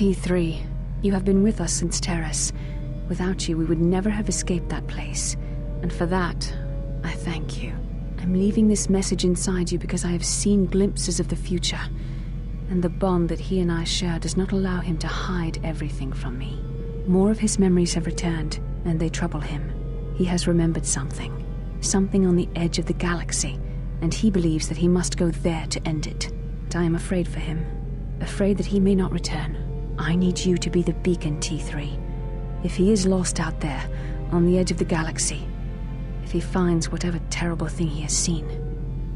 T3, you have been with us since Terrace. Without you, we would never have escaped that place. And for that, I thank you. I'm leaving this message inside you because I have seen glimpses of the future. And the bond that he and I share does not allow him to hide everything from me. More of his memories have returned, and they trouble him. He has remembered something. Something on the edge of the galaxy, and he believes that he must go there to end it. But I am afraid for him. Afraid that he may not return. I need you to be the beacon, T3. If he is lost out there, on the edge of the galaxy, if he finds whatever terrible thing he has seen,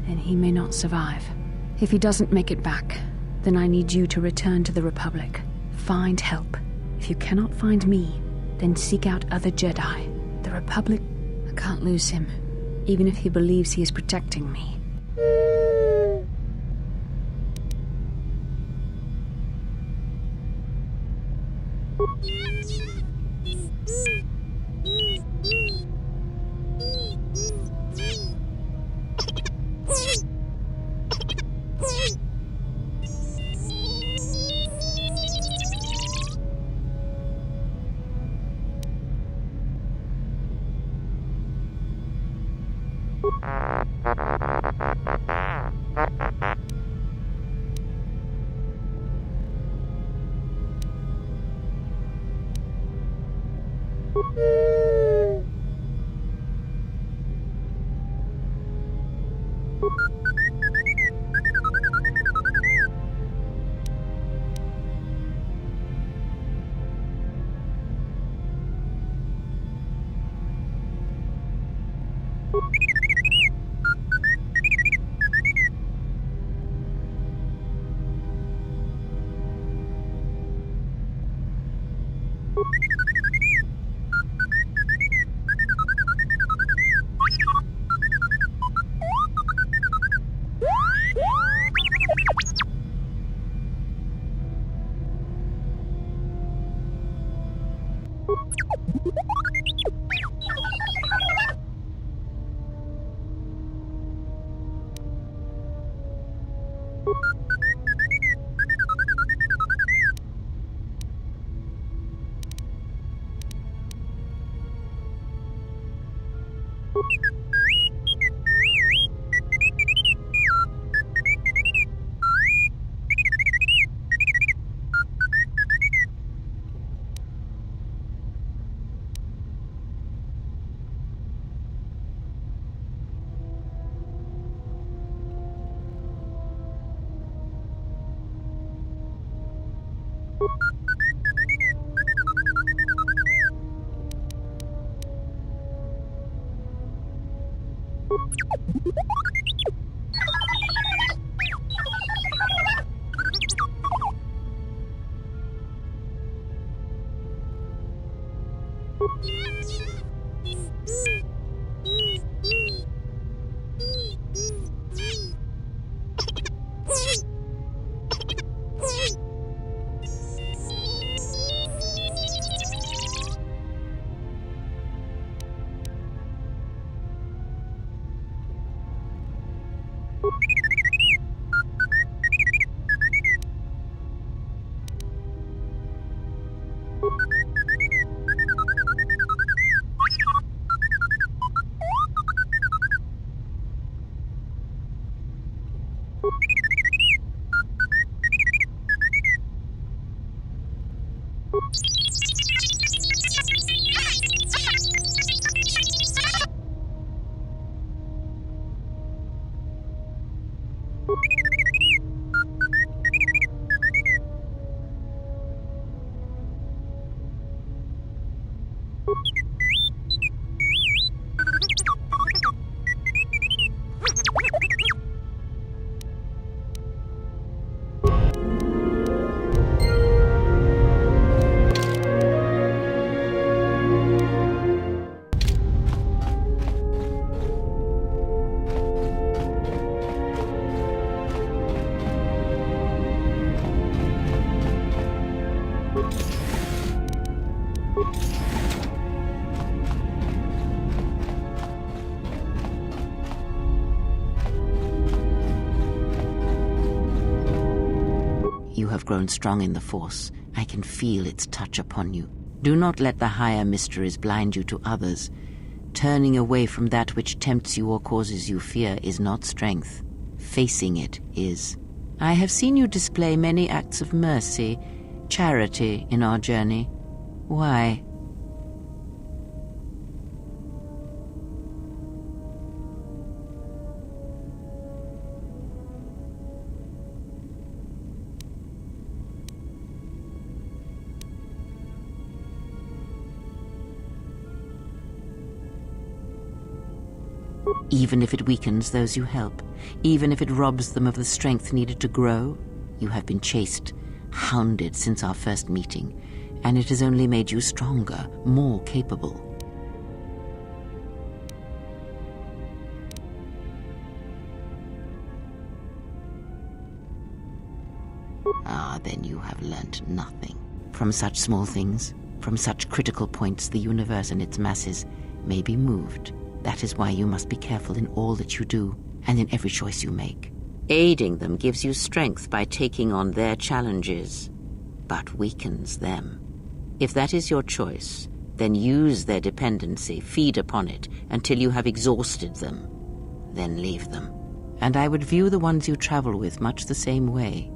then he may not survive. If he doesn't make it back, then I need you to return to the Republic. Find help. If you cannot find me, then seek out other Jedi. The Republic, I can't lose him, even if he believes he is protecting me. You have grown strong in the Force. I can feel its touch upon you. Do not let the higher mysteries blind you to others. Turning away from that which tempts you or causes you fear is not strength. Facing it is. I have seen you display many acts of mercy, charity in our journey. Why? Even if it weakens those you help, even if it robs them of the strength needed to grow, you have been chased, hounded since our first meeting, and it has only made you stronger, more capable. Ah, then you have learnt nothing. From such small things, from such critical points, the universe and its masses may be moved. That is why you must be careful in all that you do, and in every choice you make. Aiding them gives you strength by taking on their challenges, but weakens them. If that is your choice, then use their dependency, feed upon it, until you have exhausted them. Then leave them. And I would view the ones you travel with much the same way.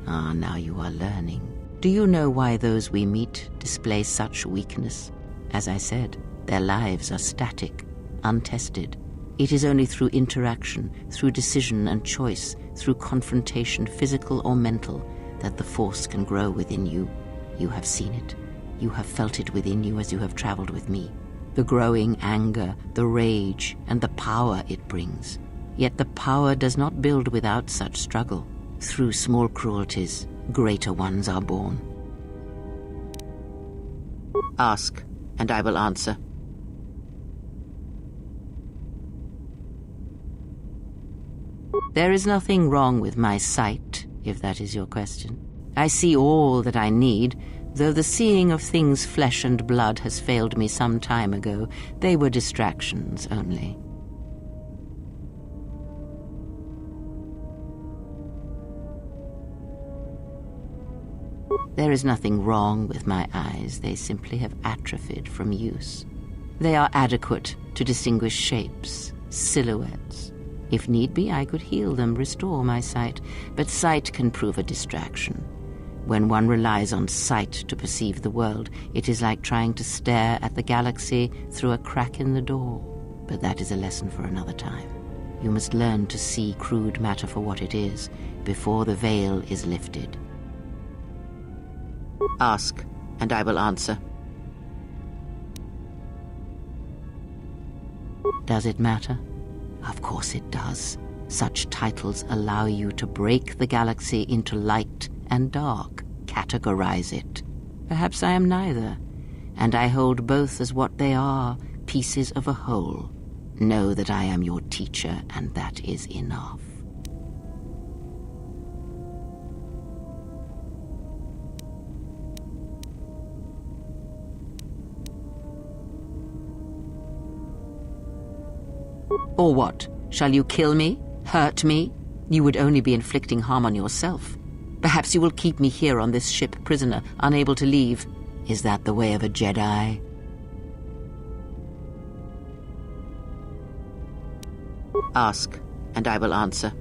Ah, now you are learning. Do you know why those we meet display such weakness? As I said, their lives are static, untested. It is only through interaction, through decision and choice, through confrontation, physical or mental, that the Force can grow within you. You have seen it. You have felt it within you as you have traveled with me. The growing anger, the rage, and the power it brings. Yet the power does not build without such struggle. Through small cruelties, greater ones are born. Ask, and I will answer. There is nothing wrong with my sight, if that is your question. I see all that I need, though the seeing of things flesh and blood has failed me some time ago. They were distractions only. There is nothing wrong with my eyes. They simply have atrophied from use. They are adequate to distinguish shapes, silhouettes. If need be, I could heal them, restore my sight, but sight can prove a distraction. When one relies on sight to perceive the world, it is like trying to stare at the galaxy through a crack in the door. But that is a lesson for another time. You must learn to see crude matter for what it is, before the veil is lifted. Ask, and I will answer. Does it matter? Of course it does. Such titles allow you to break the galaxy into light and dark, categorize it. Perhaps I am neither, and I hold both as what they are, pieces of a whole. Know that I am your teacher, and that is enough. Or what? Shall you kill me? Hurt me? You would only be inflicting harm on yourself. Perhaps you will keep me here on this ship prisoner, unable to leave. Is that the way of a Jedi? Ask, and I will answer.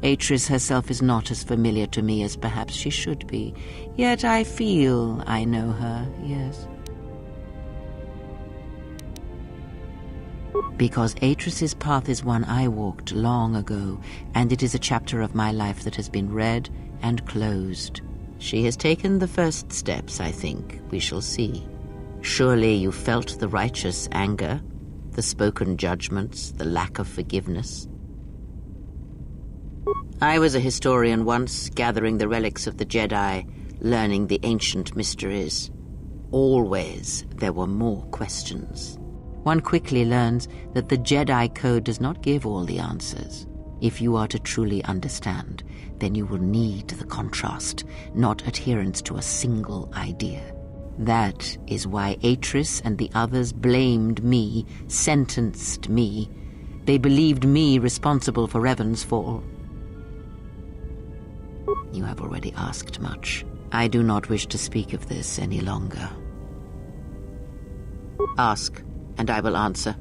Atris herself is not as familiar to me as perhaps she should be, yet I feel I know her, yes. Because Atris's path is one I walked long ago, and it is a chapter of my life that has been read and closed. She has taken the first steps, I think. We shall see. Surely you felt the righteous anger, the spoken judgments, the lack of forgiveness. I was a historian once, gathering the relics of the Jedi, learning the ancient mysteries. Always there were more questions. One quickly learns that the Jedi Code does not give all the answers. If you are to truly understand, then you will need the contrast, not adherence to a single idea. That is why Atris and the others blamed me, sentenced me. They believed me responsible for Revan's fall. You have already asked much. I do not wish to speak of this any longer. Ask, and I will answer.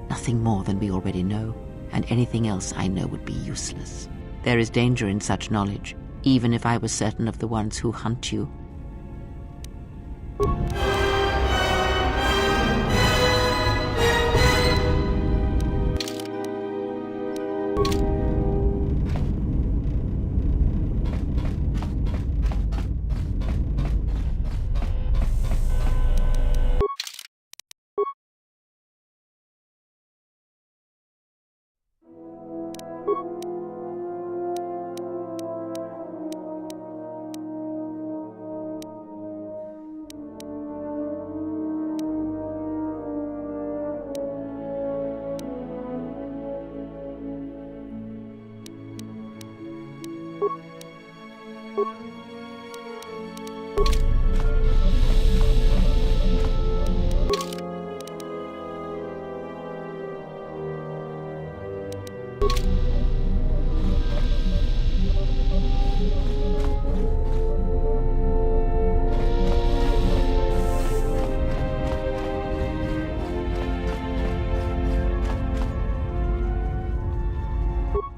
Nothing more than we already know, and anything else I know would be useless. There is danger in such knowledge, even if I was certain of the ones who hunt you.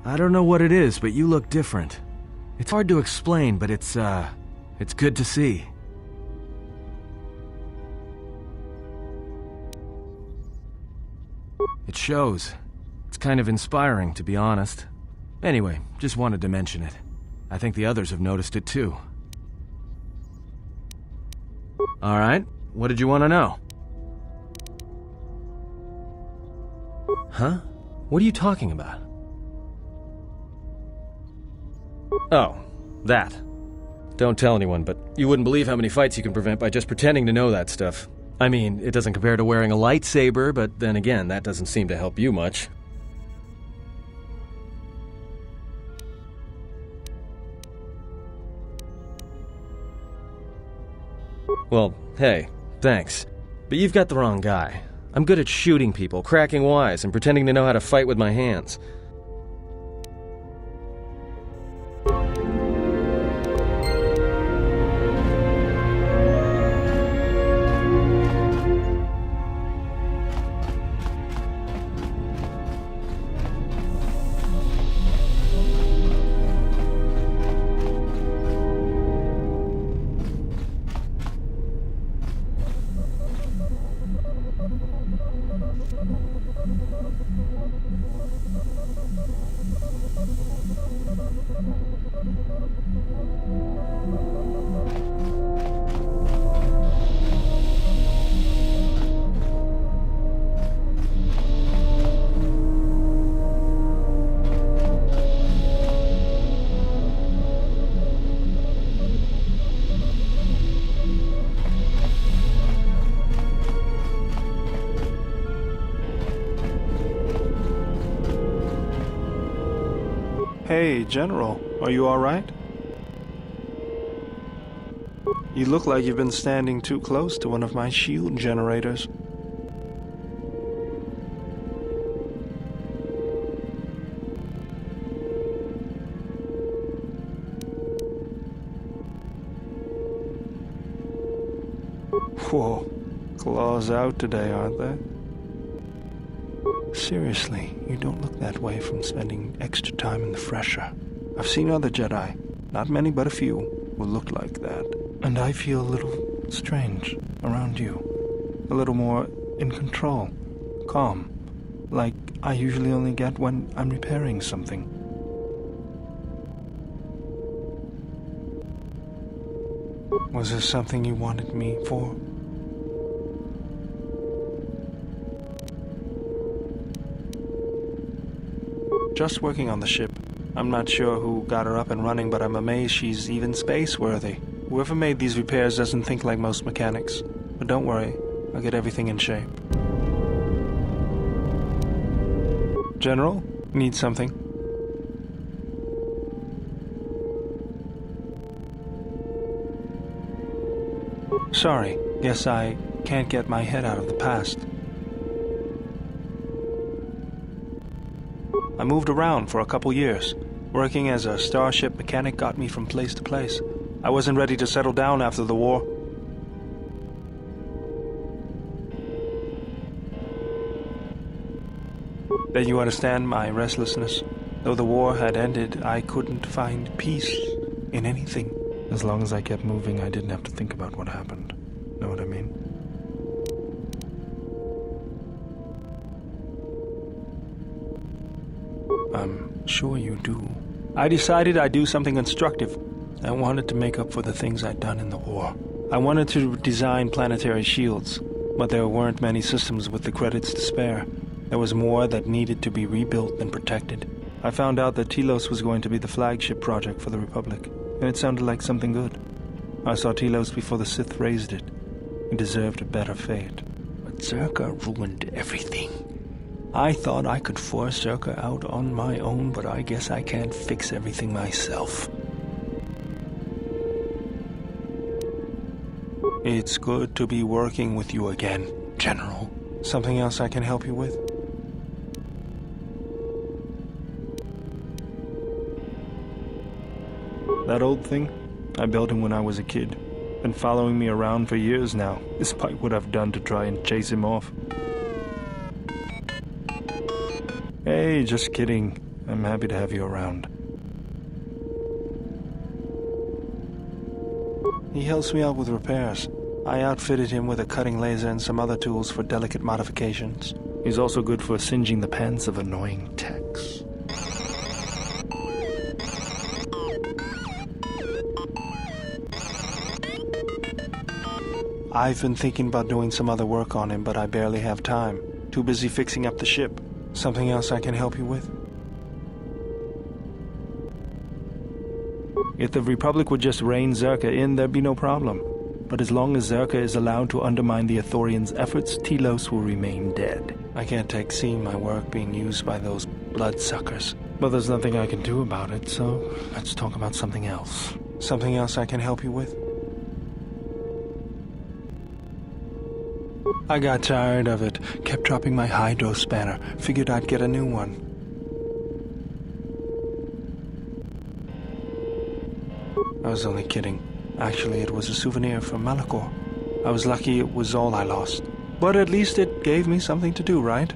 I don't know what it is, but you look different. It's hard to explain, but it's good to see. It shows. It's kind of inspiring, to be honest. Anyway, just wanted to mention it. I think the others have noticed it too. Alright, what did you want to know? Huh? What are you talking about? Oh, that. Don't tell anyone, but you wouldn't believe how many fights you can prevent by just pretending to know that stuff. I mean, it doesn't compare to wearing a lightsaber, but then again, that doesn't seem to help you much. Well, hey, thanks. But you've got the wrong guy. I'm good at shooting people, cracking wise, and pretending to know how to fight with my hands. Hey, General, are you alright? You look like you've been standing too close to one of my shield generators. Whoa, claws out today, aren't they? Seriously, you don't look that way from spending extra time in the fresher. I've seen other Jedi, not many but a few, who look like that. And I feel a little strange around you. A little more in control, calm, like I usually only get when I'm repairing something. Was there something you wanted me for? Just working on the ship. I'm not sure who got her up and running, but I'm amazed she's even space-worthy. Whoever made these repairs doesn't think like most mechanics. But don't worry, I'll get everything in shape. General, need something? Sorry, guess I can't get my head out of the past. I moved around for a couple years. Working as a starship mechanic got me from place to place. I wasn't ready to settle down after the war. Bet you understand my restlessness. Though the war had ended, I couldn't find peace in anything. As long as I kept moving, I didn't have to think about what happened. Know what I mean? I'm sure you do. I decided I'd do something constructive. I wanted to make up for the things I'd done in the war. I wanted to design planetary shields, but there weren't many systems with the credits to spare. There was more that needed to be rebuilt and protected. I found out that Telos was going to be the flagship project for the Republic, and it sounded like something good. I saw Telos before the Sith raised it. It deserved a better fate. But Zerka ruined everything. I thought I could force Zerka out on my own, but I guess I can't fix everything myself. It's good to be working with you again, General. Something else I can help you with? That old thing? I built him when I was a kid. Been following me around for years now, despite what I've done to try and chase him off. Hey, just kidding. I'm happy to have you around. He helps me out with repairs. I outfitted him with a cutting laser and some other tools for delicate modifications. He's also good for singeing the pants of annoying techs. I've been thinking about doing some other work on him, but I barely have time. Too busy fixing up the ship. Something else I can help you with? If the Republic would just rein Zerka in, there'd be no problem. but as long as Zerka is allowed to undermine the Ithorians' efforts, Telos will remain dead. I can't take seeing my work being used by those bloodsuckers. But there's nothing I can do about it, so let's talk about something else. Something else I can help you with? I got tired of it, kept dropping my hydro spanner, figured I'd get a new one. I was only kidding. Actually, it was a souvenir from Malachor. I was lucky it was all I lost. But at least it gave me something to do, right?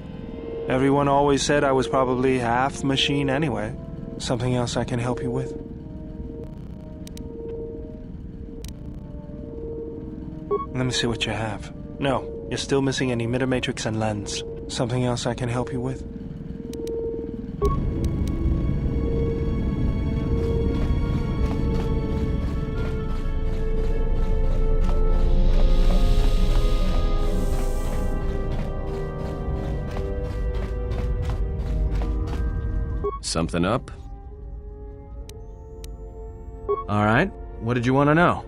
Everyone always said I was probably half machine anyway. Something else I can help you with? Let me see what you have. No, you're still missing an emitter matrix and lens. Something else I can help you with? Something up? All right, what did you want to know?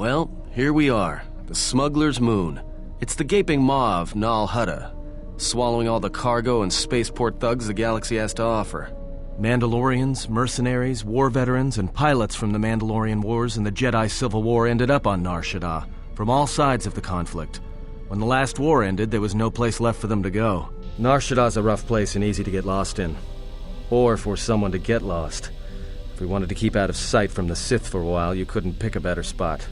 Well, here we are, the Smuggler's Moon. It's the gaping maw of Nal Hutta, swallowing all the cargo and spaceport thugs the galaxy has to offer. Mandalorians, mercenaries, war veterans, and pilots from the Mandalorian Wars and the Jedi Civil War ended up on Nar Shaddaa, from all sides of the conflict. When the last war ended, there was no place left for them to go. Nar Shaddaa's a rough place and easy to get lost in. Or for someone to get lost. If we wanted to keep out of sight from the Sith for a while, you couldn't pick a better spot.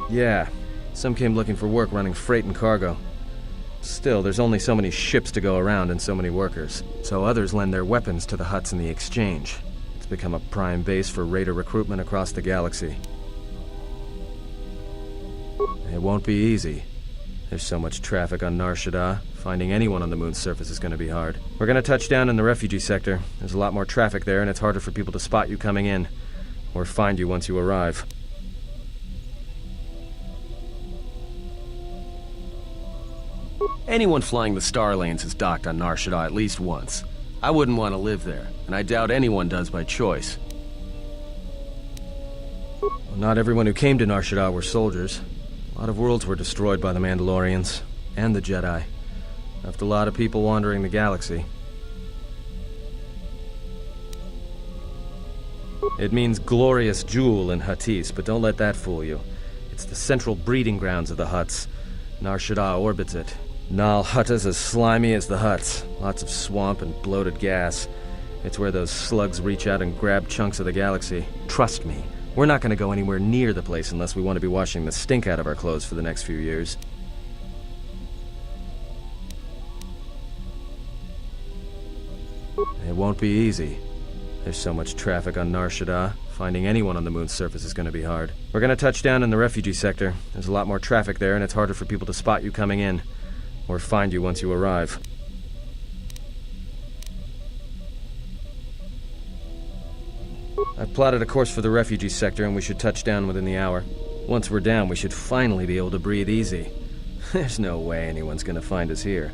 Yeah, some came looking for work running freight and cargo. Still, there's only so many ships to go around and so many workers, so others lend their weapons to the Hutts in the exchange. It's become a prime base for raider recruitment across the galaxy. It won't be easy. There's so much traffic on Nar Shaddaa, finding anyone on the moon's surface is going to be hard. We're going to touch down in the refugee sector. There's a lot more traffic there, and it's harder for people to spot you coming in, or find you once you arrive. Anyone flying the Star Lanes has docked on Nar Shaddaa at least once. I wouldn't want to live there, and I doubt anyone does by choice. Well, not everyone who came to Nar Shaddaa were soldiers. A lot of worlds were destroyed by the Mandalorians, and the Jedi. Left a lot of people wandering the galaxy. It means glorious jewel in Huttese, but don't let that fool you. It's the central breeding grounds of the Hutts. Nar Shaddaa orbits it. Nal Hutta's as slimy as the Hutts. Lots of swamp and bloated gas. It's where those slugs reach out and grab chunks of the galaxy. Trust me, we're not going to go anywhere near the place unless we want to be washing the stink out of our clothes for the next few years. It won't be easy. There's so much traffic on Nar Shaddaa. Finding anyone on the moon's surface is going to be hard. We're going to touch down in the refugee sector. There's a lot more traffic there, and it's harder for people to spot you coming in. Or find you once you arrive. I've plotted a course for the refugee sector, and we should touch down within the hour. Once we're down, we should finally be able to breathe easy. There's no way anyone's going to find us here.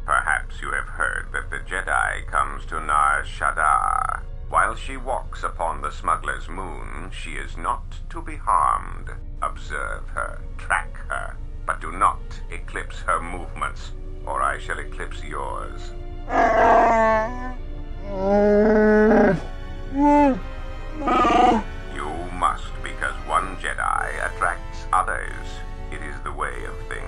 Perhaps you have heard that the Jedi comes to Nar Shaddaa. While she walks upon the smuggler's moon, she is not to be harmed. Observe her, track her, but do not eclipse her movements, or I shall eclipse yours. You must, because one Jedi attracts others. It is the way of things.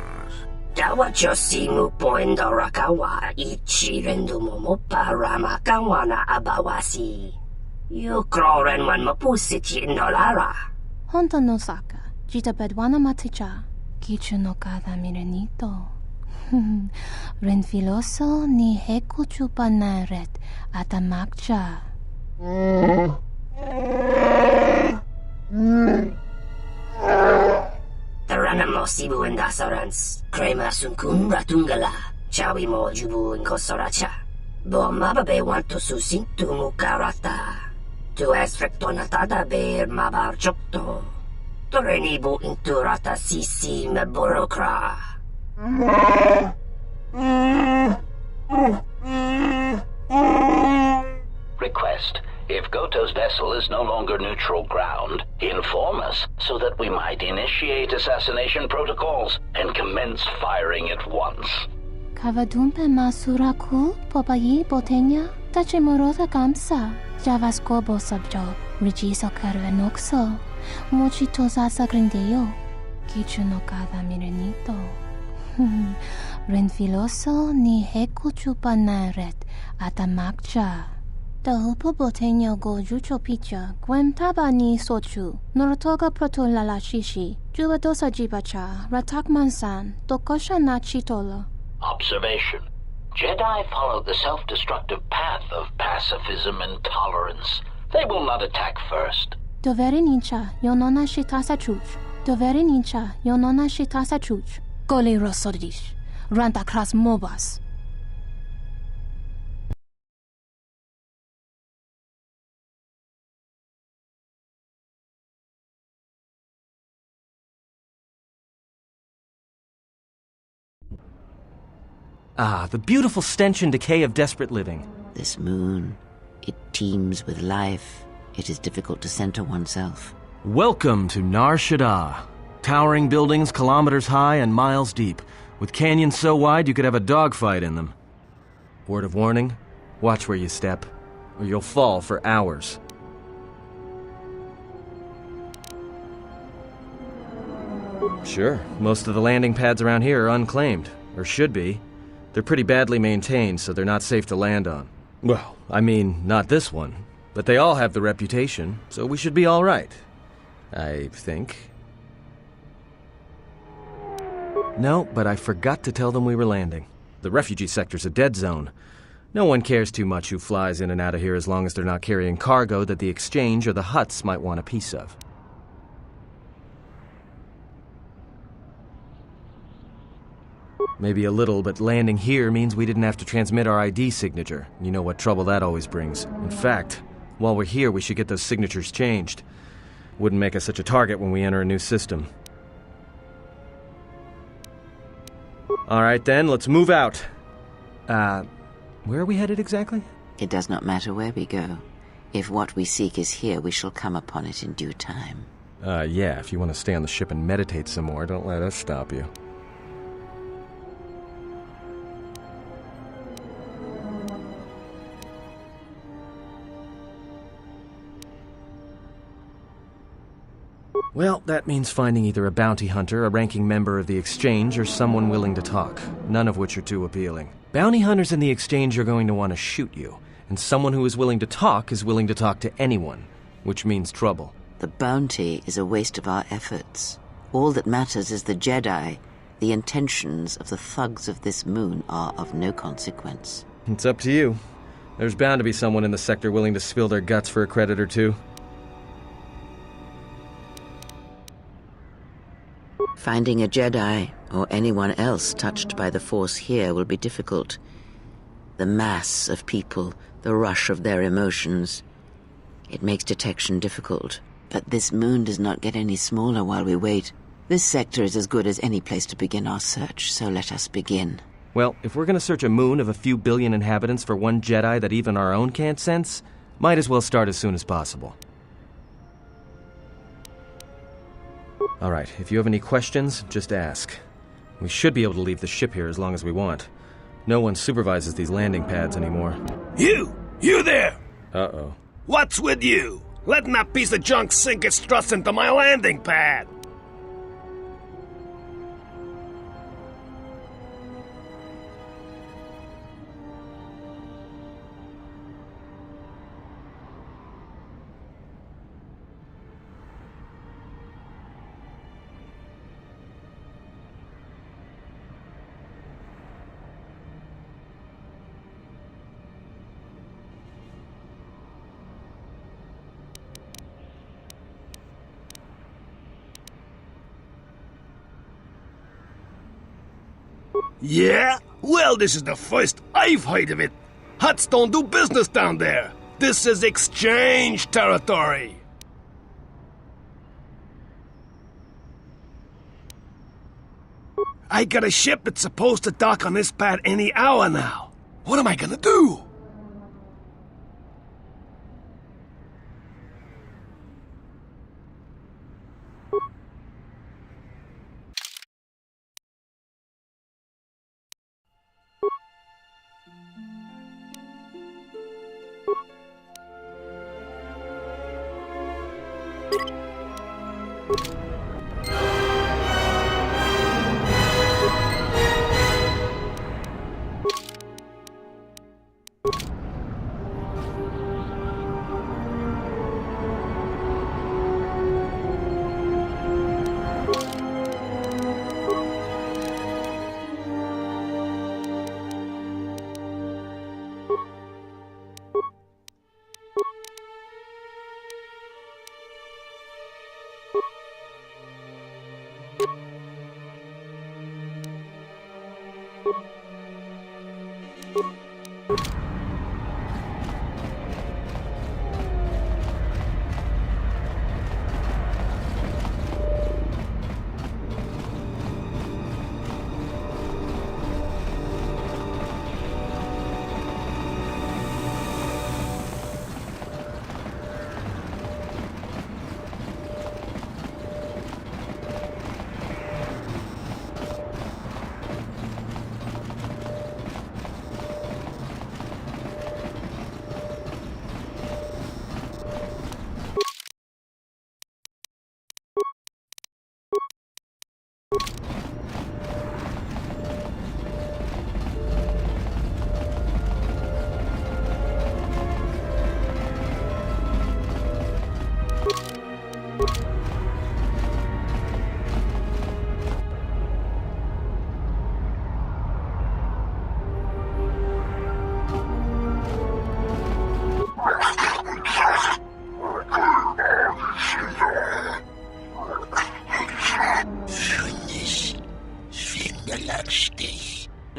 Dawachosimu poendo rakawa ichi rendumo moparama kawana abawasi. Yukroren man mapusiti nolara. Honto no saka, jita bedwana maticha, kichu no kada mirenito. Renfiloso ni heku chupanaret atamakcha. Taranamo sibu endasarans, crema sunkun ratungala, chawi mo jubu inkosoracha. Bo mababe wanto susintu mukarata. Tu es frektonatada ber mabar chokto. Torenibu inturata sisi meborokra. Request. If Goto's vessel is no longer neutral ground, inform us so that we might initiate assassination protocols and commence firing at once. Kavadumpe masuraku popayi botenya tachimurota kamsa. Javaskobo sabjo, rijiso karuenokso. Mochito sasa grindeyo. Kichu no kada mirenito. Renfiloso ni heku chupanaret atamakcha. Tahupo botenya go jucho picha, gwem taba ni sochu, norotoga proto lalashishi, jubadosa jibacha, ratak mansan, tokosha na chitolo. Observation. Jedi follow the self-destructive path of pacifism and tolerance. They will not attack first. Doveri nincha, yonona shitasa chuch. Doveri nincha, yonona shitasa chuch. Goli rosodish, ranta kras mobas. Ah, the beautiful stench and decay of desperate living. This moon, it teems with life. It is difficult to center oneself. Welcome to Nar Shaddaa. Towering buildings kilometers high and miles deep, with canyons so wide you could have a dogfight in them. Word of warning, watch where you step, or you'll fall for hours. Sure, most of the landing pads around here are unclaimed, or should be. They're pretty badly maintained, so they're not safe to land on. Well, I mean, not this one. But they all have the reputation, so we should be all right. I think. No, but I forgot to tell them we were landing. The refugee sector's a dead zone. No one cares too much who flies in and out of here as long as they're not carrying cargo that the exchange or the Hutts might want a piece of. Maybe a little, but landing here means we didn't have to transmit our ID signature. You know what trouble that always brings. In fact, while we're here, we should get those signatures changed. Wouldn't make us such a target when we enter a new system. Alright then, let's move out. Where are we headed exactly? It does not matter where we go. If what we seek is here, we shall come upon it in due time. Yeah, if you want to stay on the ship and meditate some more, don't let us stop you. Well, that means finding either a bounty hunter, a ranking member of the Exchange, or someone willing to talk, none of which are too appealing. Bounty hunters in the Exchange are going to want to shoot you, and someone who is willing to talk to anyone, which means trouble. The bounty is a waste of our efforts. All that matters is the Jedi. The intentions of the thugs of this moon are of no consequence. It's up to you. There's bound to be someone in the sector willing to spill their guts for a credit or two. Finding a Jedi, or anyone else touched by the Force here, will be difficult. The mass of people, the rush of their emotions. It makes detection difficult. But this moon does not get any smaller while we wait. This sector is as good as any place to begin our search, so let us begin. Well, if we're gonna search a moon of a few billion inhabitants for one Jedi that even our own can't sense, might as well start as soon as possible. Alright, if you have any questions, just ask. We should be able to leave the ship here as long as we want. No one supervises these landing pads anymore. You there! Uh-oh. What's with you? Letting that piece of junk sink its struts into my landing pad! Yeah? Well, this is the first I've heard of it. Hutts don't do business down there. This is exchange territory. I got a ship that's supposed to dock on this pad any hour now. What am I gonna do?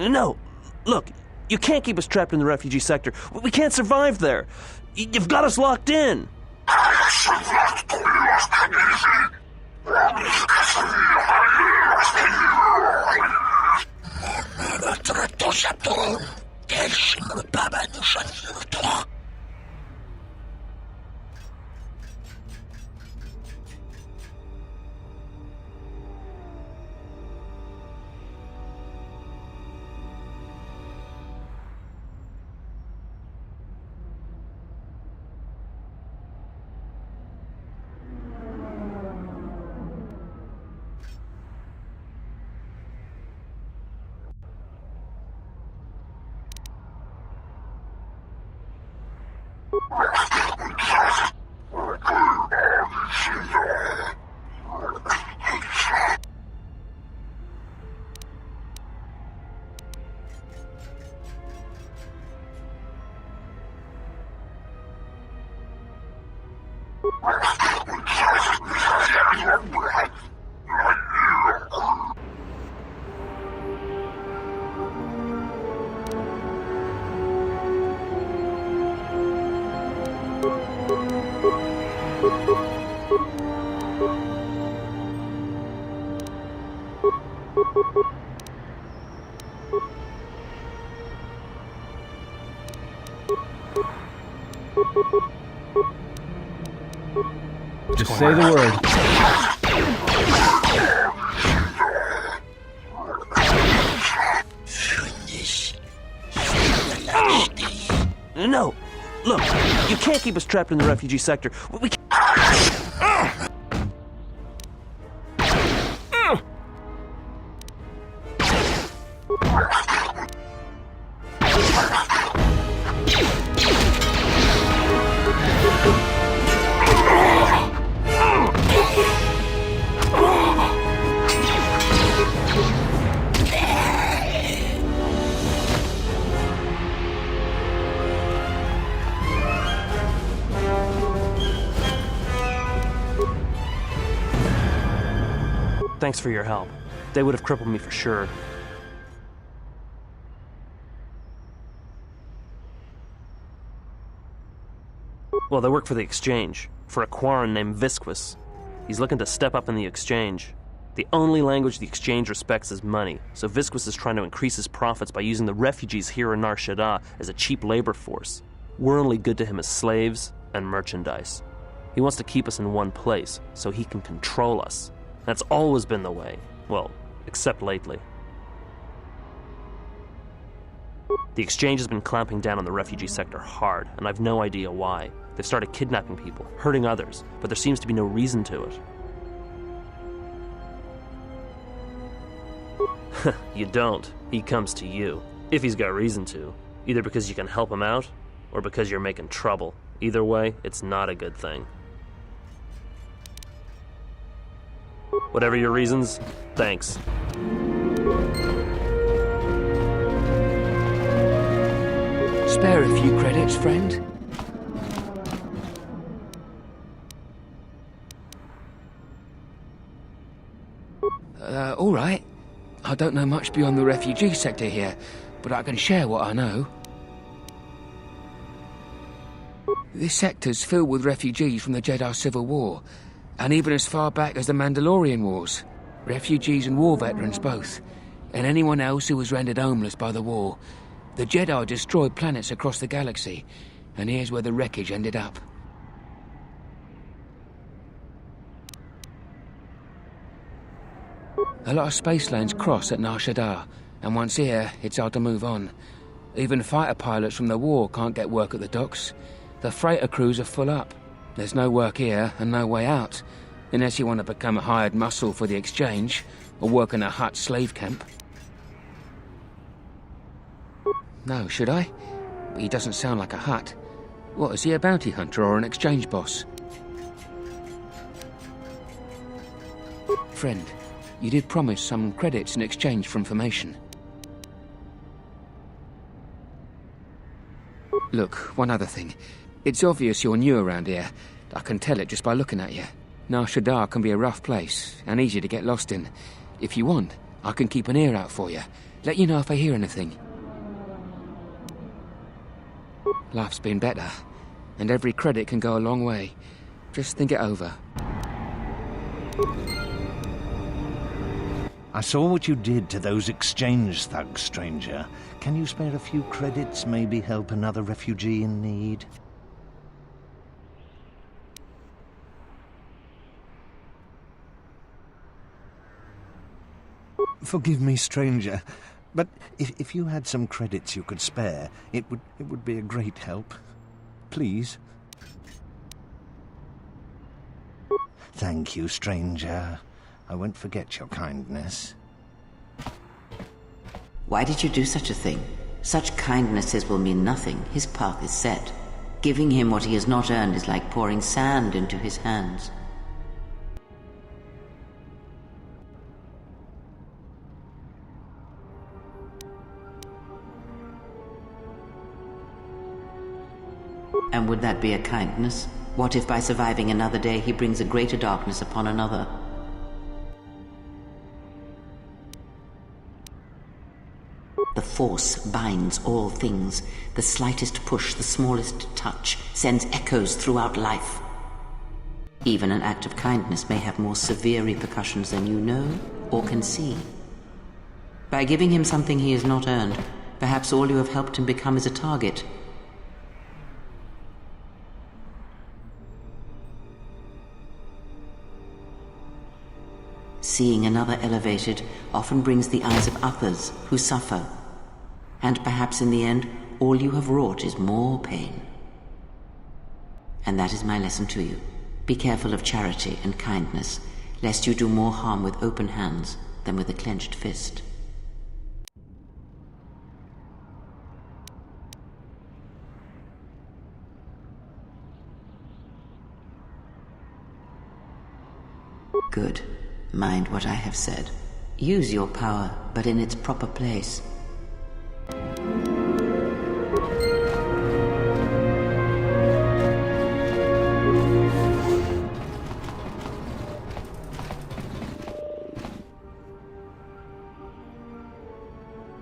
No, look, you can't keep us trapped in the refugee sector. We can't survive there. You've got us locked in. Just say the word. No, look, you can't keep us trapped in the refugee sector. We can't. Thanks for your help. They would have crippled me for sure. Well, they work for the Exchange, for a Quarren named Visquis. He's looking to step up in the Exchange. The only language the Exchange respects is money, so Visquis is trying to increase his profits by using the refugees here in Nar Shaddaa as a cheap labor force. We're only good to him as slaves and merchandise. He wants to keep us in one place, so he can control us. That's always been the way. Well, except lately. The Exchange has been clamping down on the refugee sector hard, and I've no idea why. They've started kidnapping people, hurting others, but there seems to be no reason to it. You don't. He comes to you. If he's got reason to. Either because you can help him out, or because you're making trouble. Either way, it's not a good thing. Whatever your reasons, thanks. Spare a few credits, friend? All right. I don't know much beyond the refugee sector here, but I can share what I know. This sector's filled with refugees from the Jedi Civil War, and even as far back as the Mandalorian Wars. Refugees and war veterans both, and anyone else who was rendered homeless by the war. The Jedi destroyed planets across the galaxy, and here's where the wreckage ended up. A lot of space lanes cross at Nar Shaddaa, and once here, it's hard to move on. Even fighter pilots from the war can't get work at the docks. The freighter crews are full up. There's no work here and no way out, unless you want to become a hired muscle for the Exchange, or work in a Hutt slave camp. No, should I? He doesn't sound like a Hutt. What, is he a bounty hunter or an Exchange boss? Friend, you did promise some credits in exchange for information. Look, one other thing. It's obvious you're new around here. I can tell it just by looking at you. Nar Shaddaa can be a rough place, and easy to get lost in. If you want, I can keep an ear out for you. Let you know if I hear anything. Life's been better, and every credit can go a long way. Just think it over. I saw what you did to those exchange thugs, stranger. Can you spare a few credits, maybe help another refugee in need? Forgive me, stranger, but if you had some credits you could spare, it would be a great help. Please. Thank you, stranger. I won't forget your kindness. Why did you do such a thing? Such kindnesses will mean nothing. His path is set. Giving him what he has not earned is like pouring sand into his hands. And would that be a kindness? What if by surviving another day he brings a greater darkness upon another? The Force binds all things. The slightest push, the smallest touch, sends echoes throughout life. Even an act of kindness may have more severe repercussions than you know or can see. By giving him something he has not earned, perhaps all you have helped him become is a target. Seeing another elevated often brings the eyes of others who suffer. And perhaps in the end, all you have wrought is more pain. And that is my lesson to you. Be careful of charity and kindness, lest you do more harm with open hands than with a clenched fist. Good. Mind what I have said. Use your power, but in its proper place.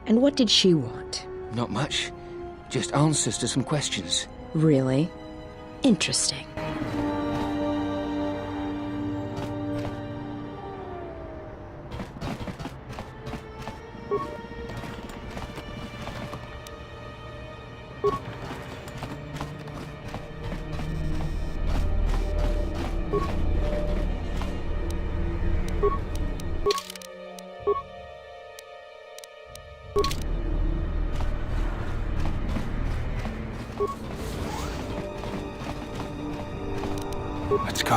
And what did she want? Not much. Just answers to some questions. Really? Interesting. Let's go.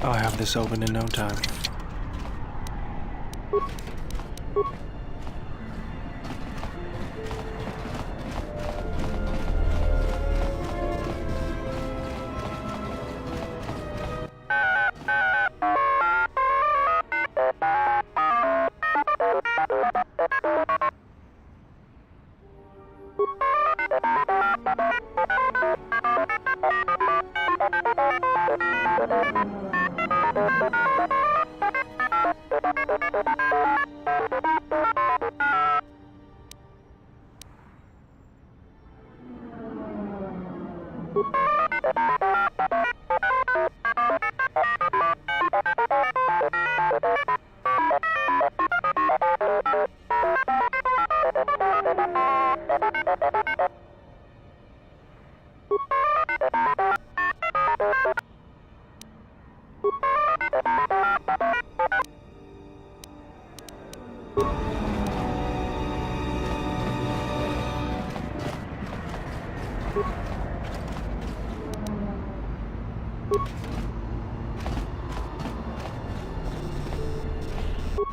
I'll have this open in no time.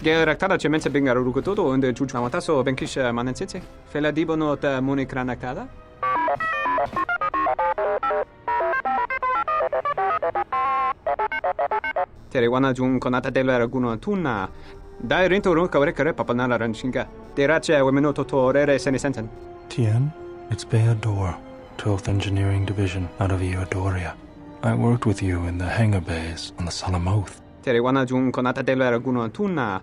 Geraktada cemense bengar rukutoto unde chuchmamataso benkisha manensitse. Fela dibono ta munikranaktada. Terewana jun konata dela raguno tuna. Dai rinto ron kawrekare papanala ranshinga. Derache wemenoto to orere senesenten. Tien, it's Beodor, 12th Engineering Division out of Eodoria. I worked with you in the hangar bays on the Salamoth. Teriwana jung konata delera guno tuna.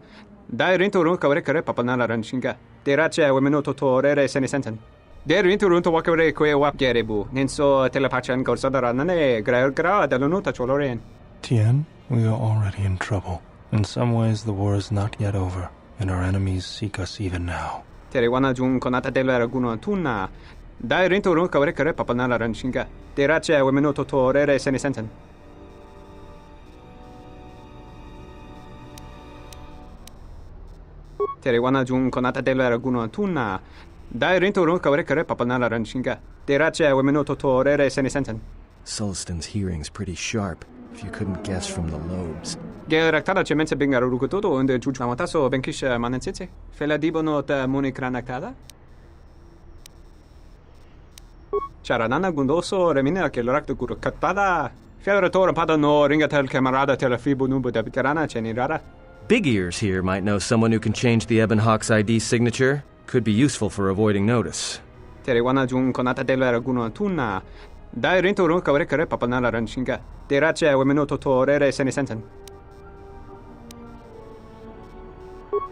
Dai rinto run kawre kare papanala ranshinga. Terache wemenoto torere senesenten. Der rinto run to wakare kwe wap gerebu. Nenso telepachan korsada nane gra delonuta choloren. Tien, we are already in trouble. In some ways, the war is not yet over, and our enemies seek us even now. Teriwana jung konata delera guno tuna. Dai rinto run kawre kare papanala ranshinga. Terache wemenoto torere senesenten. Teriwana jung konata delera guno tuna. Dai rinto run kawre kare papanala ranshinga. Terache wemenoto torere senesenten. Sullistan's hearing's pretty sharp, if you couldn't guess from the lobes. Geraktara cemense bengar rugototo unde jujuamataso benkish manensitse. Fela dibono ta monikranaktada. Charanana gundoso remina che l'orakto guru katpada. Fiadoratore pada no ringatel camarada telefibu nubu da bitarana cenirara. Big Ears here might know someone who can change the Ebon Hawk's ID signature. Could be useful for avoiding notice. Teriwana jung konata delera guno tuna. Dai rinto run kawre kare papanala ranshinga. Terache wemenoto torere senesenten.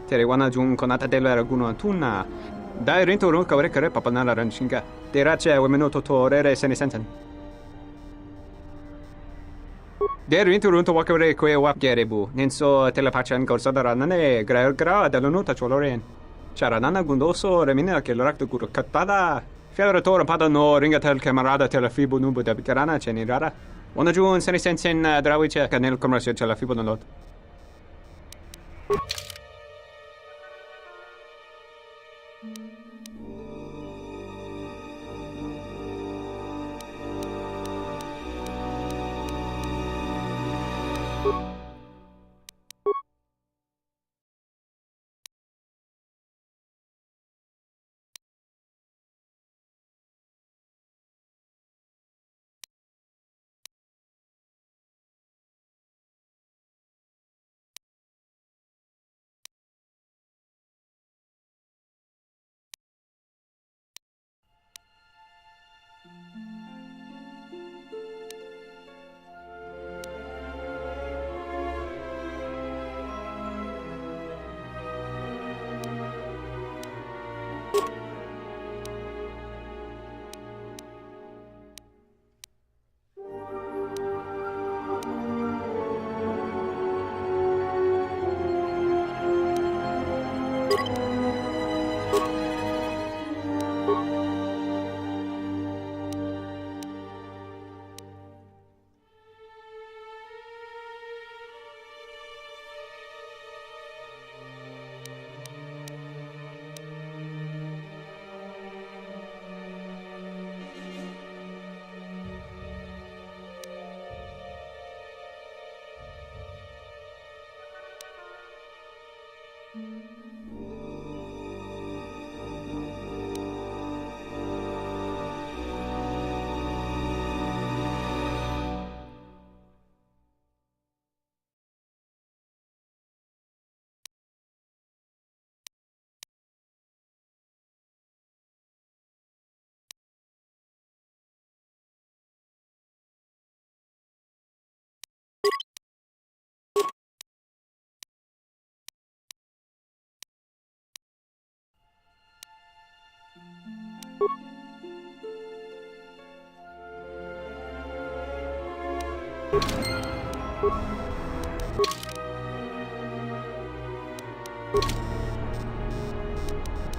Teriwana jung konata delera guno tuna. Dai rinto run kawre kare papanala ranshinga. Terache wemenoto torere senesenten. Der rinto run to wakare kwe wap gerebu. Nenso telepachan korsada nane gra delonuta choloren. Charanana gundoso remina che l'orakto guru katpada. Fiadoratore pada no ringatel camarada telefibu nubu da bitarana cenirara. Ona jun senesensen drawice canel commercio telefibu nolot.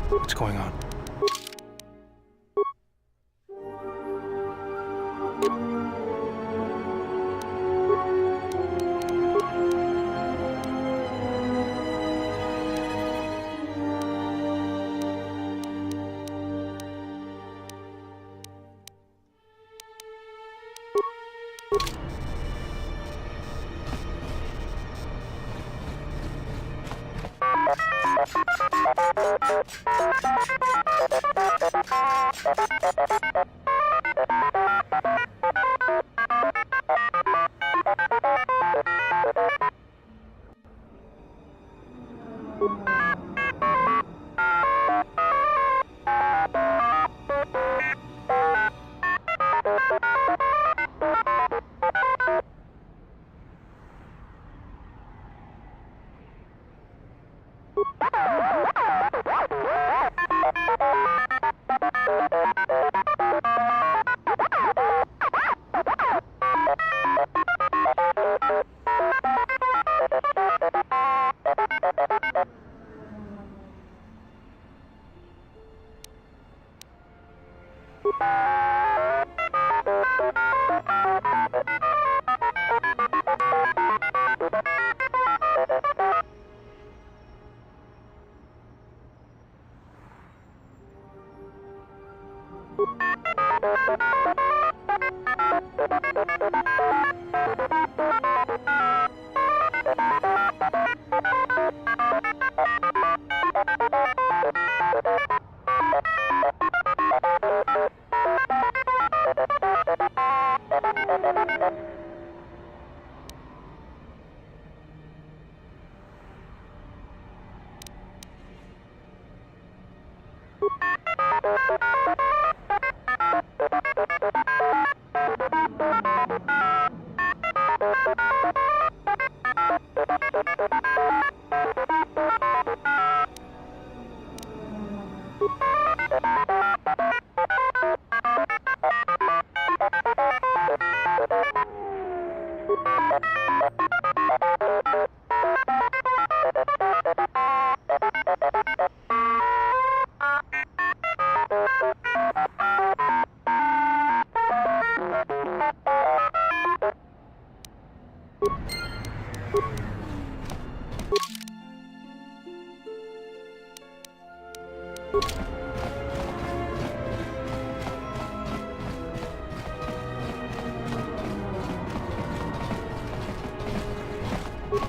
What's going on?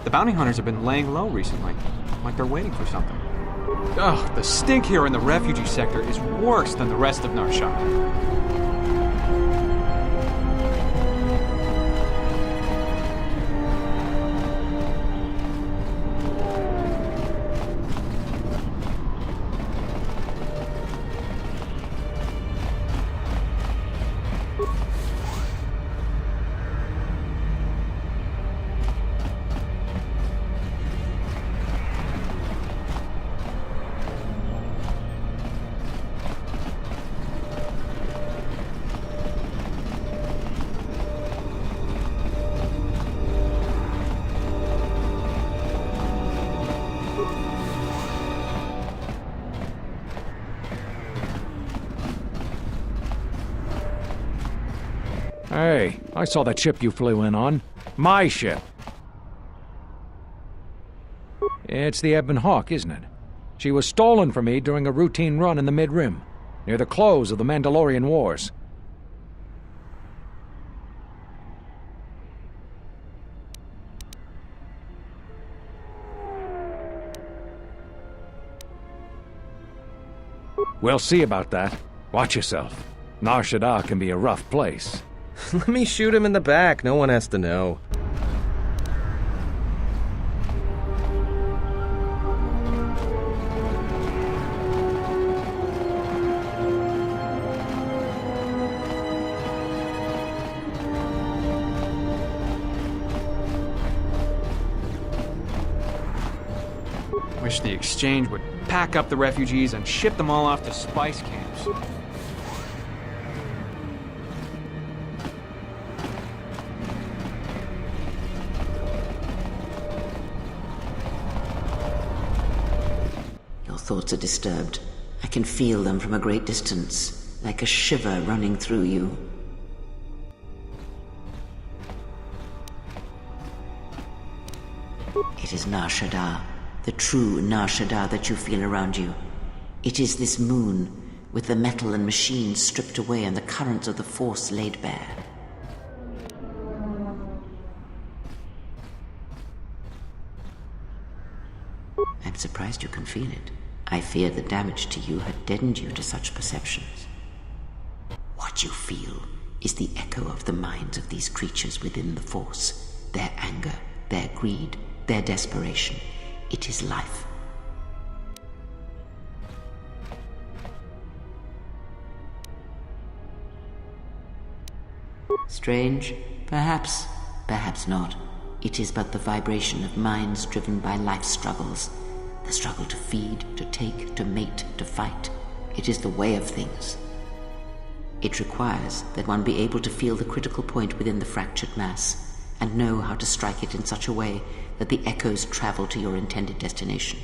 The bounty hunters have been laying low recently, like they're waiting for something. Ugh, the stink here in the refugee sector is worse than the rest of Nar Shaddaa. Hey, I saw that ship you flew in on. My ship. It's the Ebon Hawk, isn't it? She was stolen from me during a routine run in the Mid-Rim, near the close of the Mandalorian Wars. We'll see about that. Watch yourself. Nar Shaddaa can be a rough place. Let me shoot him in the back. No one has to know. Wish the exchange would pack up the refugees and ship them all off to spice camps. Thoughts are disturbed. I can feel them from a great distance, like a shiver running through you. It is Nar Shaddaa, the true Nar Shaddaa that you feel around you. It is this moon, with the metal and machines stripped away and the currents of the Force laid bare. I'm surprised you can feel it. I feared the damage to you had deadened you to such perceptions. What you feel is the echo of the minds of these creatures within the Force, their anger, their greed, their desperation. It is life. Strange? Perhaps. Perhaps not. It is but the vibration of minds driven by life's struggles. The struggle to feed, to take, to mate, to fight. It is the way of things. It requires that one be able to feel the critical point within the fractured mass, and know how to strike it in such a way that the echoes travel to your intended destination.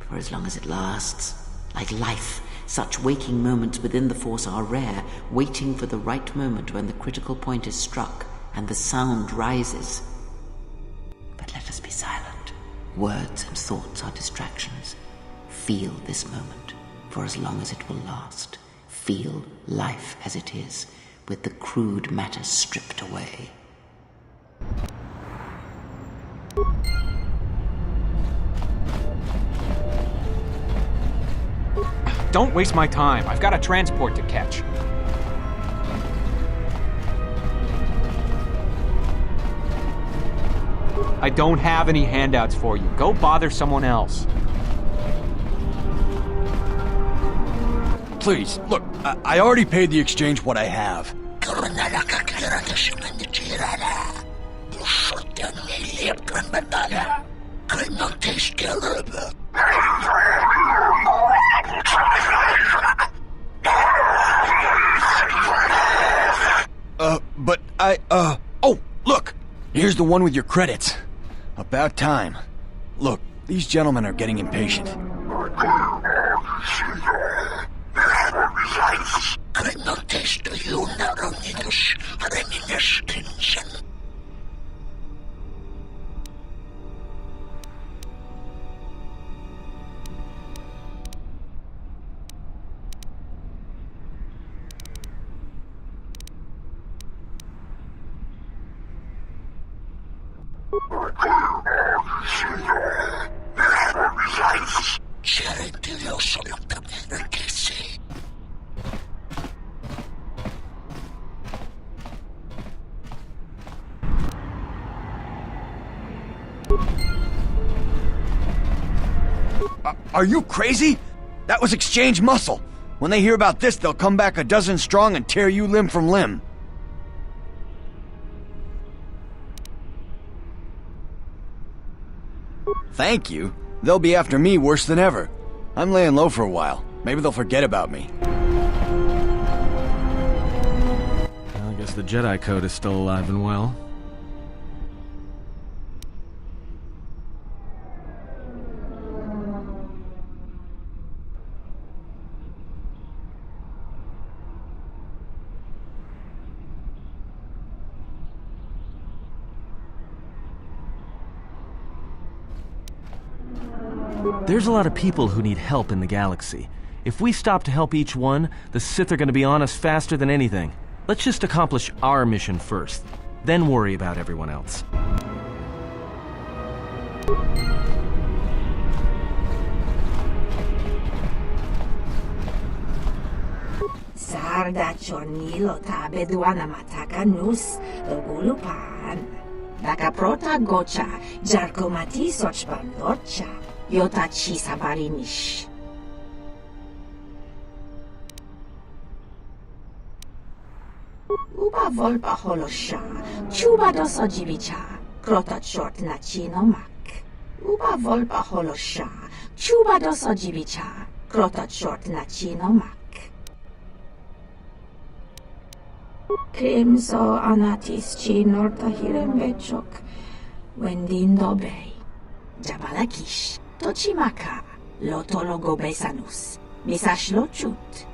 For as long as it lasts, like life, such waking moments within the Force are rare, waiting for the right moment when the critical point is struck and the sound rises. But let us be silent. Words and thoughts are distractions. Feel this moment, for as long as it will last. Feel life as it is, with the crude matter stripped away. Don't waste my time. I've got a transport to catch. I don't have any handouts for you. Go bother someone else. Please, look, I already paid the exchange what I have. Oh, look! Here's the one with your credits. About time. Look, these gentlemen are getting impatient. Are you crazy? That was exchange muscle. When they hear about this, they'll come back a dozen strong and tear you limb from limb. Thank you. They'll be after me worse than ever. I'm laying low for a while. Maybe they'll forget about me. Well, I guess the Jedi Code is still alive and well. There's a lot of people who need help in the galaxy. If we stop to help each one, the Sith are going to be on us faster than anything. Let's just accomplish our mission first, then worry about everyone else. Sarda chornilo tabe duana mataka nus ugulupan. Daka prota gocha jarkomati sochpan dorcha. Yota chi sabarinish. Uba volpa holosha, chuba doso jibicha, krota short na chino mak. Uba volpa holosha, chuba doso jibicha, krota short na chino mak. Krimso anatis chi norta hirembechok, wendindo bay, jabalakish. Tochimaka, lotologo besanus, misashlo chut.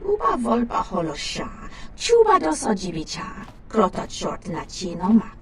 Uba volpa holosha, chuba doso jibicha, krota short na chino mak.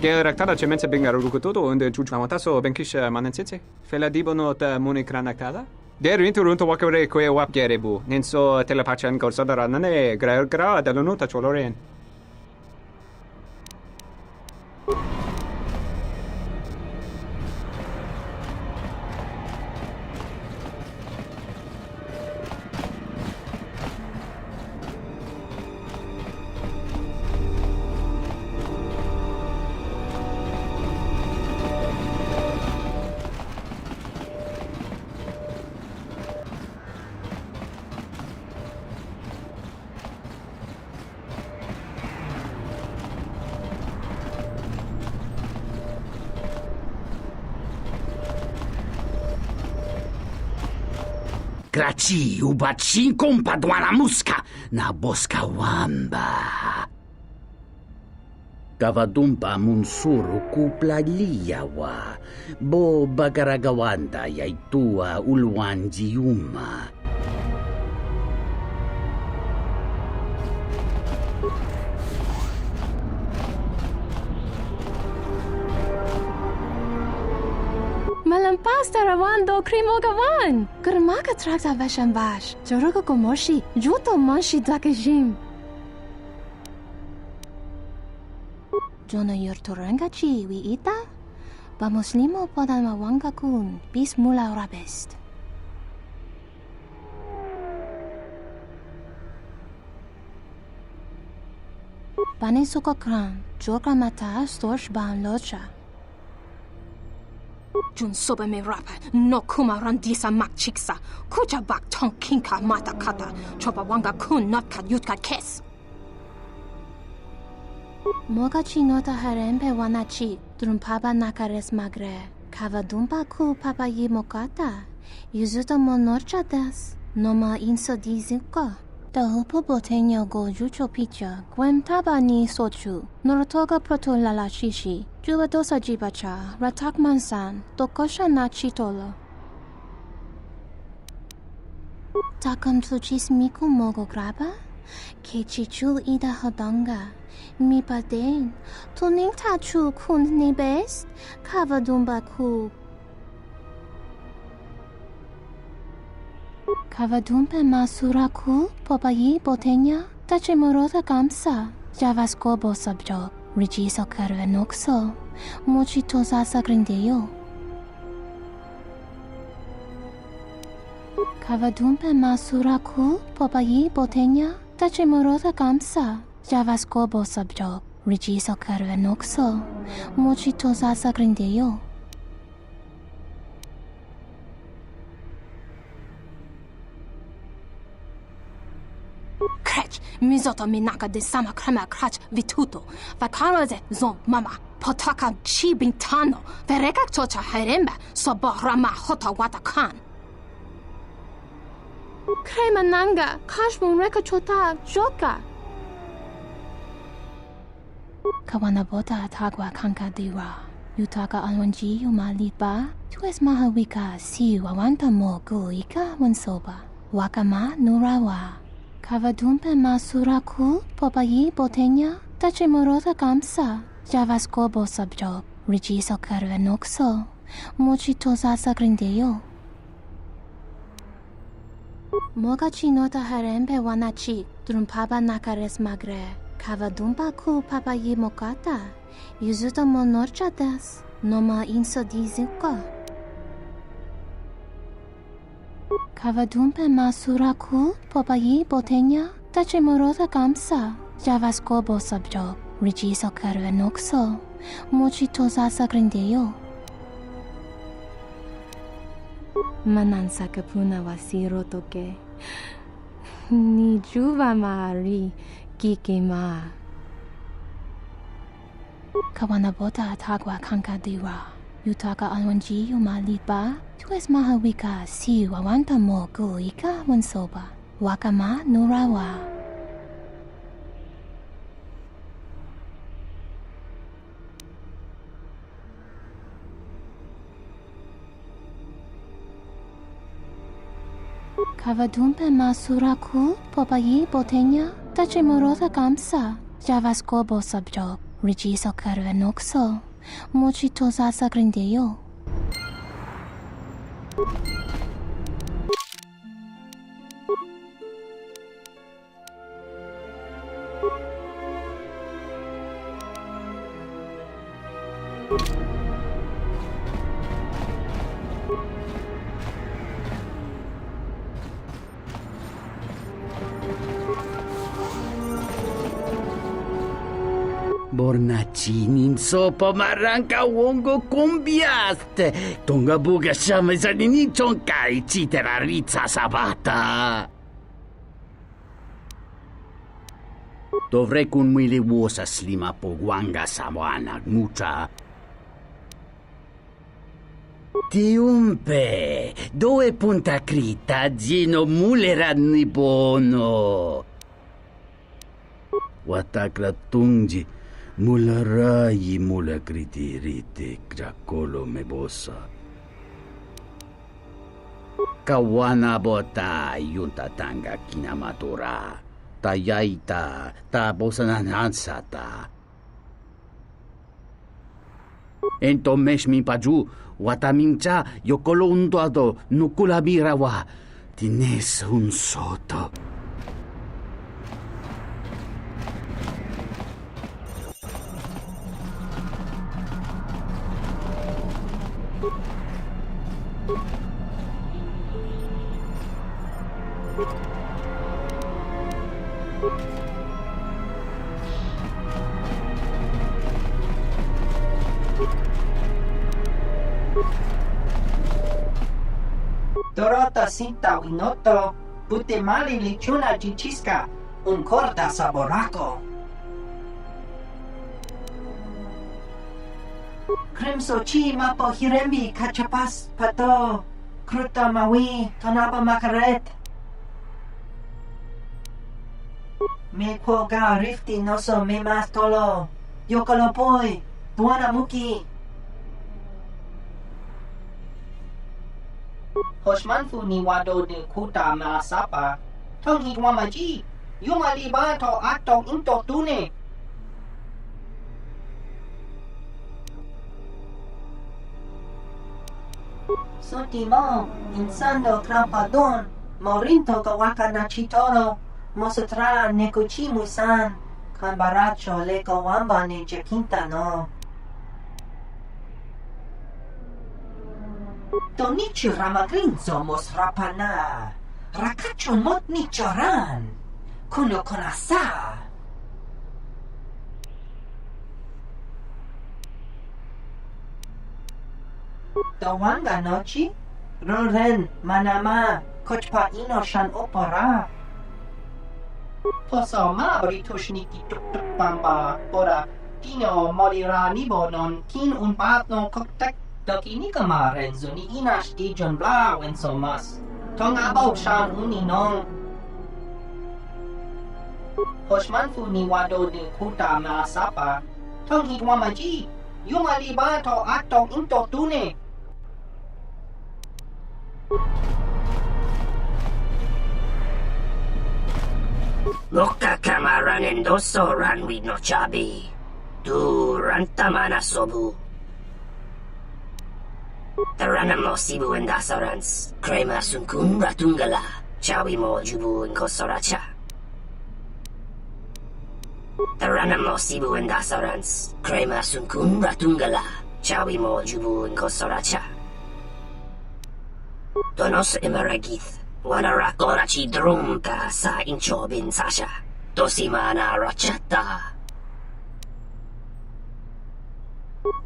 Geraktada cemense bengarukutudo unde chuchamataso benkisha manensitse. Fela dibono ta munikranaktada. Der interunto wakare kwe wap gerebu. Ninso telepachan gorsadara nane gra dalunuta choloren. Graci ubaci kompadwana muska na boska wamba. Kavadumpa munsuru kuplaliyawa, bo bagaragawanda yaitua ulwanjiuma. Malampas tarawando krimogawan. Kurmaka trakta veshambash. Joroga gomoshi. Juto manshi dakajim. Jona yortoranga chi wi ita. Vamos limo podama wanga kun. Bis mula rabest. Bani sokokran. Jorga mata storch ban locha. Jun soba me rapa, no kuma randisa mak chiksa, kucha bak tong kinka mata kata, chopa wanga kun not kat yutka kes. Moga chi nota harempe wanachi, drumpaba nakares magre, kavadumpa ku papa yi mokata, yuzuta monorcha das, noma inso dizuka. Da hupo botenyo go jucho picha, gwem taba ni sochu, norotoga proto lala shishi, juba dosa jibacha, ratak mansan, tokosha na chitolo. Takam tluchis miku mogo graba, ke chichul ida hodonga, mi paden, tuning tachu kund ni best, kavadumba ku. Kavadumpe masuraku popayi botenya tachimorota kamsa javaskobo sabjo rijiso karvenokso mochitosa sagrindeyo. Kavadumpe masuraku popayi botenya tachimorota kamsa javaskobo sabjo rijiso karvenokso mochitosa sagrindeyo. Krech, mizoto minaka de sama krema krach vituto, vakaraze zon mama, potaka chi bintano, vereka tocha heremba, sobo rama hota watakan. Krema nanga, kashmun reka chota joka. Kawanabota atagwa kanka diwa, yutaka alwanji yumalipa, tues mahawika si wawanta mo guika wansoba, wakama nurawa. Kavadumpe masuraku popayi botenya tachimorota kamsa javaskobo sabjo rijiso karvenokso mochitosa sagrindeyo. Moga chi nota harempe wanachi drumpaba nakares magre kavadumpa ku papayi mokata yuzuta monorcha das noma inso dizuka. Kavadumpe masuraku popayi botenya tachimorota kamsa javaskobo sabjo rijiso karvenokso mochitosa sagrindeyo. Manansa kapuna wasiro toke ni juva maari kikima. Kawanabota atagwa kanka diwa yutaka alwanji yumalipa tues mahawika si wawanta mo guika wansoba wakama nurawa. Kavadumpe masuraku popayi botenya tachimorota kamsa javaskobo sabjo Rigiso Caruanoxo, Mochitosa Sagrindeo. Bornacinin sopa maranca wongo kumbiaste. Tonga buga shame zanini chonkai chitera ritsa sabata. Dovrei kun mwili wosa slima po wanga sawana mucha. Tiumpe, dove punta crita gino muleranni bono. Watakra tungji. Mula rayi mula kriti rite krakolo mebosa. Kawana bota yunta tanga kinamatura. Tayaita ta bosananansata. Ento mesh mi paju watamincha yokolo undoado nukula birawa. Tines un soto. Dorota sinta winoto, putemali lichuna jichisca, un corda saboraco. Crimso chi mapo hirembi kachapas pato, kruta mawi, tonapa makaret. Me poga rifti noso me mastolo, yokolopoi, duana muki. Hoshmanfu ni wado de kuta maasapa, tong hitwamaji, yumalibato ato into tune. Sotimo, insando trampadon, morinto kawaka na chitoro, mosutra nekuchimu-san, kanbaracho leko wamba ne jakinta no. Tonichi ramagrinzo mos rapana, rakacho mot nichoran, kuno konasa. Dawanga nochi, roren manama, kochpa ino shan opora. Poso ma britushniki tuk bamba, ora, tino morira nibo non kin un patno koktek. Dok ini kemarin Zuni inas di John Bla wen somas. Tong abau shan uni nong. Hoshmanfu ni wado de kuta maasapa. Tong hitwa maji. Yumalibato ato into tune. Loka kamaran endoso ranwi no chabi. Tu rantamana sobu. Taranamo sibu and dasarans, crema sunkun ratungala, chawi mo jubu and kosoracha. Taranamo sibu and dasarans, crema sunkun ratungala, chawi mo jubu and kosoracha. Donos emaragith, wanarakorachi drumka sa inchobin sasha, dosimana rachata.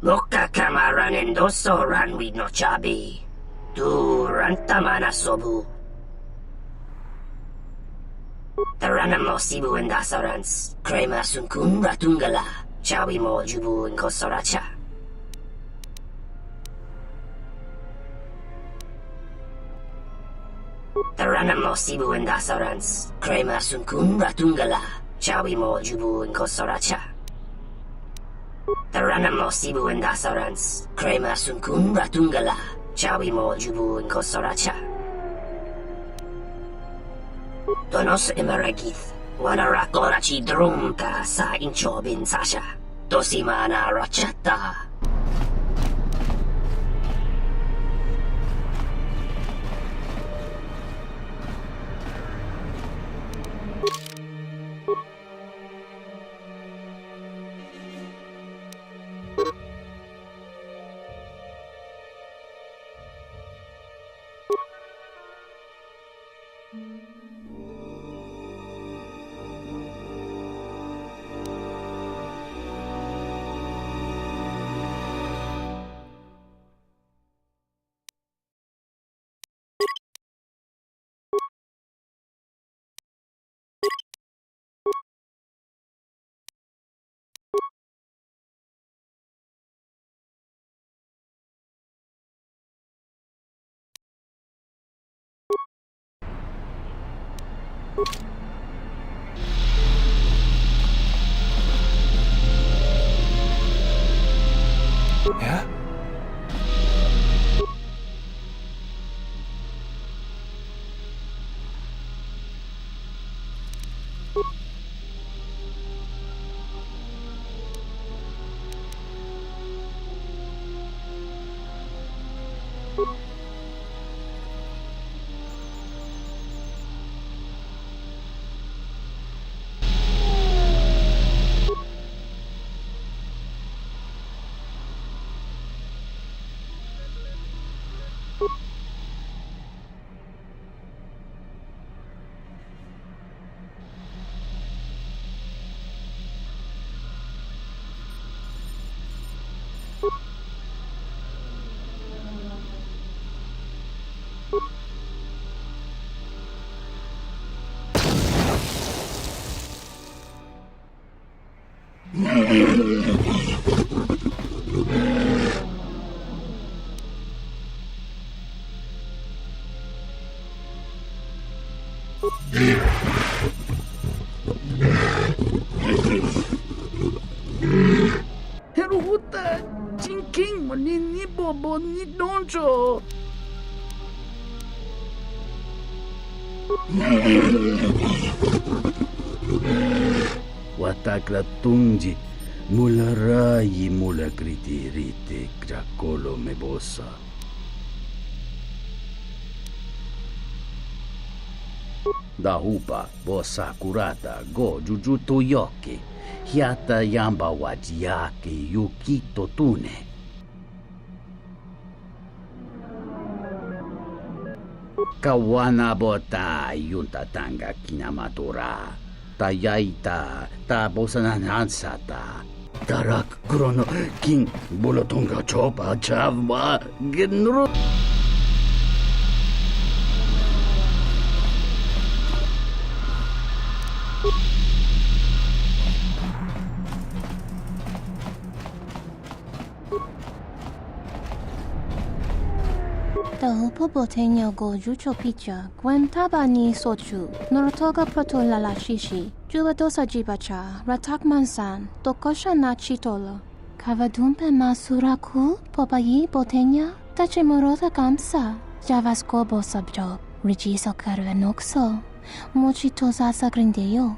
Loka kamaran endoso ranwi no chabi. Tu rantamana sobu. Taranamo sibu and dasarans. Crema sunkun ratungala. Chawi mo jubu and kosoracha. Taranamo sibu and dasarans. Crema sunkun ratungala. Chawi mo jubu and kosoracha. Taranamo sibu and dasarans, crema sunkun ratungala, chawi mo jubu and kosoracha. Donos emaragith, wanarakorachi drumka sa inchobin sasha, Tosimana Rachata. Yeah? Heruhuta, Jinking, Monini Bobo, Nidonjo. Watakla tungji, mula rayi mula kriti rite krakolo mebosa. Dahupa bosa kurata go jujuto yoke, hiata yamba wajiake yukito tune. Kawana bota yunta tanga kinamatura. Tayaita, ta bosananansata. Tarak krono king bolotonga chopa chavma genro. Dahupo boteño go jucho picha, gwem tabani sochu, norotoga proto lalashishi, juba dosa jibacha, ratak mansan, dokosha na chitolo. Kavadumpe masuraku, popayi boteña, tachimorota kamsa, javasko bosabjo, rijiso karvenokso, mochito sasa grindeyo.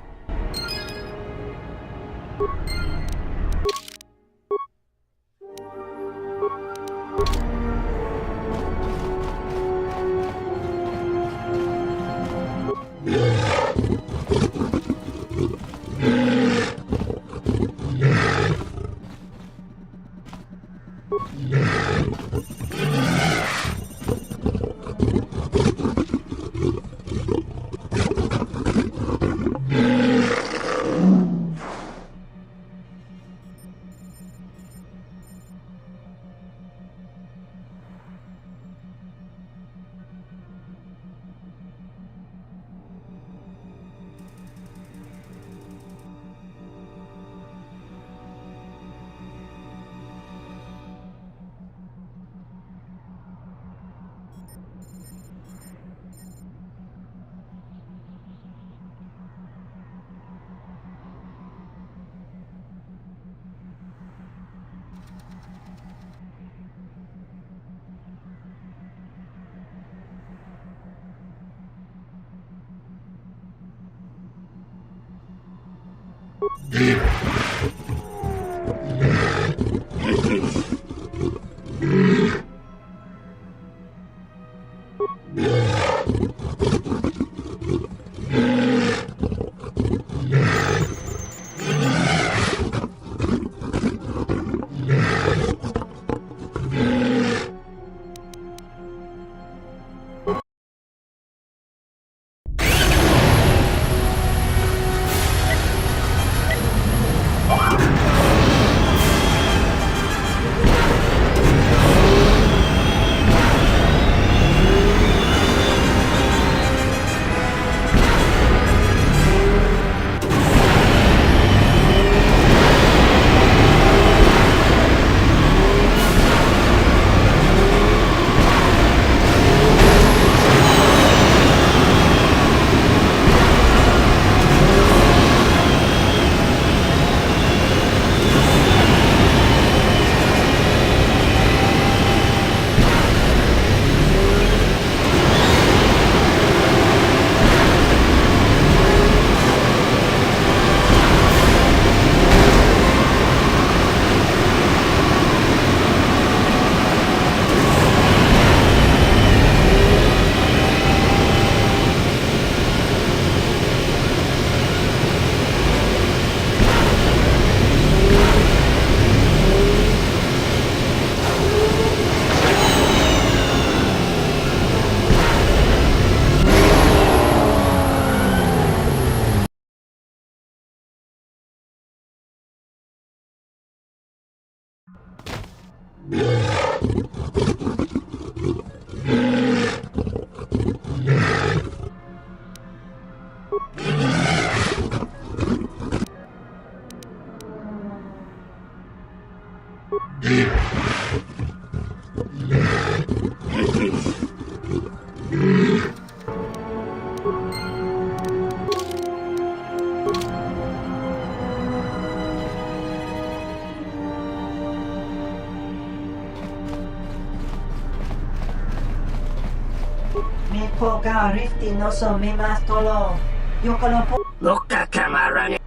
Me poga rifti no so me mastolo. Yokolo po. Loka kamarane.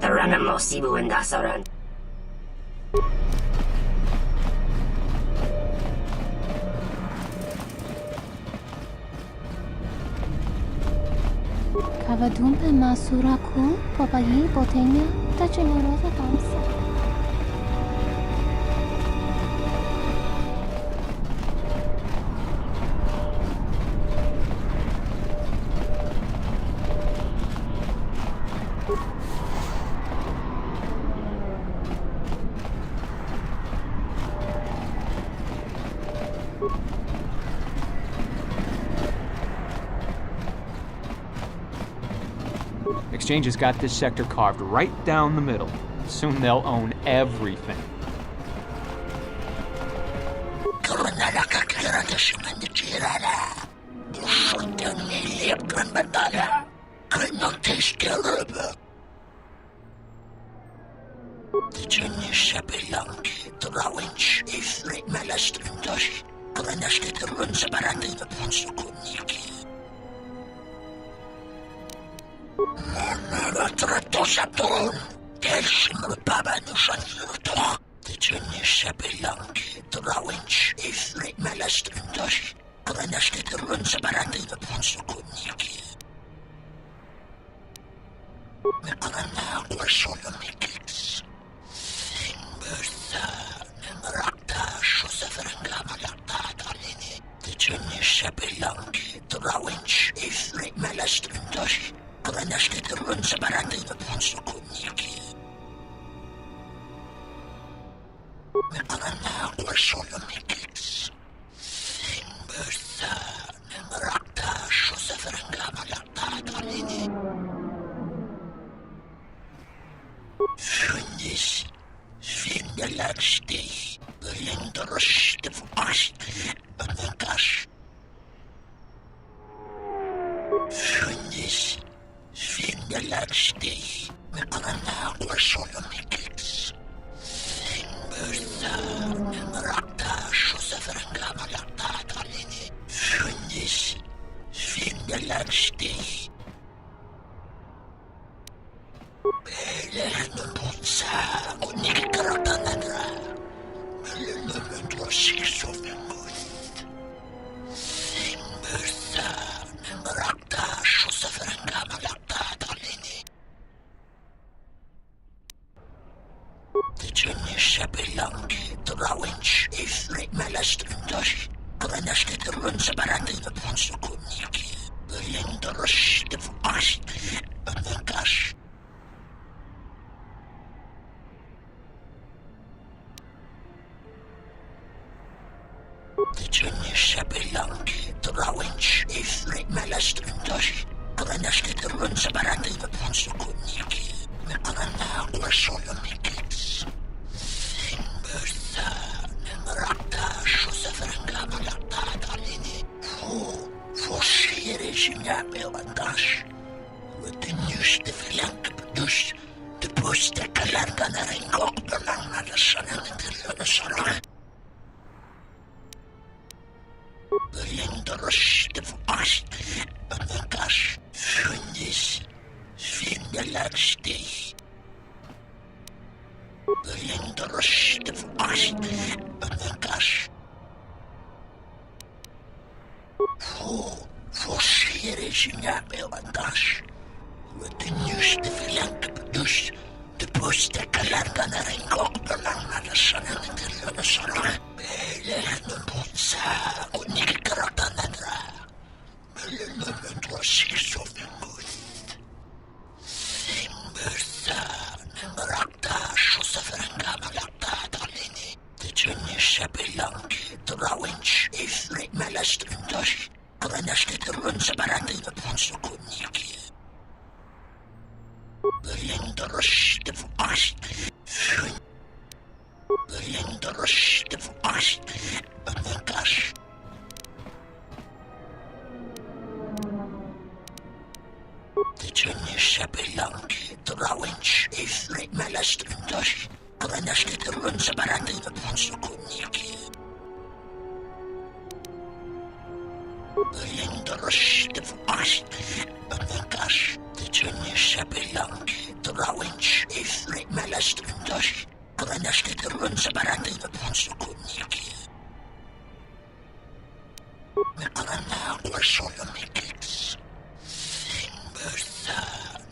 Tarana mo sibu and dasaran. Kavadumpe masuraku papayi botenya tachinorosa tamsa. Exchange has got this sector carved right down the middle. Soon they'll own everything. Belek sa kuniki karaktananra. Melununundro siksofenguth. Simbersa nemrakta shusaferengamalakta talini. Tijuni shabilangi trawinch ifrit melastrindosh. Kranashkitirun sabarati na ponsukuniki. Belindorosh defukash. Banagash. Tijuni shabilangi trawinch ifrit melastrindosh. Kranashkitirun sabarati na ponsukuniki. Mekrana glasolomikits. Simbersa nemrakta shusaferengamalakta talini. Forcere sinyamewandash. Wetinius de filank bedus. De bus de kalarga na ringok belang na de sanang na sarang. Belindoros de vast. Banagash. Funis. Vindelagste. Belindoros de vast. Banagash. Forcere sinyamewandash. Wetinius de filank bedus. De bus de kalarga na ringok belang na de sanang na sarang. Beleg nun punsa kuniki karaktananra. Melununundro siksofenguth. Simbersa nemrakta shusaferengamalakta talini. Tijuni shabilangi trawinch ifrit melastrindosh. Kranashkitirun sabarati na ponsukuniki. Belindorosh defukash. Belindorosh defukash. Banagash. Tijuni shabilangi trawinch ifrit melastrindosh. Kranashkitirun sabarati na ponsukuniki. Belindorosh defukash. Banagash. Tijuni shabilangi trawinch ifrit melastrindosh. Kranashkitirun sabarati na ponsukuniki. Mekrana glasolomikits. Simbersa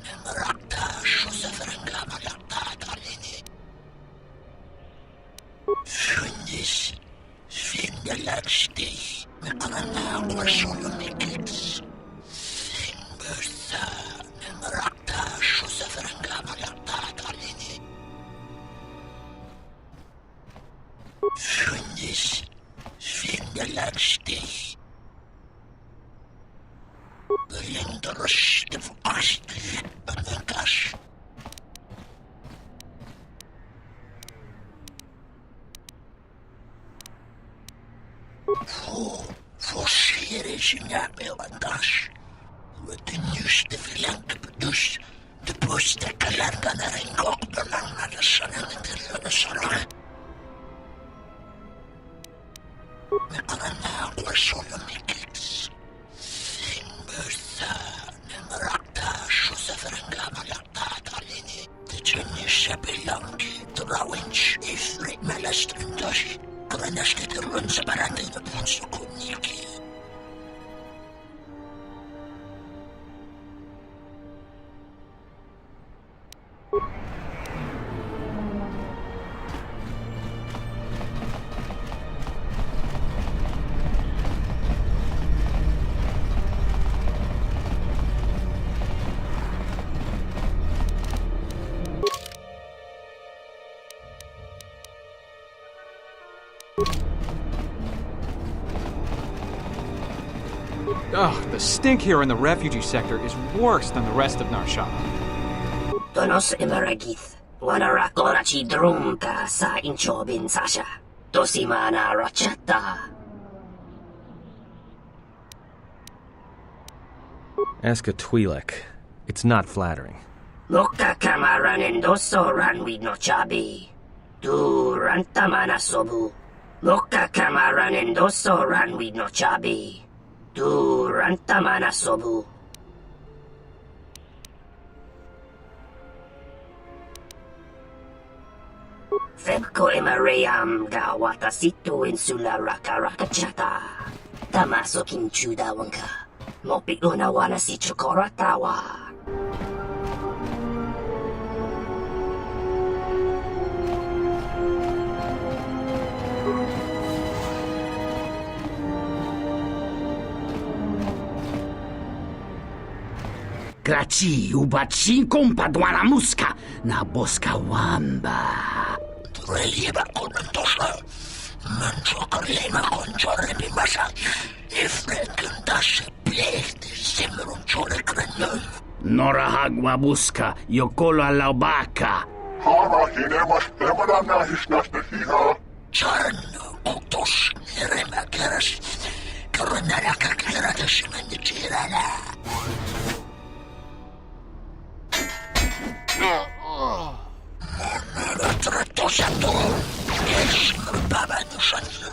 nemrakta shusaferengamalakta talini. Funis. Vindelagste. Mekrana glasolomikits. Simbersa nemrakta shusaferengamalakta talini. Funis. Vindelagste. Belindorosh defukash. Banagash. Forcere sinyamewandash. Wetinius de filank bedus. De bus de kalarga na ringok belang na de sanang na sarang. Mekrana glasolomikits. Simbersa nemrakta shusaferengamalakta talini. Tijuni shabilangi trawinch ifrit melastrindosh. Kranashkitirun sabarati na ponsukuniki. Ugh, the stink here in the refugee sector is worse than the rest of Narsha. Donos imaragith. Wanara korachi drumka sa inchobin sasha. Tosimana rachata. Ask a Twi'lek. It's not flattering. Loka kamaran endoso ranwi no chabi. Tu rantamana sobu. Loka kamaran endoso ranwi no chabi. Tu rantamana sobu. Febko Emariam ga watasito insula rakarakachata. Tamaso kinchuda wanka. Mopiguna wana si chokoratawa. Graci ubaci kompadwana muska na boska wamba. Relieva con antosa. Mancho carlema con giorre bimasa. E frequentasse plete sembra un giorre crenyon. Nora hagwa buska yokolo alla baka. Hara hinemas emanana hisnasta hiha. Charno kutos rema keras. Karanara kakera tasimen jirana. Monara tratosato. Es baba no santo.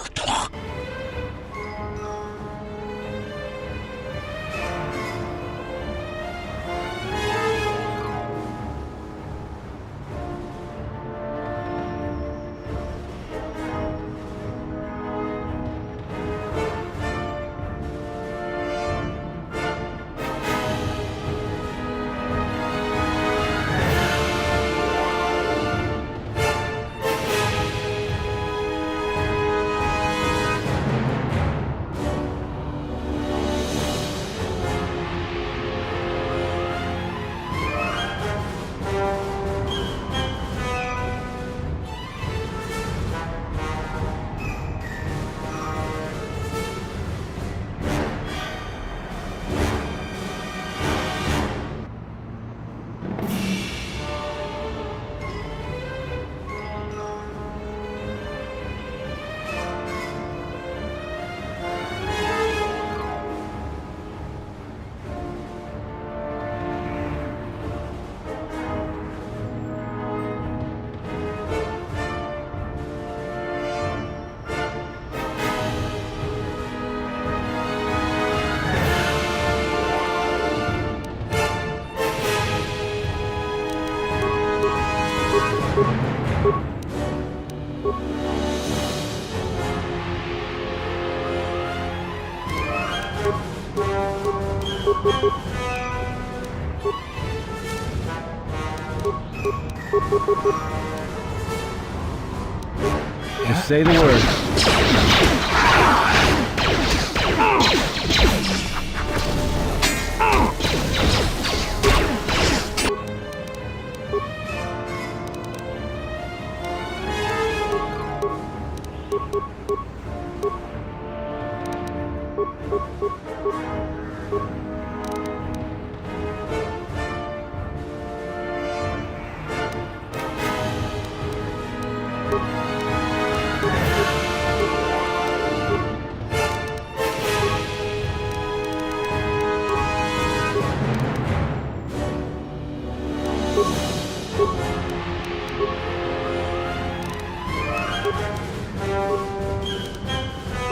Just say the word.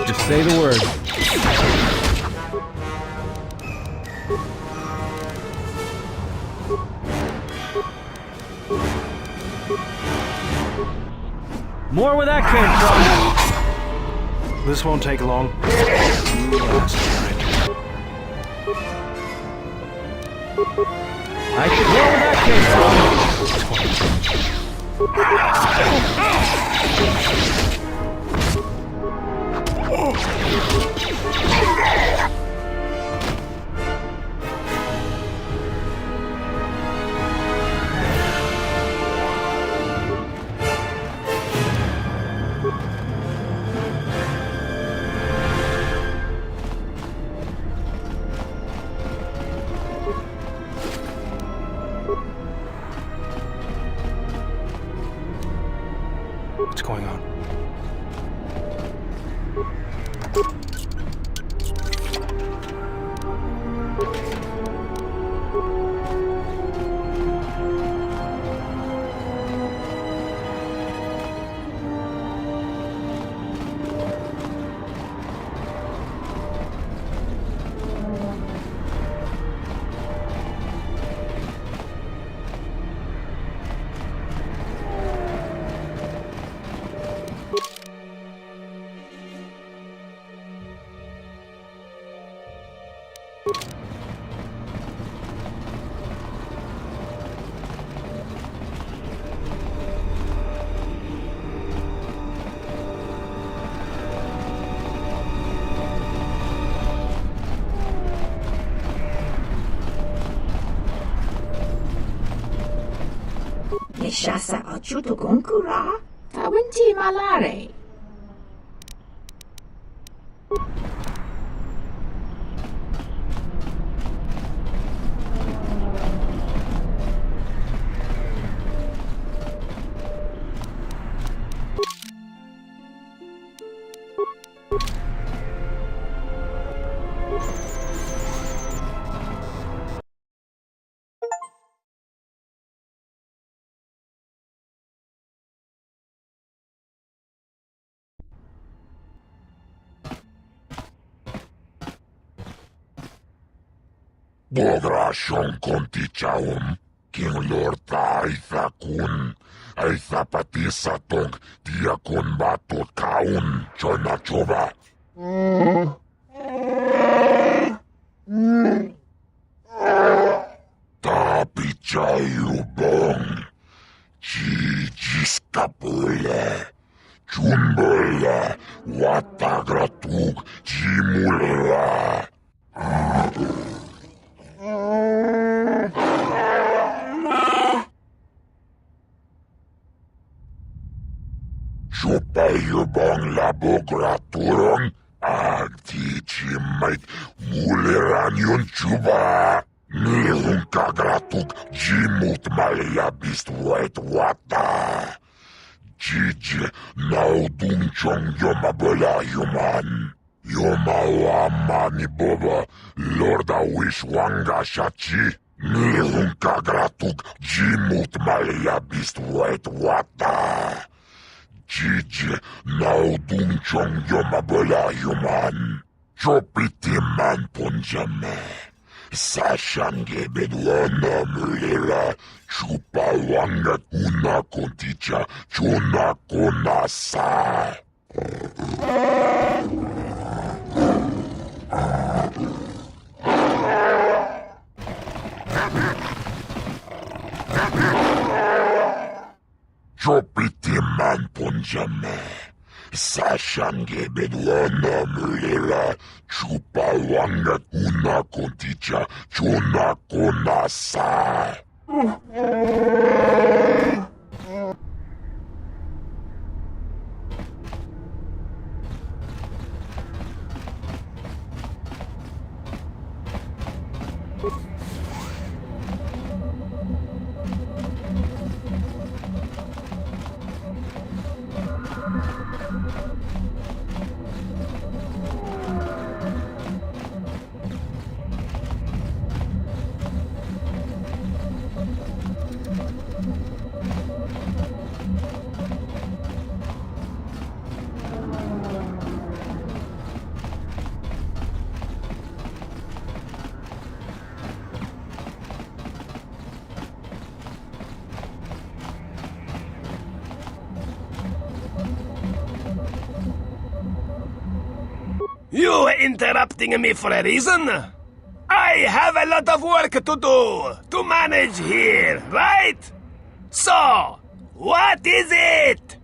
Just say the word. More where that came from. This won't take long. I should know where that came What's going on? shasa achuto gonkura. Tawinti malare. Bodrashon kontichaum, King Lord Aitha kun, Aitha patisa tong, Diakon batot kaun, Chona choba. Tapichayu bong, Jijiskapule, Chunbole, Watagratug, Jimula. Chupayu bong laboraturong agtichimait muleranion chuba. Nilun kagratug jimut maliyabist wet wata. Jiji naudung chong yomabola yuman. Yomawa ni boba lorda wish wanga shachi. Nilun kagratug jimut maliyabist wet wata. Jiji naudung chong yomabola yuman. Chopiti man punjame. Sashange bedwana mulera. Chupa wanga una konticha. Chona konasa. Chopiti man punjame. Sashange bedwana mulera. Chupa wanga una konticha. Chona konasa. You interrupting me for a reason? I have a lot of work to do, to manage here, right? So, what is it?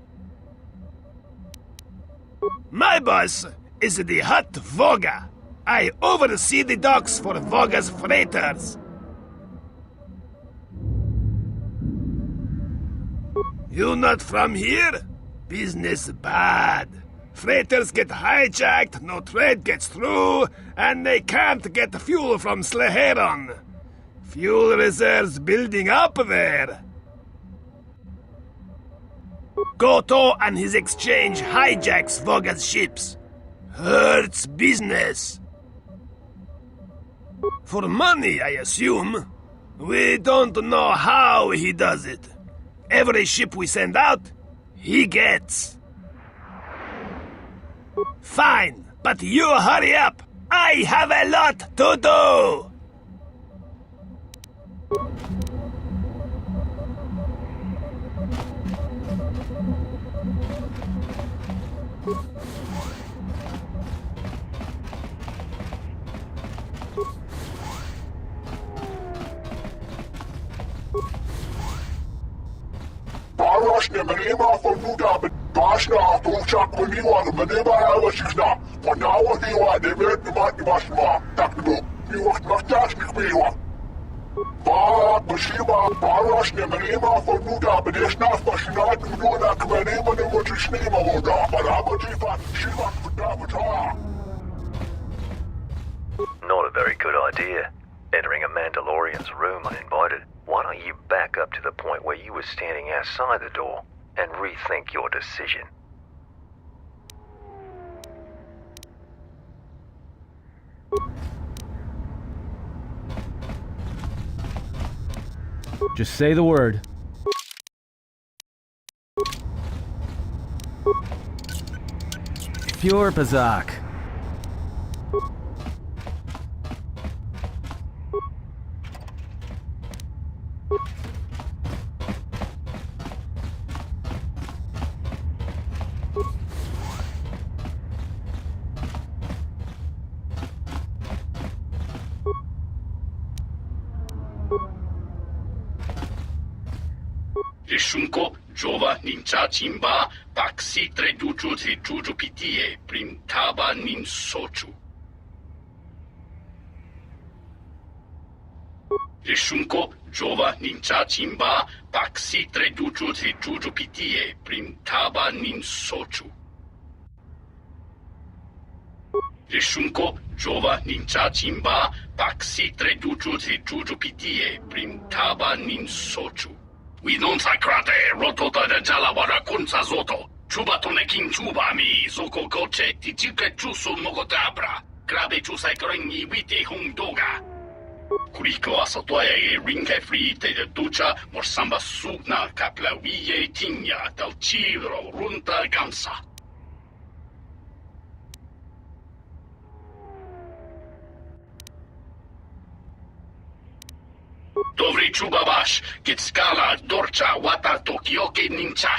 My boss is the Hut Voga. I oversee the docks for Voga's freighters. You not from here? Business bad. Freighters get hijacked, no trade gets through, and they can't get fuel from Sleheron. Fuel reserves building up there. Goto and his exchange hijacks Voga's ships. Hurts business. For money, I assume. We don't know how he does it. Every ship we send out, he gets. Fine, but you hurry up. I have a lot to do. Barashne menema formuta bet bashna tochak meniwa menema awashikna. Panawa diwa devet mat bashma takdo. Miwa naktas nikmiwa. Not a very good idea. Entering a Mandalorian's room uninvited. Why don't you back up to the point where you were standing outside the door and rethink your decision? Just say the word. Pure Pazak. Rishunko, Jova, Ninja, Chimba, Paksi, Treduju, Trijuju, Pitie, Primtaba, Nin Sochu. Rishunko, Jova, Ninja, Chimba, Paksi, Treduju, Trijuju, Pitie, Primtaba, Nin Sochu. Rishunko, Jova, Ninja, Chimba, Paksi, Treduju, Trijuju, Pitie, Primtaba, Nin Sochu. We don't sakrate rotota de jalawara kunsa zoto. Chuba tonekin chuba mi zoko koche tichike chusu mogotabra. Grabe chusai krengi wite hung doga. Kuriko asotoye rinke free te de ducha morsamba sugna kapla wiye tinya del chiro runta gamsa. Dovri chubabash, kitskala, dorcha, wata, tokyoke, nincha.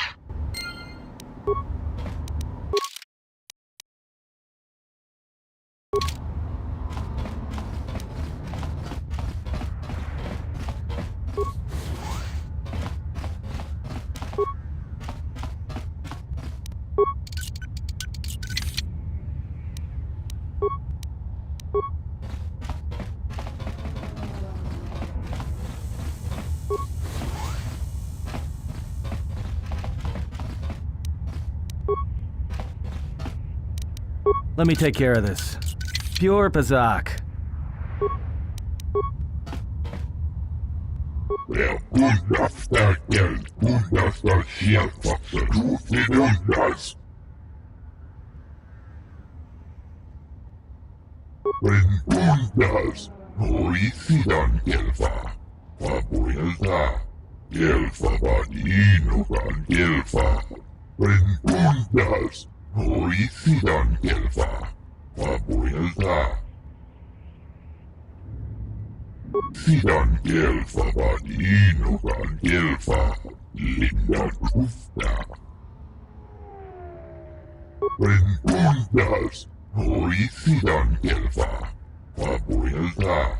Let me take care of this. Pure Pazak. Rengundas, Horicidan Gelfa, Fabuelta, Gelfa Badino Gan Gelfa, Rengundas, Horicidan Gelfa, Fabuelta. Sidan Gelfa Badino Gan Gelfa, Linda Trufta. Rengundas, Horicidan Gelfa, Fabuelta.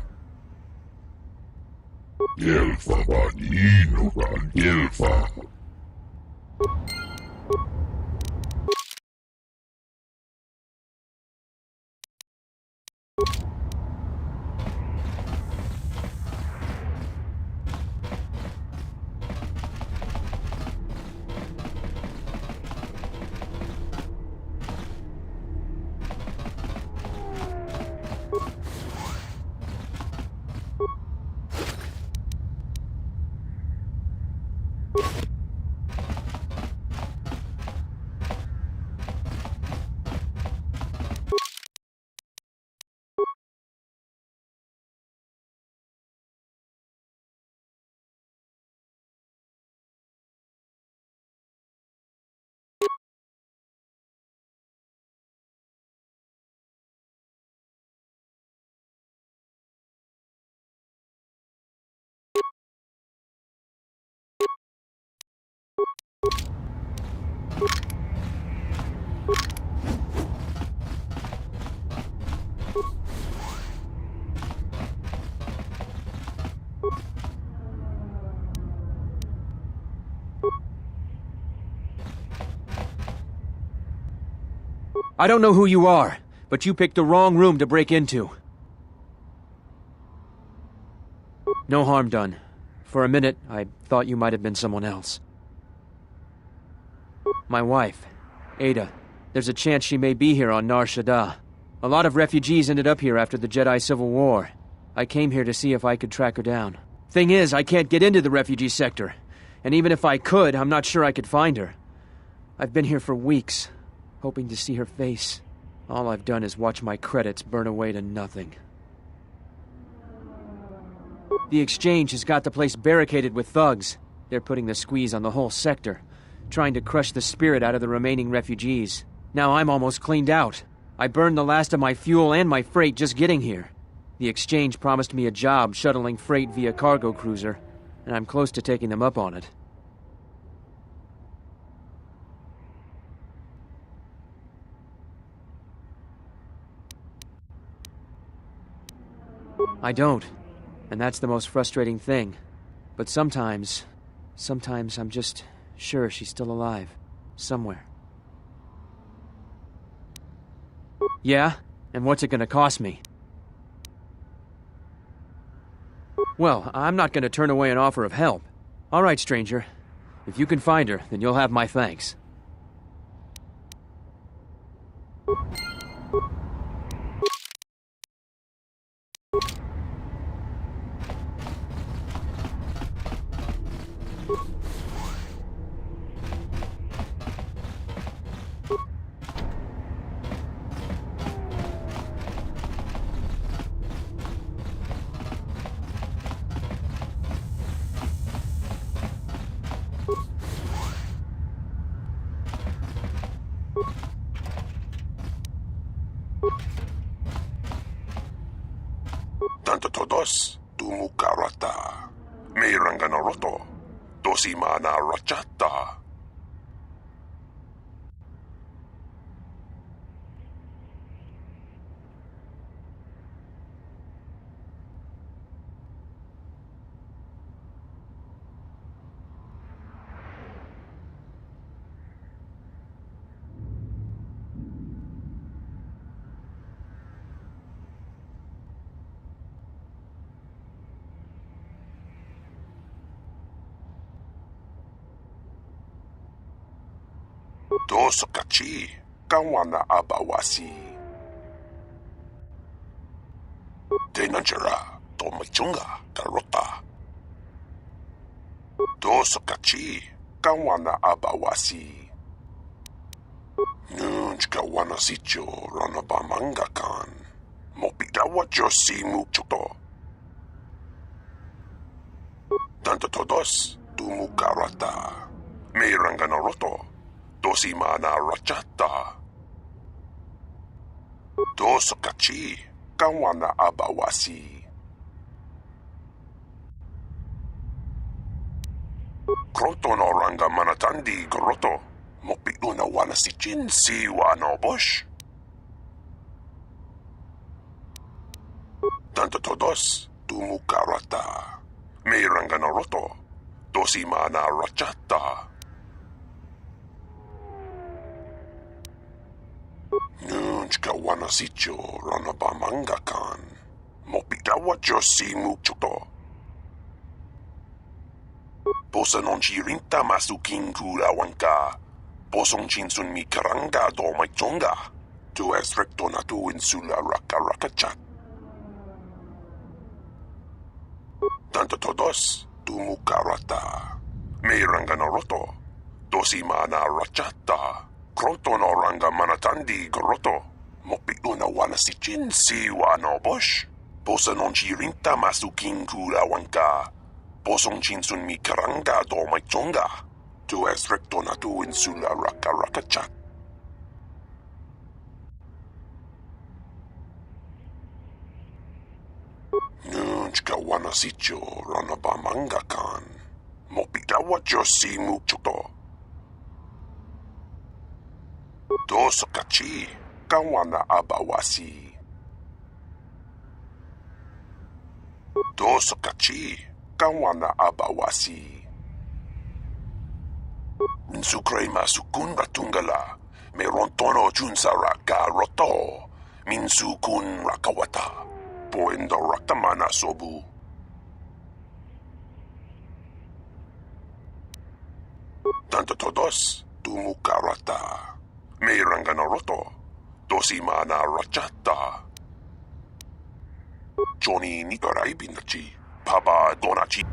Gelfa Badino Gan Gelfa. I don't know who you are, but you picked the wrong room to break into. No harm done. For a minute, I thought you might have been someone else. My wife, Ada. There's a chance she may be here on Nar Shaddaa. A lot of refugees ended up here after the Jedi Civil War. I came here to see if I could track her down. Thing is, I can't get into the refugee sector. And even if I could, I'm not sure I could find her. I've been here for weeks, hoping to see her face. All I've done is watch my credits burn away to nothing. The exchange has got the place barricaded with thugs. They're putting the squeeze on the whole sector, trying to crush the spirit out of the remaining refugees. Now I'm almost cleaned out. I burned the last of my fuel and my freight just getting here. The exchange promised me a job shuttling freight via cargo cruiser, and I'm close to taking them up on it. I don't, and that's the most frustrating thing. But sometimes I'm just sure she's still alive, somewhere. Yeah? And what's it gonna cost me? Well, I'm not gonna turn away an offer of help. All right, stranger. If you can find her, then you'll have my thanks. Tanto todos, tumukarata. Mirangana roto. Dosimana rachata. Dos kachi, kawana abawasi. Denanjara, tomachunga, karota. Dos kachi, kawana abawasi. Nunj kawana sicho, ranabamanga kan. Mopidawa josi muchuto. Tanto todos, tumukarata. Mirangana roto. Dosimana rachata. Dos kachi, kawana abawasi. Kroto no ranga manatandi goroto. Mopi una wana si chin si wano bosh. Tanto todos, tumukarata. Miranga no roto. Dosimana rachata. Nunj kawana sicho ranabamanga kan. Mopidawa josi muchuto. Posa non chirinta masukin kurawanka. Posong chinsun mi karanga do mai chonga. Tu es recto na tu insula raka raka chat. Tanto todos, tumukarata. Miranga no roto. Dosimana rachata. Kroto no ranga manatandi goroto. Mopi una wana si chin si wano bosh. Posa non chirinta masukin kurawanka. Posong chinsun mi karanga do mai chonga. Tu es recto na tu insula raka raka chat. Nunj kawana sicho ranabamanga kan. Mopidawa josi muchuto. Dos kachi, kawana abawasi. Dos kachi, kawana abawasi. Minsukre masukun ratungala, merontono junsara roto. Minsukun rakawata, poendo rakamana sobu. Tanto todos, tumukarata. Mayrangana roto. Dosimana rachata. Johnny Nikarai Binachi. Papa Donachi.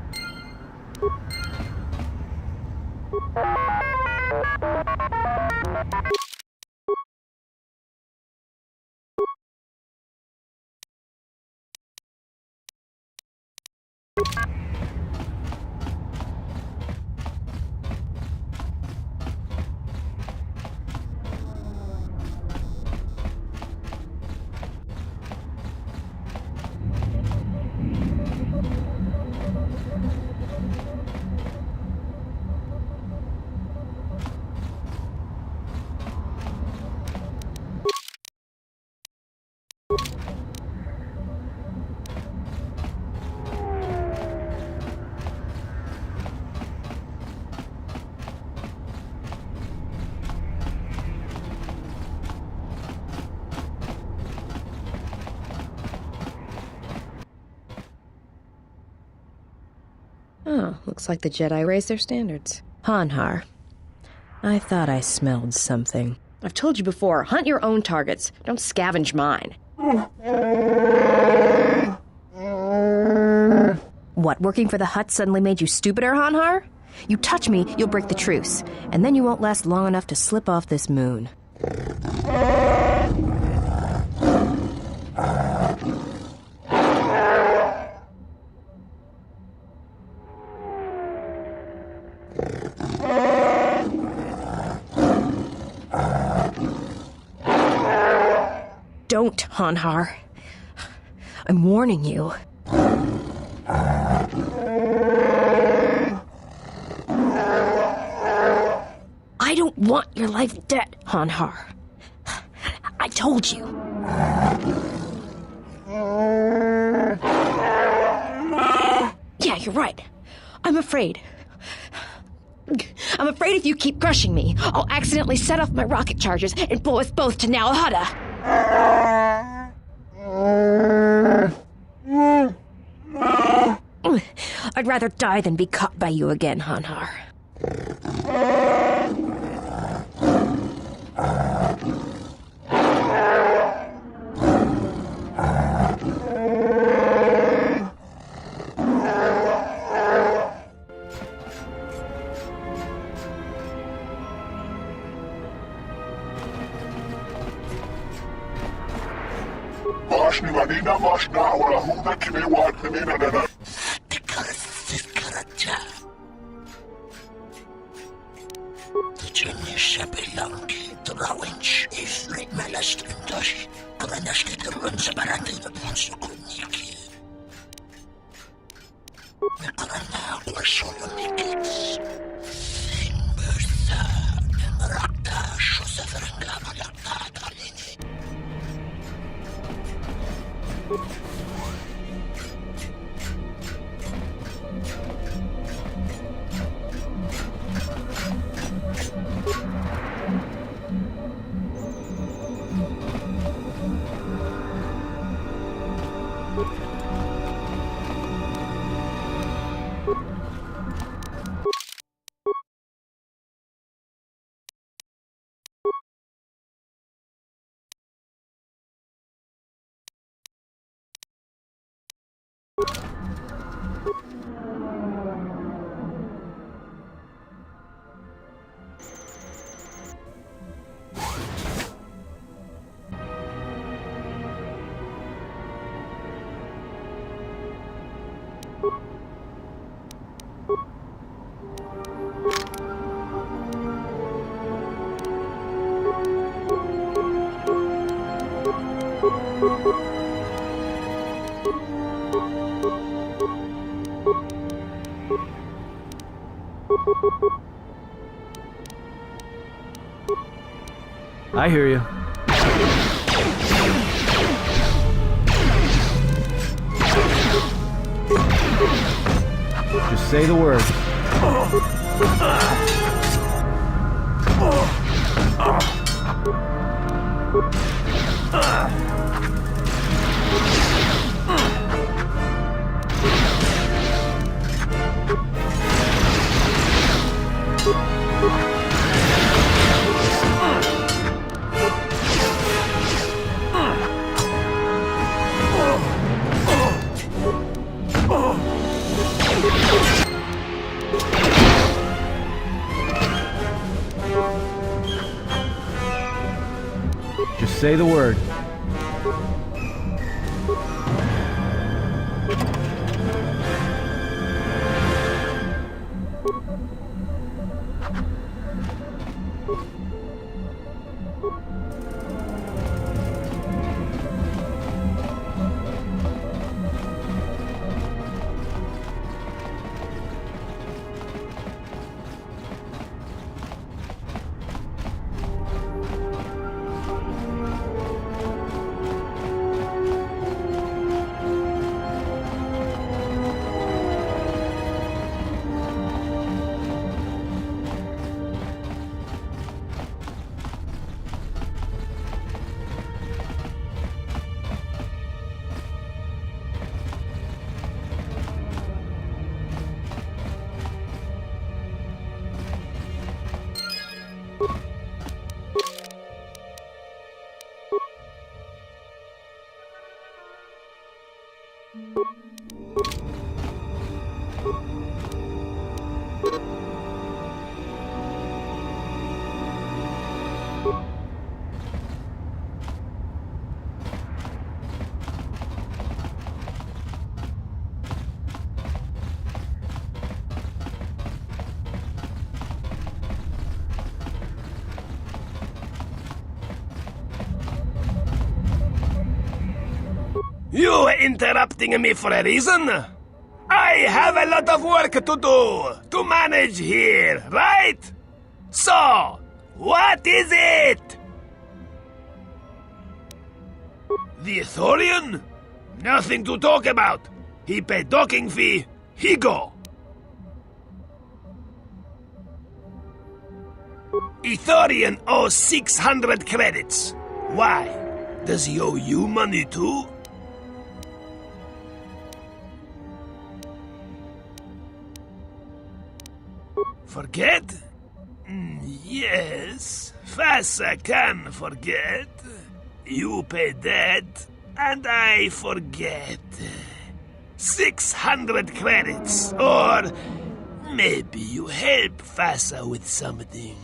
Oh, looks like the Jedi raised their standards. Hanhar. I thought I smelled something. I've told you before, hunt your own targets. Don't scavenge mine. What, working for the Hutt suddenly made you stupider, Hanhar? You touch me, you'll break the truce, and then you won't last long enough to slip off this moon. Don't, Hanhar. I'm warning you. I don't want your life dead, Hanhar. I told you. Yeah, you're right. I'm afraid. I'm afraid if you keep crushing me, I'll accidentally set off my rocket charges and blow us both to Nal Hutta. I'd rather die than be caught by you again, Hanhar. I hear you. Just say the word. say the word. You interrupting me for a reason? I have a lot of work to do, to manage here, right? So, what is it? The Ithorian? Nothing to talk about. He paid docking fee, he go. Ithorian owes 600 credits. Why? Does he owe you money too? Forget? Yes, Fassa can forget. You pay that, and I forget. 600 credits, or maybe you help Fassa with something.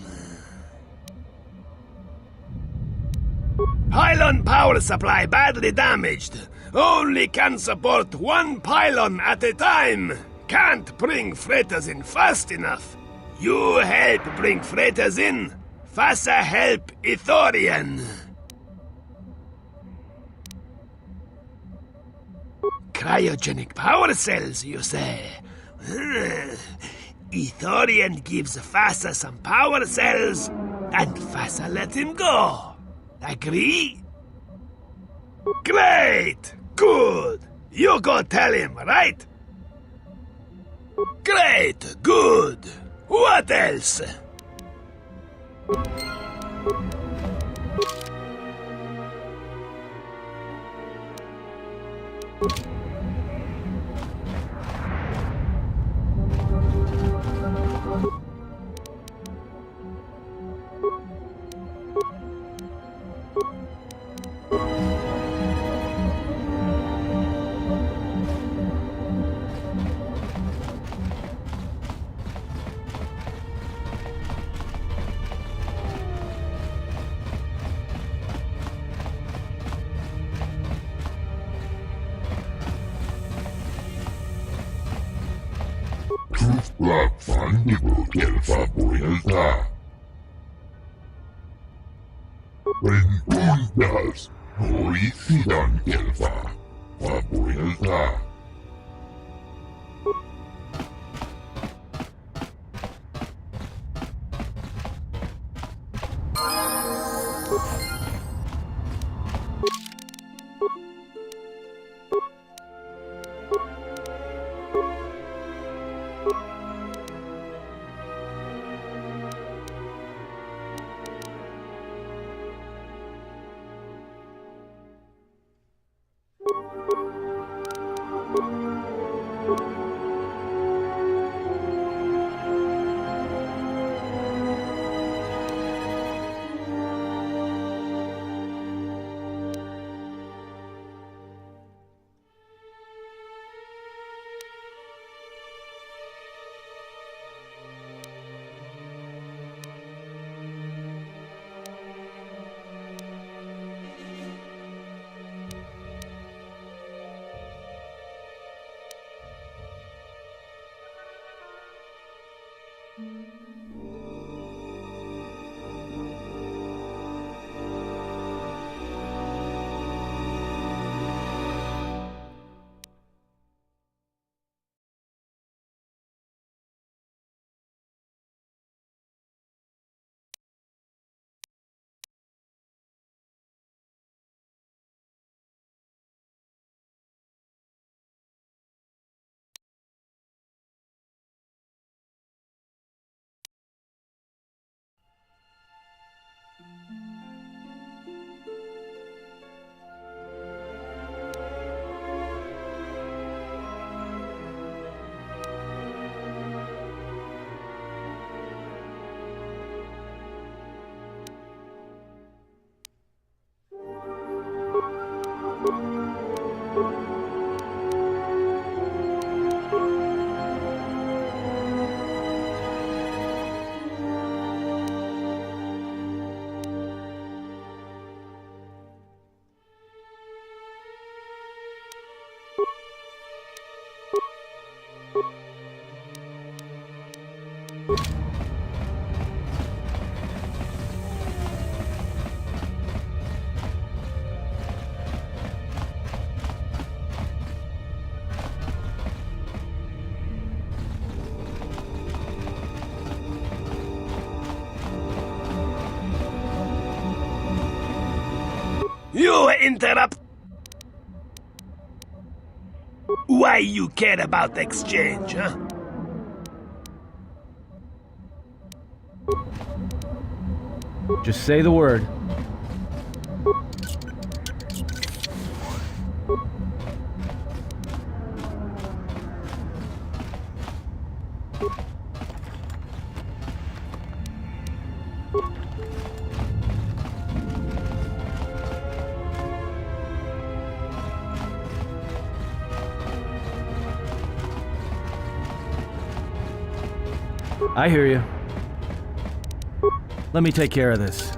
Pylon power supply badly damaged. Only can support one pylon at a time. Can't bring freighters in fast enough. You help bring freighters in. Fassa help Ithorian. Cryogenic power cells, you say? Ithorian gives Fassa some power cells, and Fassa let him go. Agree? Great! Good! You go tell him, right? Great! Good! What else? Black Fandible Gelfa Boyelta. Rentundas, Horifidan Gelfa, Faboyelta. You interrupt. Why you care about exchange, huh? Just say the word. I hear you. Let me take care of this.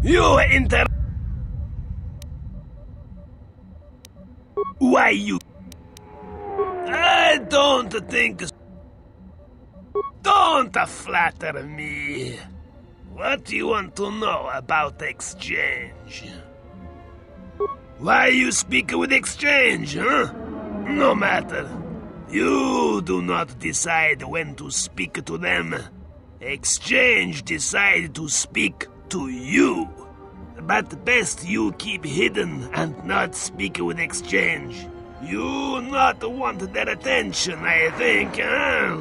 You inter... Why you... I don't think... Don't flatter me. What do you want to know about exchange? Why you speak with exchange, huh? No matter. You do not decide when to speak to them. Exchange decide to speak to you. But best you keep hidden and not speak with exchange. You not want their attention, I think, huh?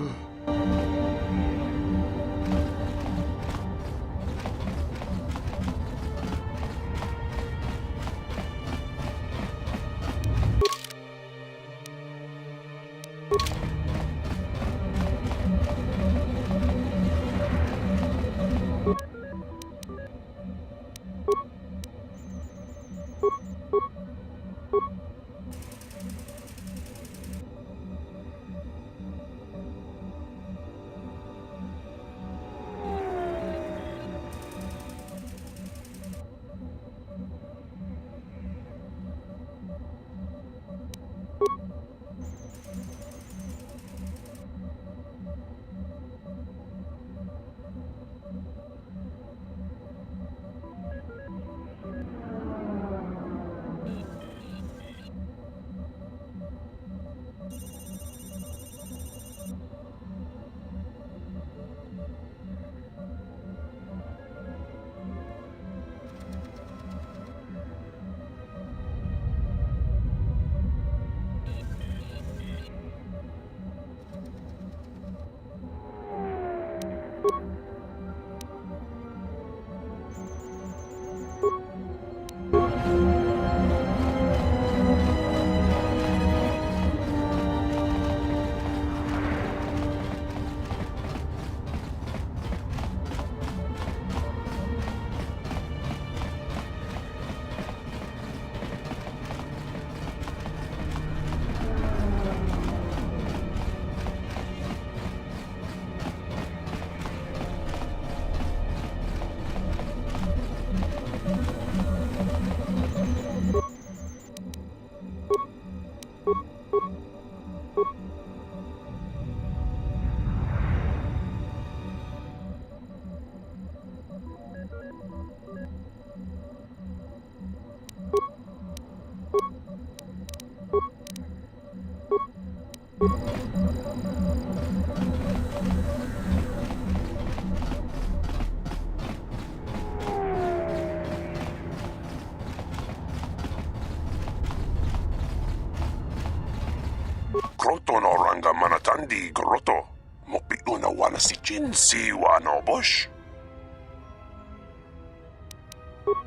Kroto no ranga manatandi groto. Mopi una wana si chin si wano bush.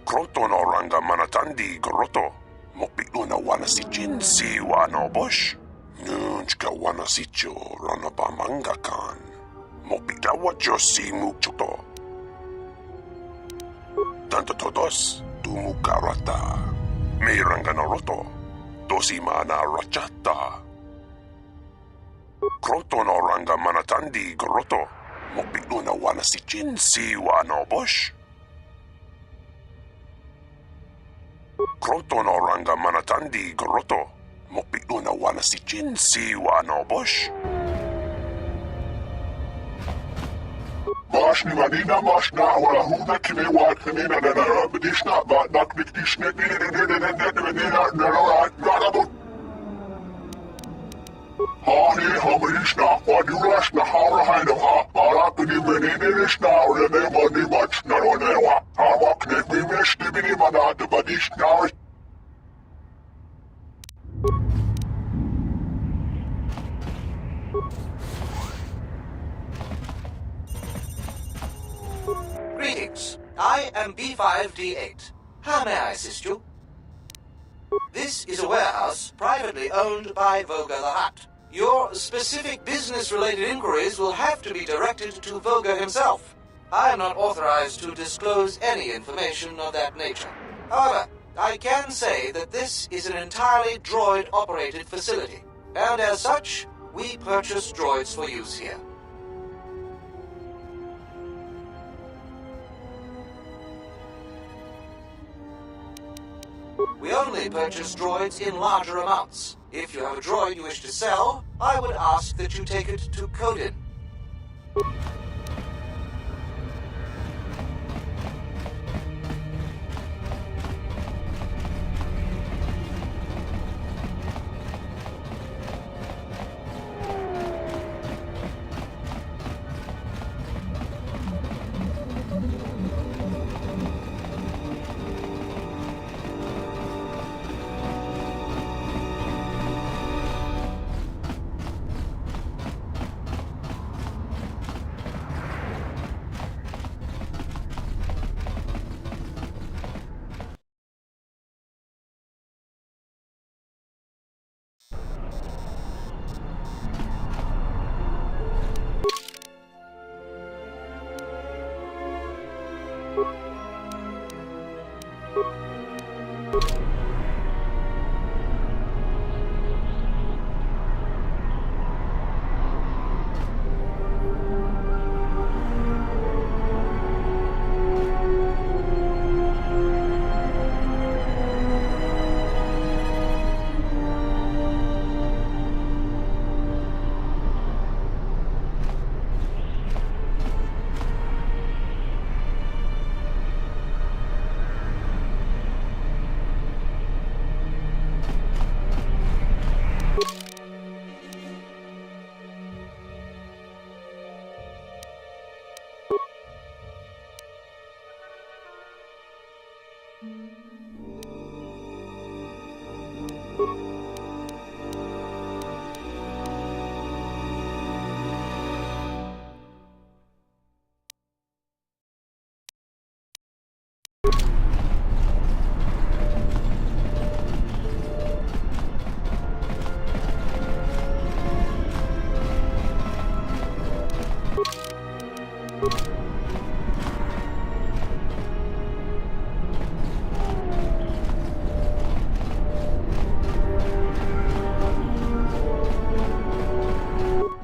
Kroto no ranga manatandi groto. Mopi una wana si chin si wano bush. Nunchka wana si cho rana bamanga kan. Mopi dawa jo si mukchuto. Tanto todos tu mukarata. Me ranga no roto. Osimana Rachata. Kroto no Ranga Manatandi Groto. Mopiuna wana si Jinsi wano bush. Kroto no Ranga Manatandi Groto. Mopiuna wana si Jinsi wano bush. Bash ni manina mash na wala huda kime wat kanina na rabdish na ba nak diktish ne Hani hamrish na wadurash na hara haino ha arakni meninish na rene mani mach na ronewa hamak ne bimesh ni bini manat badish na Greetings. I am B5D8. How may I assist you? This is a warehouse privately owned by Voga the Hutt. Your specific business-related inquiries will have to be directed to Voga himself. I am not authorized to disclose any information of that nature. However, I can say that this is an entirely droid-operated facility, and as such, we purchase droids for use here. We only purchase droids in larger amounts. If you have a droid you wish to sell, I would ask that you take it to Kodin.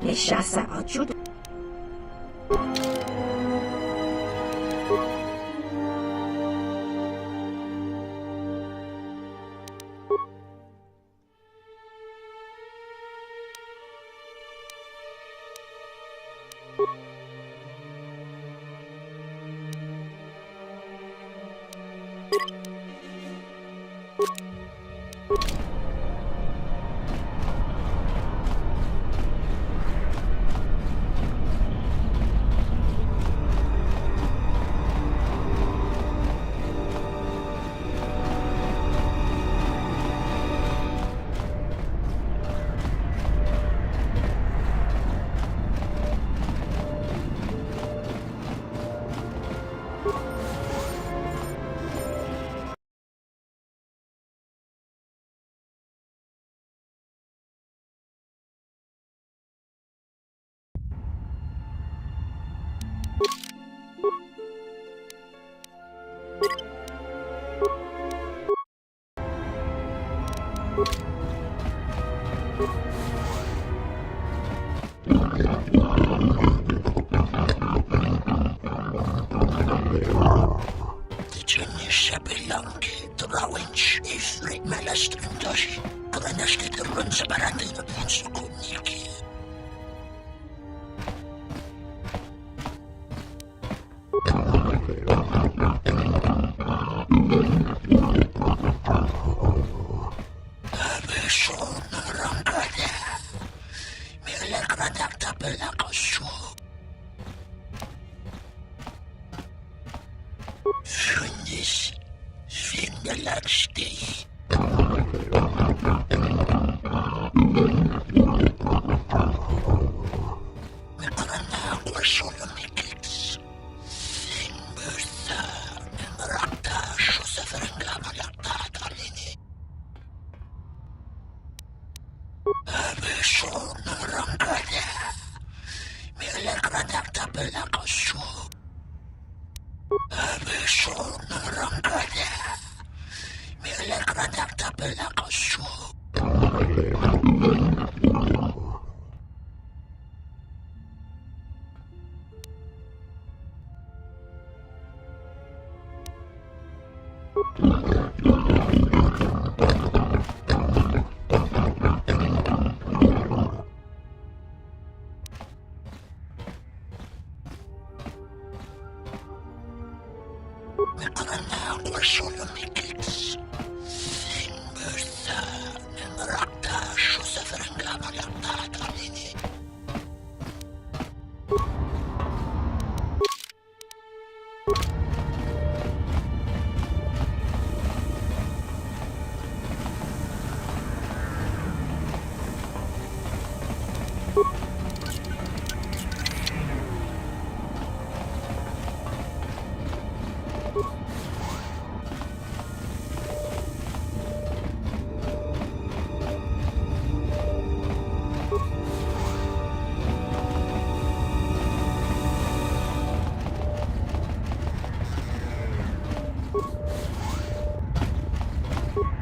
Nishasa ajuda.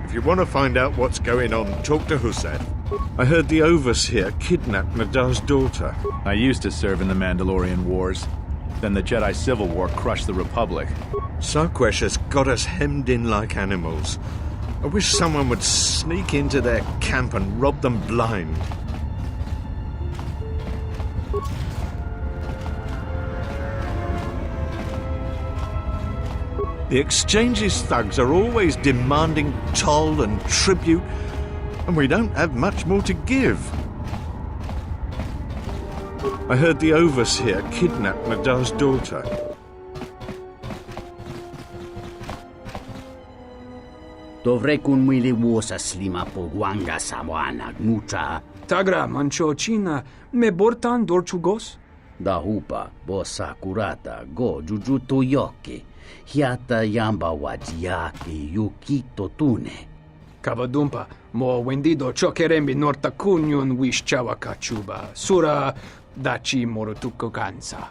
If you want to find out what's going on, talk to Hussein. I heard the overseer kidnapped Nadar's daughter. I used to serve in the Mandalorian Wars. Then the Jedi Civil War crushed the Republic. Sarquesh has got us hemmed in like animals. I wish someone would sneak into their camp and rob them blind. The Exchange's thugs are always demanding toll and tribute, and we don't have much more to give. I heard the overseer kidnapped Nadar's daughter. Dovrei kun mwili wosa slima po gwanga sawana gnucha. Tagra mancho china me bortan dorchugos? Da hupa bosa kurata go jujuto yoke. Hiata yamba wajiake yukito tune. Kavadumpa mo wendido chokerembi norta kunyun wish chawa kachuba. Sura dachi morotuko kansa.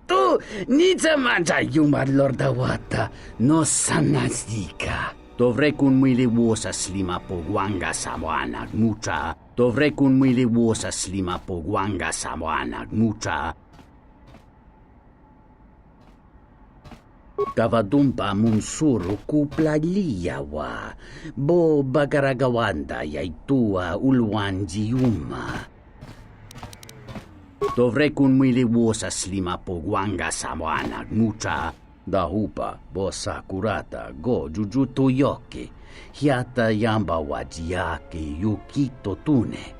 Tu nița manja yumar lorda wata no sanasika. Dovrei kun mwili wosa slima po gwanga samoana gnucha. Dovrei kun mwili wosa slima po gwanga samoana gnucha. Kavadumpa munsuru kupla liyawa. Bo bagaragawanda yaitua ulwanji yuma. Dovrei kun mwili wosa slima po gwanga samoana gnucha. Da hupa bosa kurata go jujuto yoke. Hiata yamba wajiake yukito tune.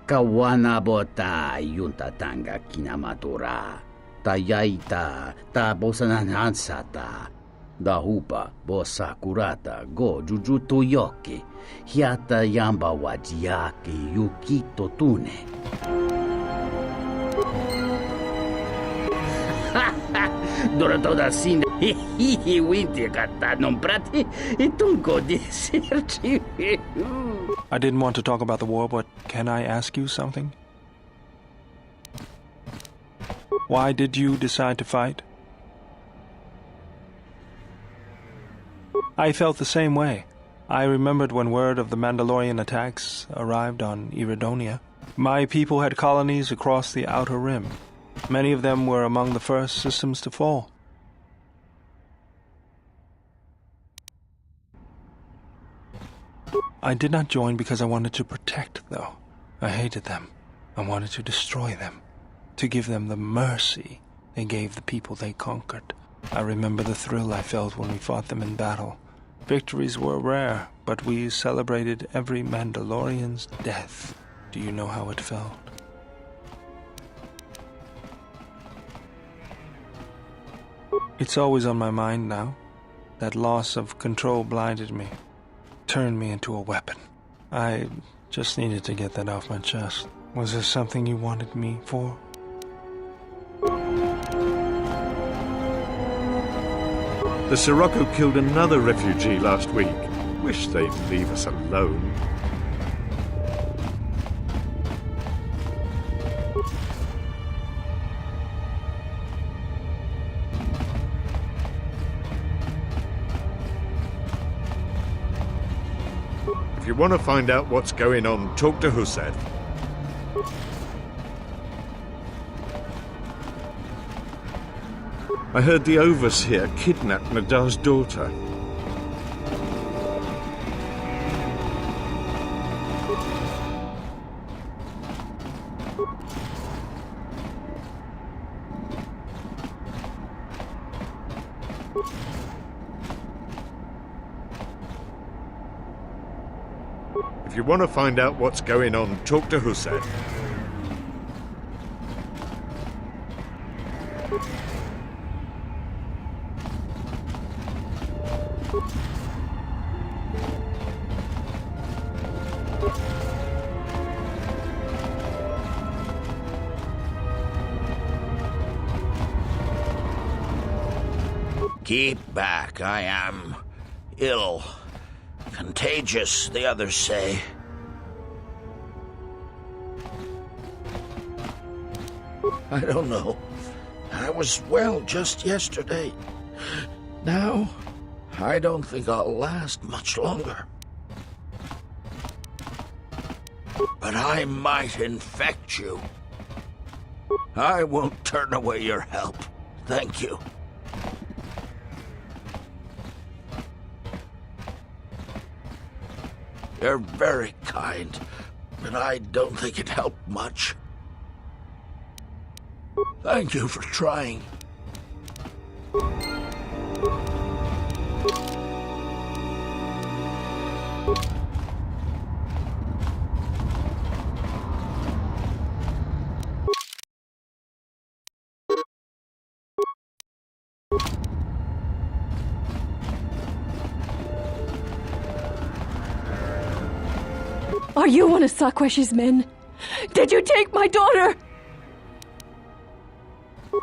Kawana bota yunta tanga kinamatura. Tayaita ta bosananansata. Da hupa bosa kurata go jujuto yoke. Hiata yamba wajiake yukito tune. Doroto da sin hihi winti kata non prati itunko diserci. I didn't want to talk about the war, but can I ask you something? Why did you decide to fight? I felt the same way. I remembered when word of the Mandalorian attacks arrived on Iridonia. My people had colonies across the Outer Rim. Many of them were among the first systems to fall. I did not join because I wanted to protect, though. I hated them. I wanted to destroy them, to give them the mercy they gave the people they conquered. I remember the thrill I felt when we fought them in battle. Victories were rare, but we celebrated every Mandalorian's death. Do you know how it felt? It's always on my mind now. That loss of control blinded me, turned me into a weapon. I just needed to get that off my chest. Was there something you wanted me for? The Sirocco killed another refugee last week. Wish they'd leave us alone. If you want to find out what's going on, talk to Hussein. I heard the overseer kidnapped Nadar's daughter. If you want to find out what's going on, talk to Hussein. Keep back, I am ill. Contagious, the others say. I don't know. I was well just yesterday. Now, I don't think I'll last much longer. But I might infect you. I won't turn away your help. Thank you. You're very kind, but I don't think it helped much. Thank you for trying. Are you one of Sakwesh's men? Did you take my daughter?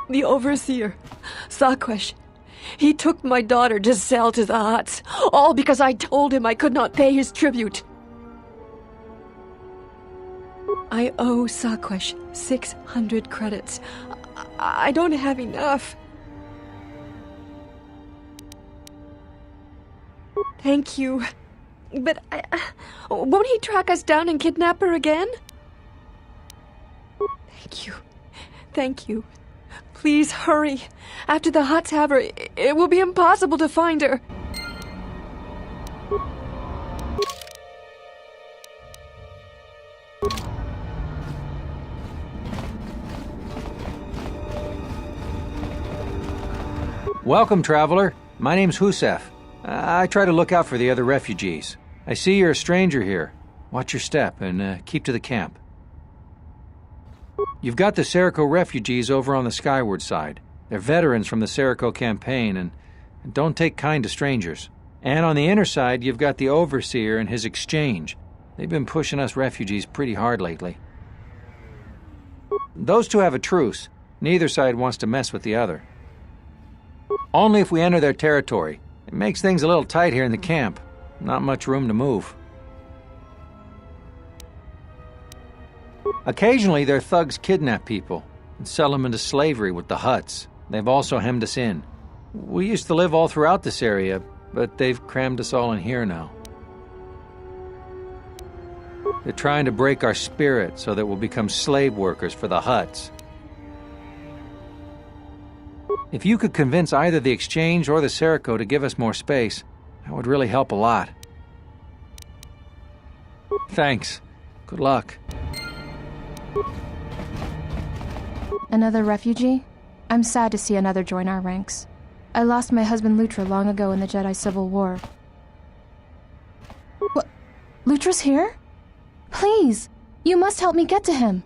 The overseer, Sakwesh, he took my daughter to sell to the Hutts, all because I told him I could not pay his tribute. I owe Sakwesh 600 credits. I don't have enough. Thank you. But won't he track us down and kidnap her again? Thank you. Thank you. Please hurry. After the Hutts have her, it will be impossible to find her. Welcome, traveler. My name's Husef. I try to look out for the other refugees. I see you're a stranger here. Watch your step and keep to the camp. You've got the Serico refugees over on the skyward side. They're veterans from the Serico campaign and don't take kind to strangers. And on the inner side, you've got the Overseer and his exchange. They've been pushing us refugees pretty hard lately. Those two have a truce. Neither side wants to mess with the other. Only if we enter their territory. It makes things a little tight here in the camp. Not much room to move. Occasionally, their thugs kidnap people and sell them into slavery with the Hutts. They've also hemmed us in. We used to live all throughout this area, but they've crammed us all in here now. They're trying to break our spirit so that we'll become slave workers for the Hutts. If you could convince either the Exchange or the Serico to give us more space, that would really help a lot. Thanks. Good luck. Another refugee? I'm sad to see another join our ranks. I lost my husband Lutra long ago in the Jedi Civil War. What? Lutra's here? Please! You must help me get to him!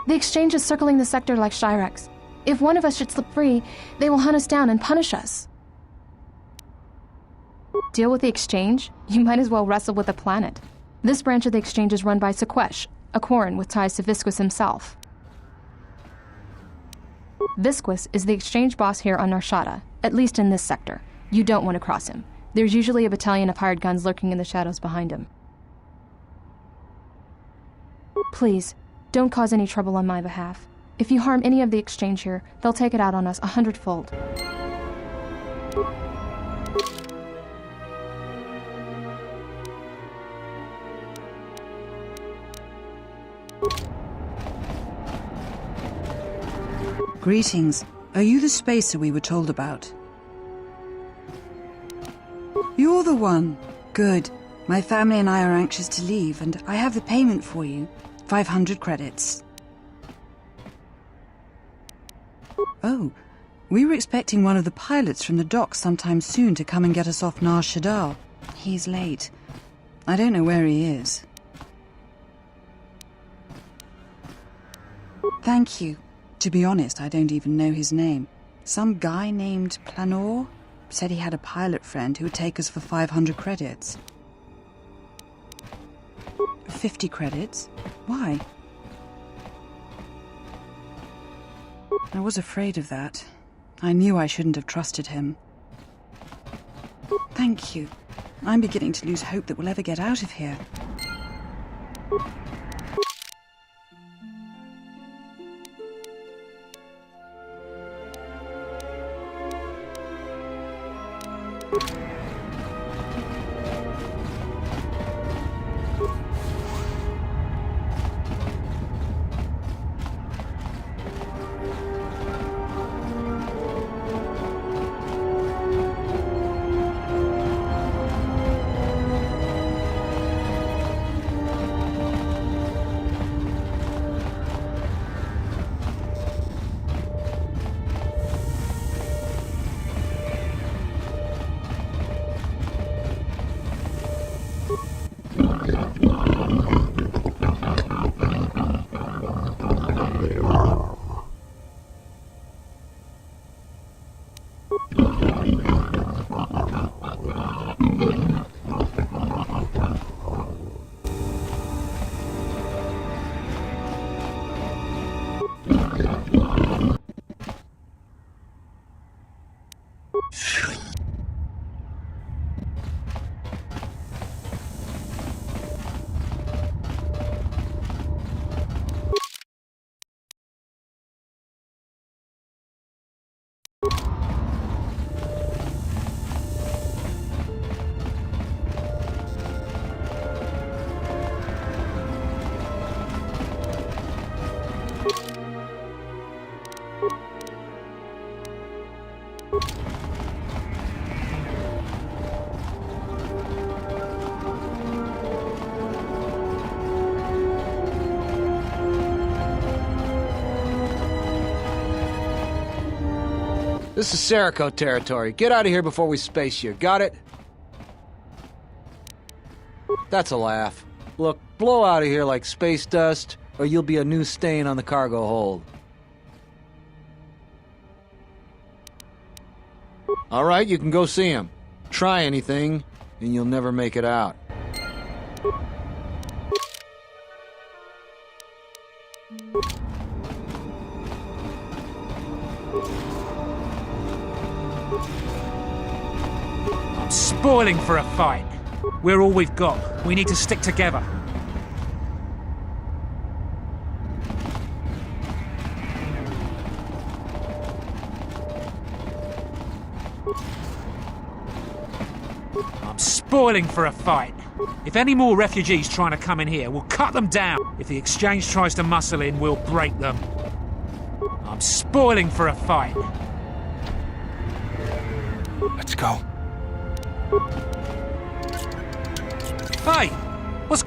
The Exchange is circling the sector like Shyrex. If one of us should slip free, they will hunt us down and punish us. Deal with the Exchange? You might as well wrestle with a planet. This branch of the Exchange is run by Sequesh, a Quarren with ties to Visquis himself. Visquis is the Exchange boss here on Nar Shaddaa, at least in this sector. You don't want to cross him. There's usually a battalion of hired guns lurking in the shadows behind him. Please, don't cause any trouble on my behalf. If you harm any of the Exchange here, they'll take it out on us 100-fold. Greetings. Are you the spacer we were told about? You're the one. Good. My family and I are anxious to leave, and I have the payment for you. 500 credits. Oh, we were expecting one of the pilots from the docks sometime soon to come and get us off Nar Shaddaa. He's late. I don't know where he is. Thank you. To be honest, I don't even know his name. Some guy named Planor said he had a pilot friend who would take us for 500 credits. 50 credits? Why? I was afraid of that. I knew I shouldn't have trusted him. Thank you. I'm beginning to lose hope that we'll ever get out of here. This is Serico territory. Get out of here before we space you. Got it? That's a laugh. Look, blow out of here like space dust, or you'll be a new stain on the cargo hold. All right, you can go see him. Try anything, and you'll never make it out. Spoiling for a fight. We're all we've got. We need to stick together. I'm spoiling for a fight. If any more refugees trying to come in here, we'll cut them down. If the exchange tries to muscle in, we'll break them. I'm spoiling for a fight. Let's go. Hey! What's...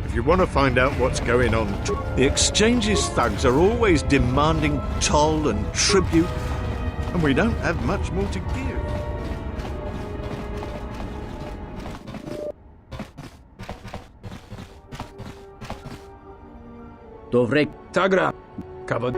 If you want to find out what's going on, the Exchange's thugs are always demanding toll and tribute, and we don't have much more to give. Dovrei tagra. Cavod.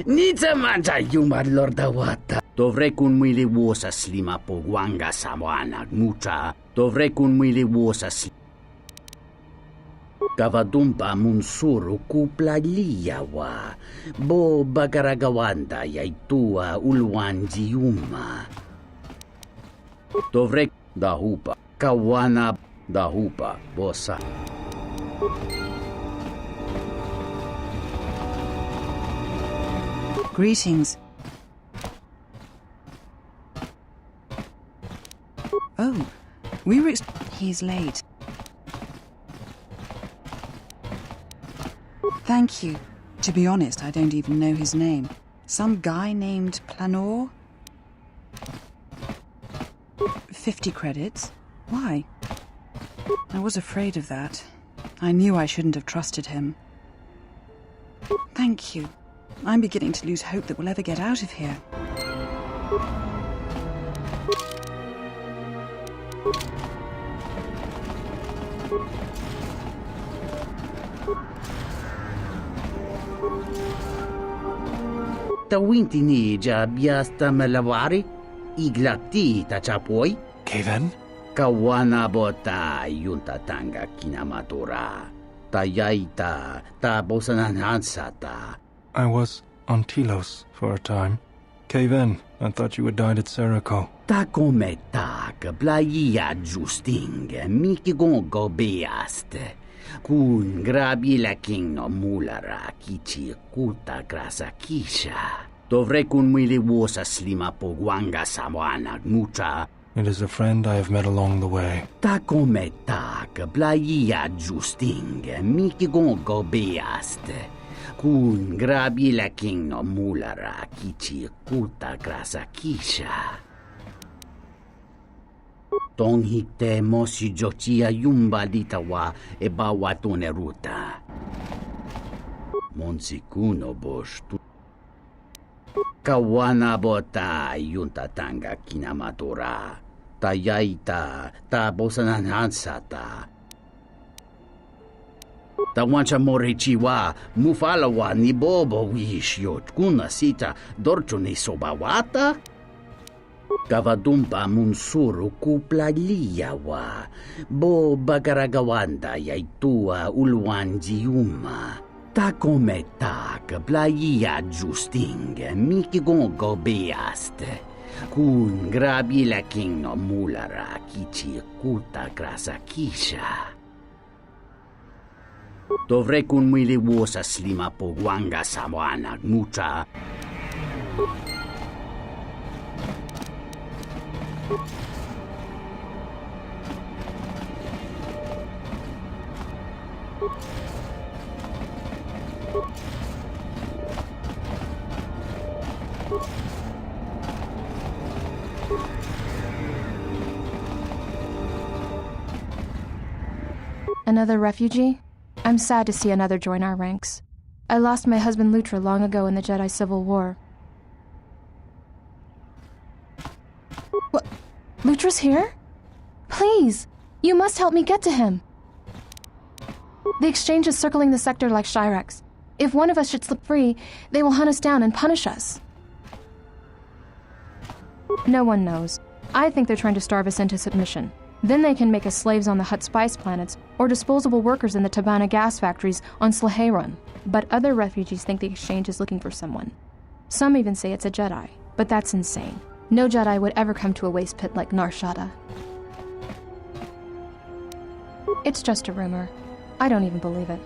Nița manța iumarilor de oată. Dovrei cu un mâile o să slima po guanga samoana mucha. Dovrei cu un mâile o să slima. Kavadumpa munsuru ku plaliawa. Bo bagaragawanda yaitua ulwanji yuma. Dovrei dahupa. Kawana dahupa bosa. Greetings. Oh, we were he's late. Thank you. To be honest, I don't even know his name. Some guy named Planor? 50 credits? Why? I was afraid of that. I knew I shouldn't have trusted him. Thank you. I'm beginning to lose hope that we'll ever get out of here. Tawintini ja biasta malavari? Iglati tachapoi? Kevin? Kawana bota yunta tanga kinamatura. Tayaita ta bosananhansata. I was on Telos for a time. Kevin, I thought you had died at Serico. Ta come tak blaia justing miki gongo beaste. Kun grabi la king no mulara kichi kuta grasa kisha. Dovrei kun mili wosa slima po guanga samoana mucha. It is a friend I have met along the way. Ta come tak blaia justing miki gongo beaste. Kun grabi la king no mulara kichi kuta grasa kisha. Tong hite mosi jochia yumba litawa e bawa tone ruta. Monsikuno bostu. Kawana bota yunta tanga kinamatura. Tayaita ta bosananhansata. Tawancha morechiwa, mufalawa ni bobo wishyot kuna sita dorcho ni sobawata. Kavadumpa munsuru kuplaliyawa, bo bagaragawanda yaitua ulwanjiuma. Takometak playa justing mikigongo beaste. Kun grabi la king no mulara kichi kuta grasa kisha. Dovrei kun mwili wosa slima po wanga sawana mucha. Another refugee? I'm sad to see another join our ranks. I lost my husband Lutra long ago in the Jedi Civil War. What? Lutra's here? Please! You must help me get to him! The exchange is circling the sector like Shyrex. If one of us should slip free, they will hunt us down and punish us. No one knows. I think they're trying to starve us into submission. Then they can make us slaves on the Hutt spice planets, or disposable workers in the Tabana gas factories on Slaheron. But other refugees think the exchange is looking for someone. Some even say it's a Jedi, but that's insane. No Jedi would ever come to a waste pit like Nar Shaddaa. It's just a rumor. I don't even believe it.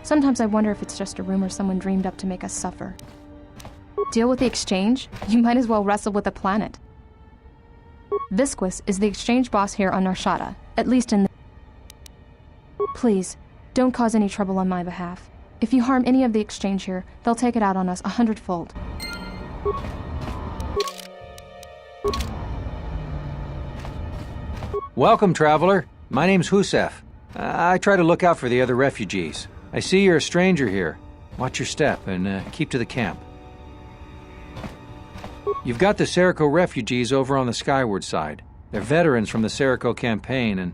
Sometimes I wonder if it's just a rumor someone dreamed up to make us suffer. Deal with the exchange? You might as well wrestle with the planet. Visquis is the exchange boss here on Nar Shaddaa, at least in the... Please, don't cause any trouble on my behalf. If you harm any of the exchange here, they'll take it out on us 100-fold. Welcome, traveler. My name's Husef. I try to look out for the other refugees. I see you're a stranger here. Watch your step and keep to the camp. You've got the Serico refugees over on the skyward side. They're veterans from the Serico campaign and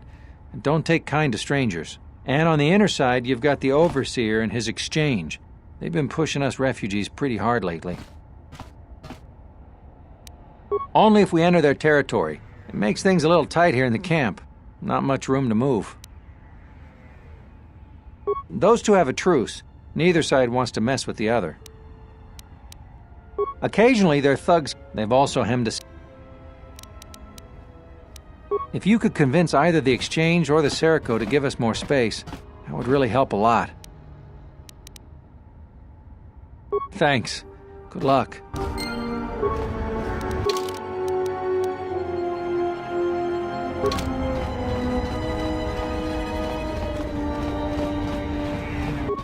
don't take kind to strangers. And on the inner side, you've got the Overseer and his exchange. They've been pushing us refugees pretty hard lately. Only if we enter their territory. It makes things a little tight here in the camp. Not much room to move. Those two have a truce. Neither side wants to mess with the other. Occasionally, they're thugs. They've also hemmed us. If you could convince either the Exchange or the Serico to give us more space, that would really help a lot. Thanks. Good luck.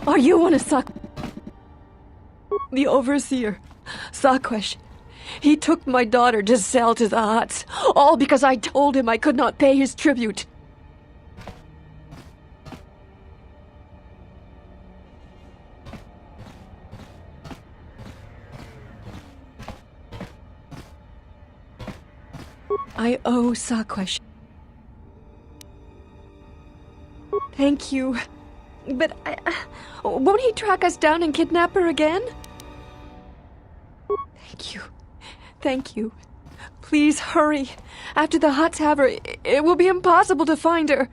Are you one of the Overseer? Sakwesh. He took my daughter to sell to the Hutts, all because I told him I could not pay his tribute. I owe Sakwesh. Thank you. But won't he track us down and kidnap her again? Thank you. Thank you. Please hurry. After the Hutts have her, it will be impossible to find her.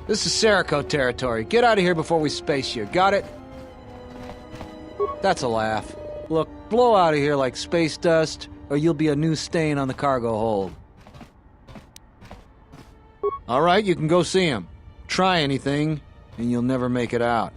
This is Serico territory. Get out of here before we space you. Got it? That's a laugh. Look, blow out of here like space dust, or you'll be a new stain on the cargo hold. All right, you can go see him. Try anything, and you'll never make it out.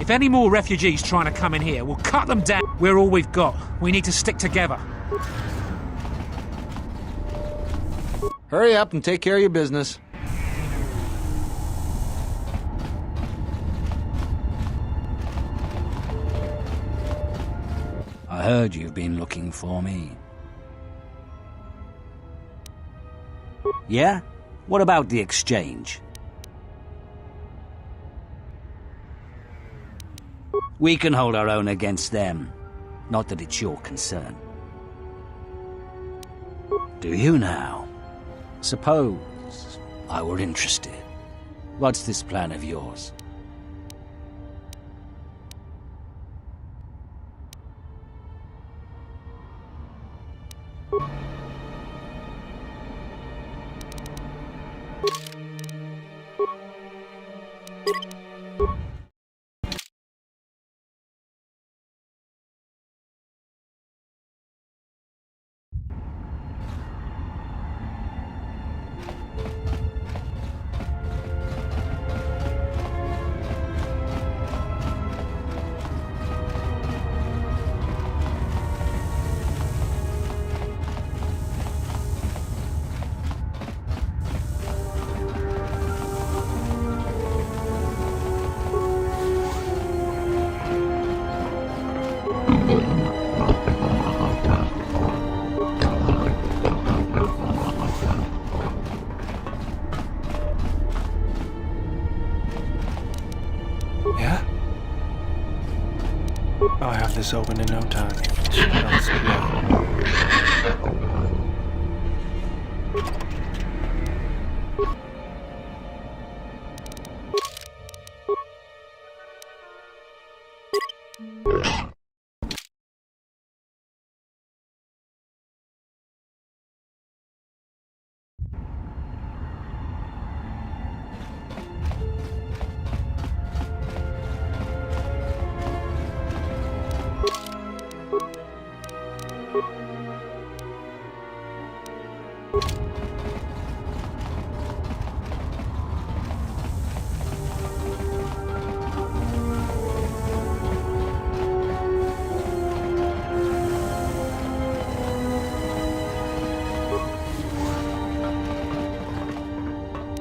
If any more refugees trying to come in here, we'll cut them down. We're all we've got. We need to stick together. Hurry up and take care of your business. I heard you've been looking for me. Yeah? What about the exchange? We can hold our own against them. Not that it's your concern. Do you now? Suppose I were interested. What's this plan of yours? Yeah? I'll have this open in no time. Don't sit down.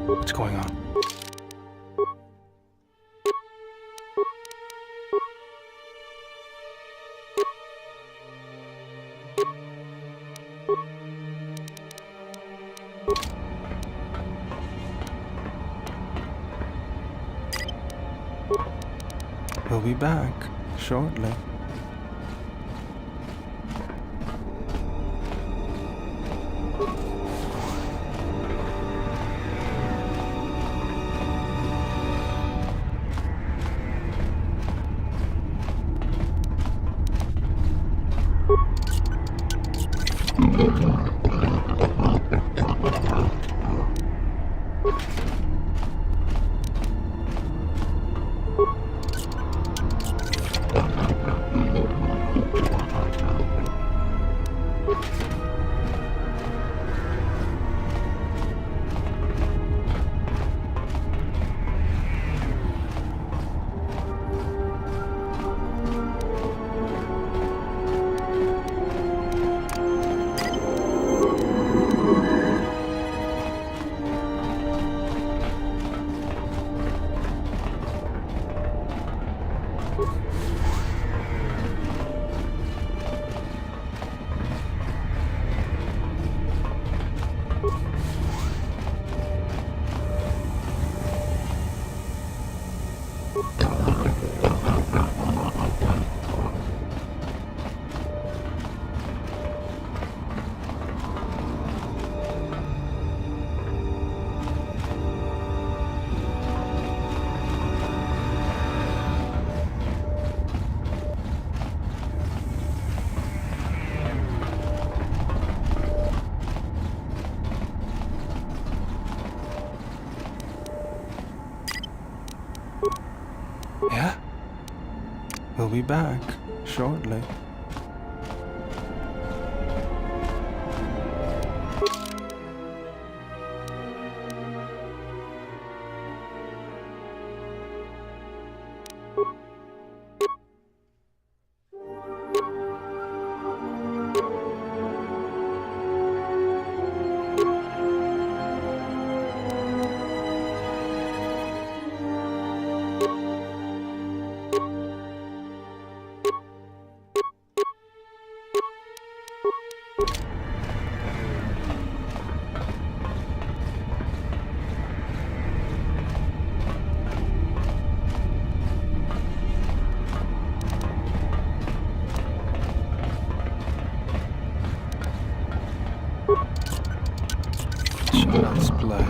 What's going on? We'll be back shortly. We'll be back shortly. Let's play.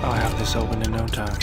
I'll have this open in no time.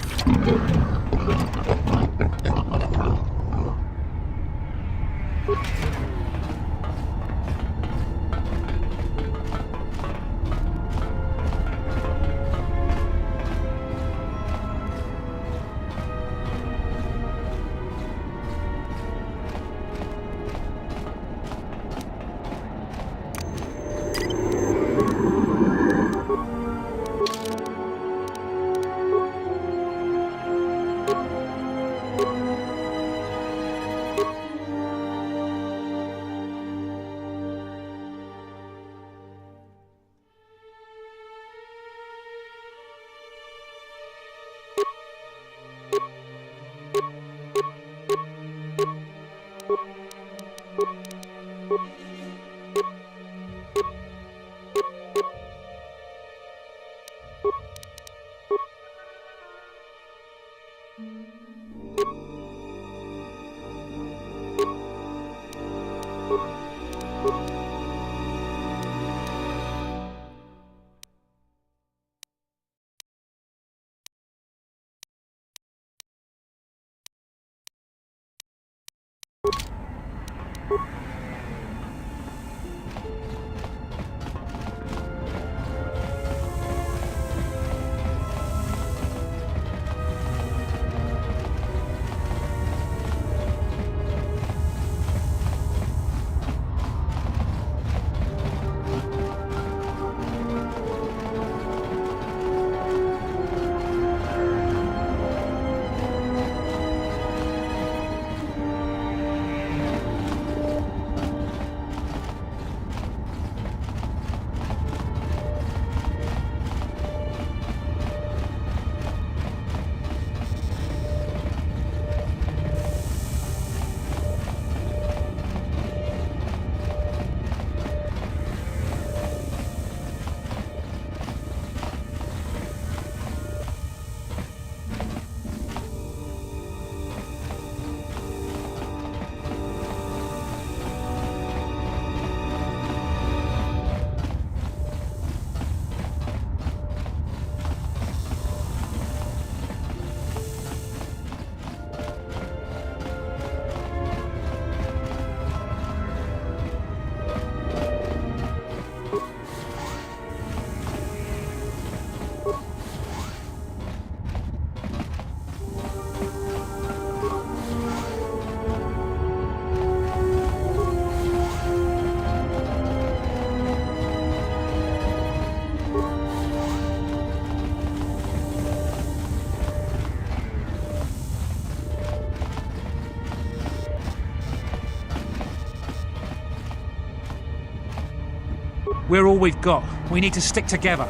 We're all we've got. We need to stick together.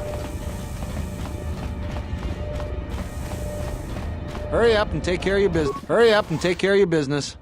Hurry up and take care of your business. Hurry up and take care of your business.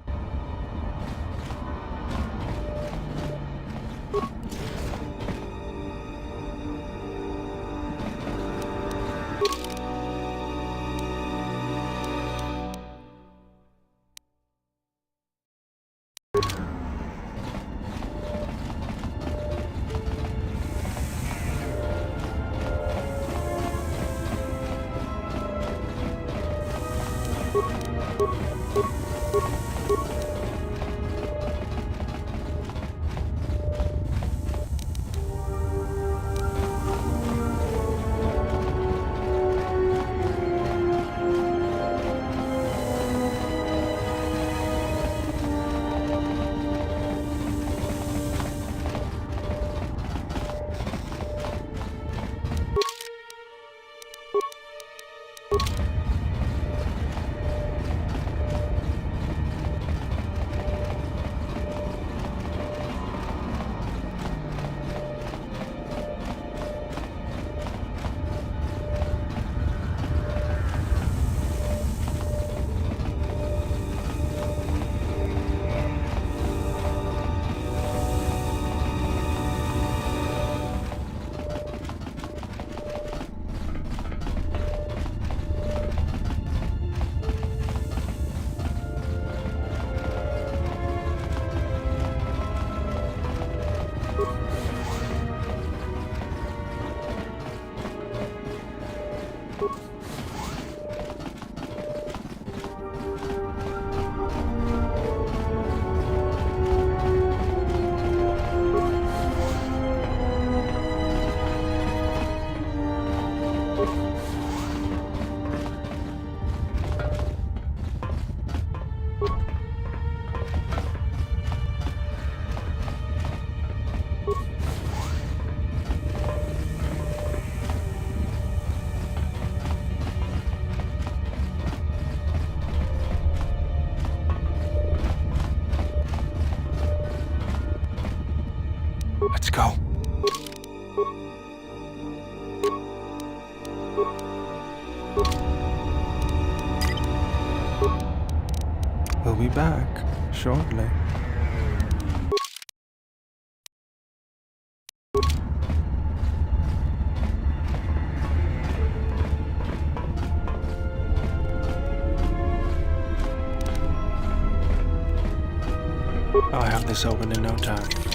We'll be back shortly. I'll have this open in no time.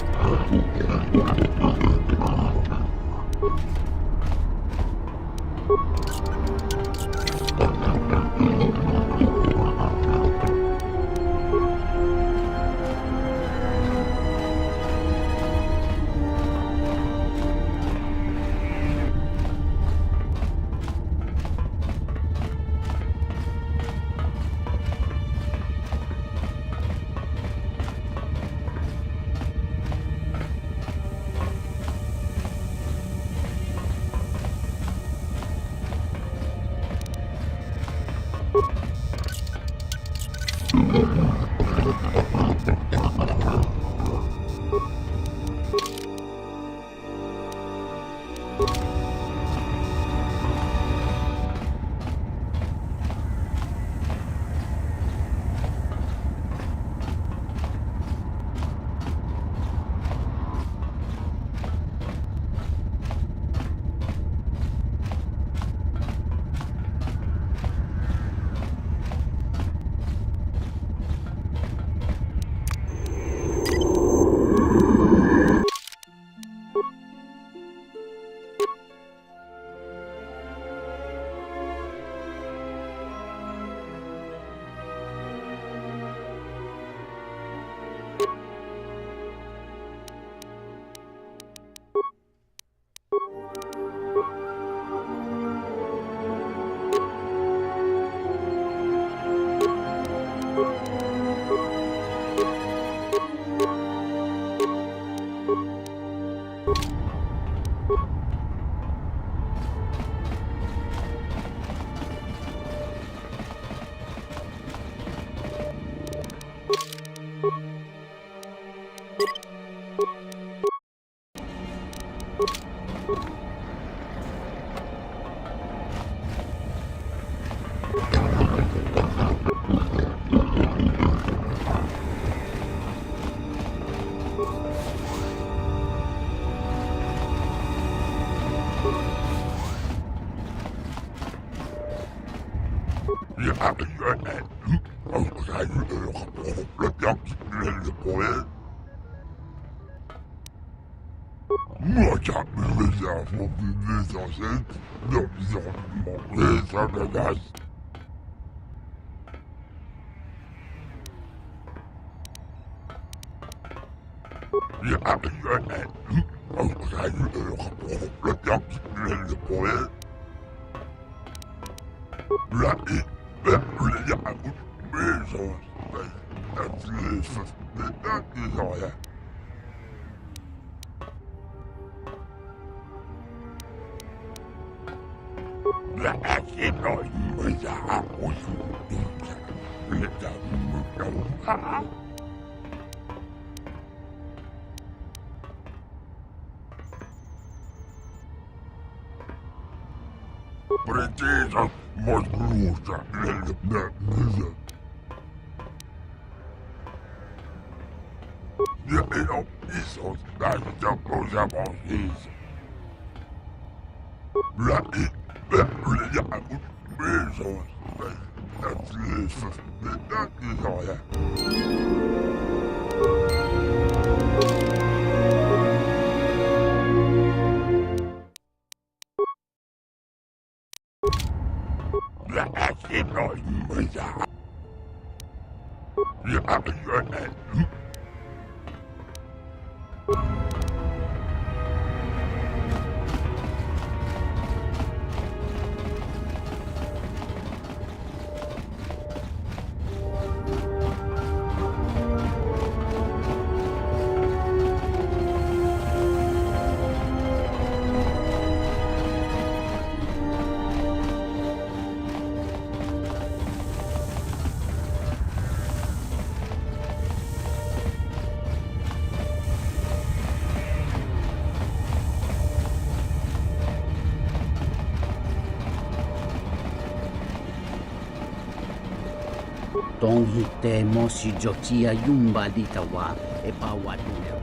Tong hite mosi jokia yumba ditawa e pawadune.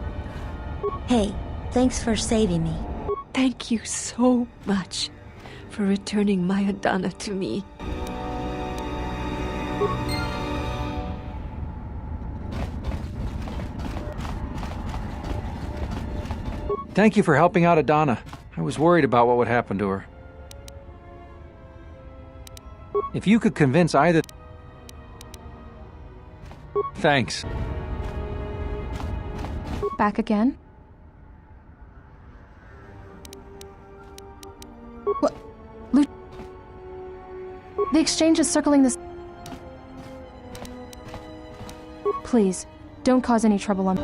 Hey, thanks for saving me. Thank you so much for returning my Adana to me. Thank you for helping out Adana. I was worried about what would happen to her. If you could convince either... Thanks. Back again? What? The exchange is circling this... Please, don't cause any trouble on...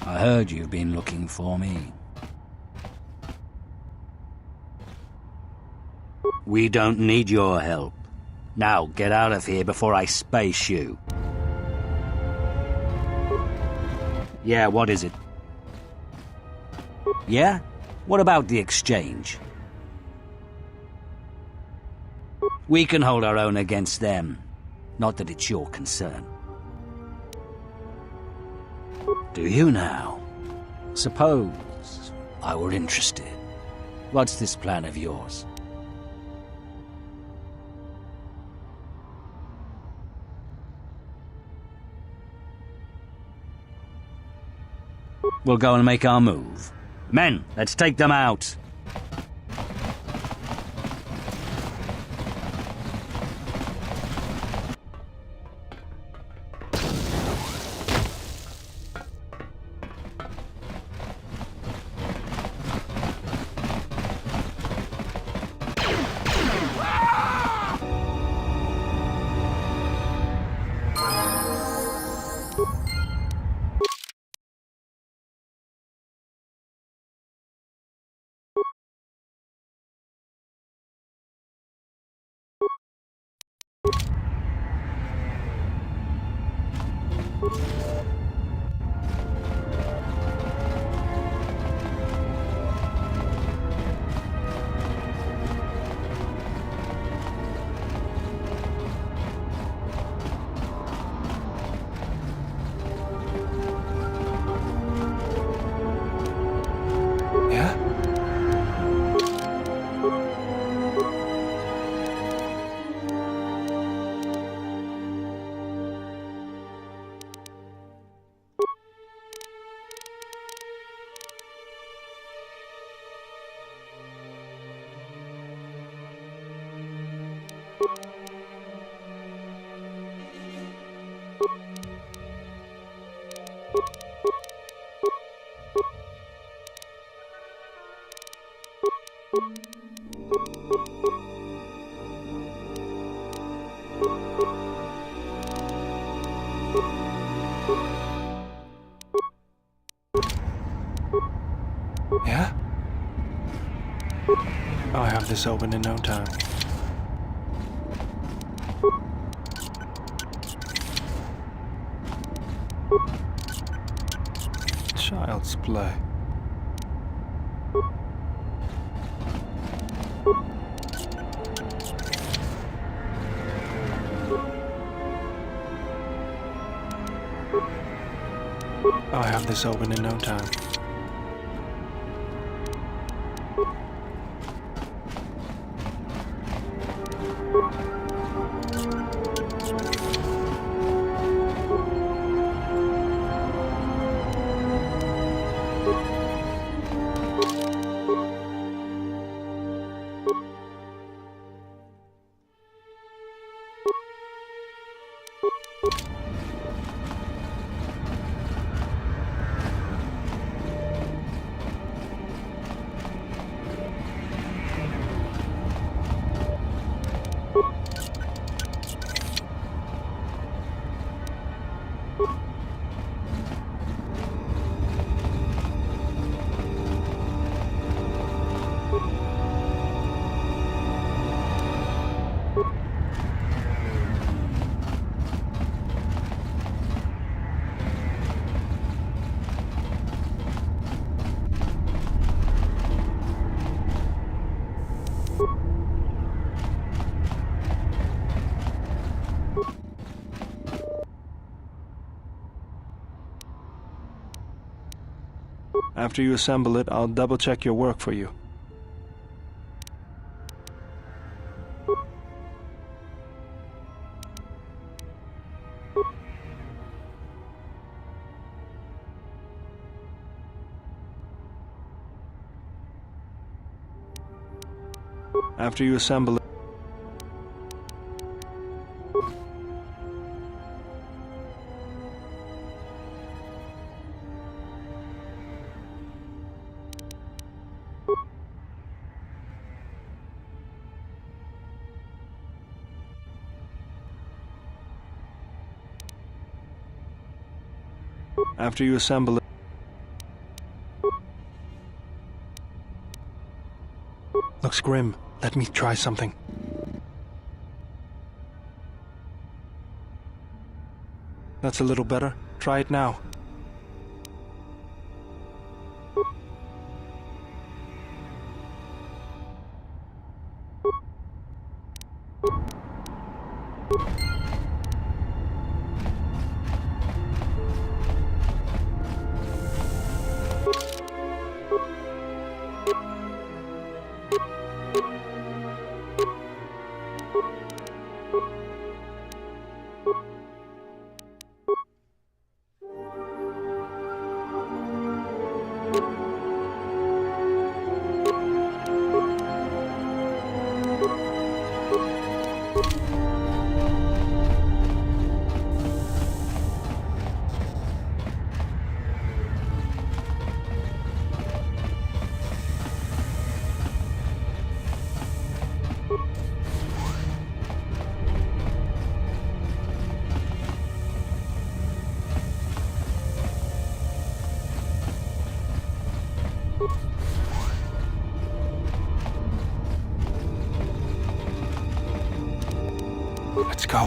I heard you've been looking for me. We don't need your help. Now get out of here before I space you. Yeah, what is it? Yeah? What about the exchange? We can hold our own against them. Not that it's your concern. Do you now? Suppose I were interested. What's this plan of yours? We'll go and make our move. Men, let's take them out. Yeah? I'll have this open in no time. Child's play. I'll have this open in no time. After you assemble it, I'll double-check your work for you. After you assemble it, after you assemble it, looks grim. Let me try something. That's a little better. Try it now. Let's go.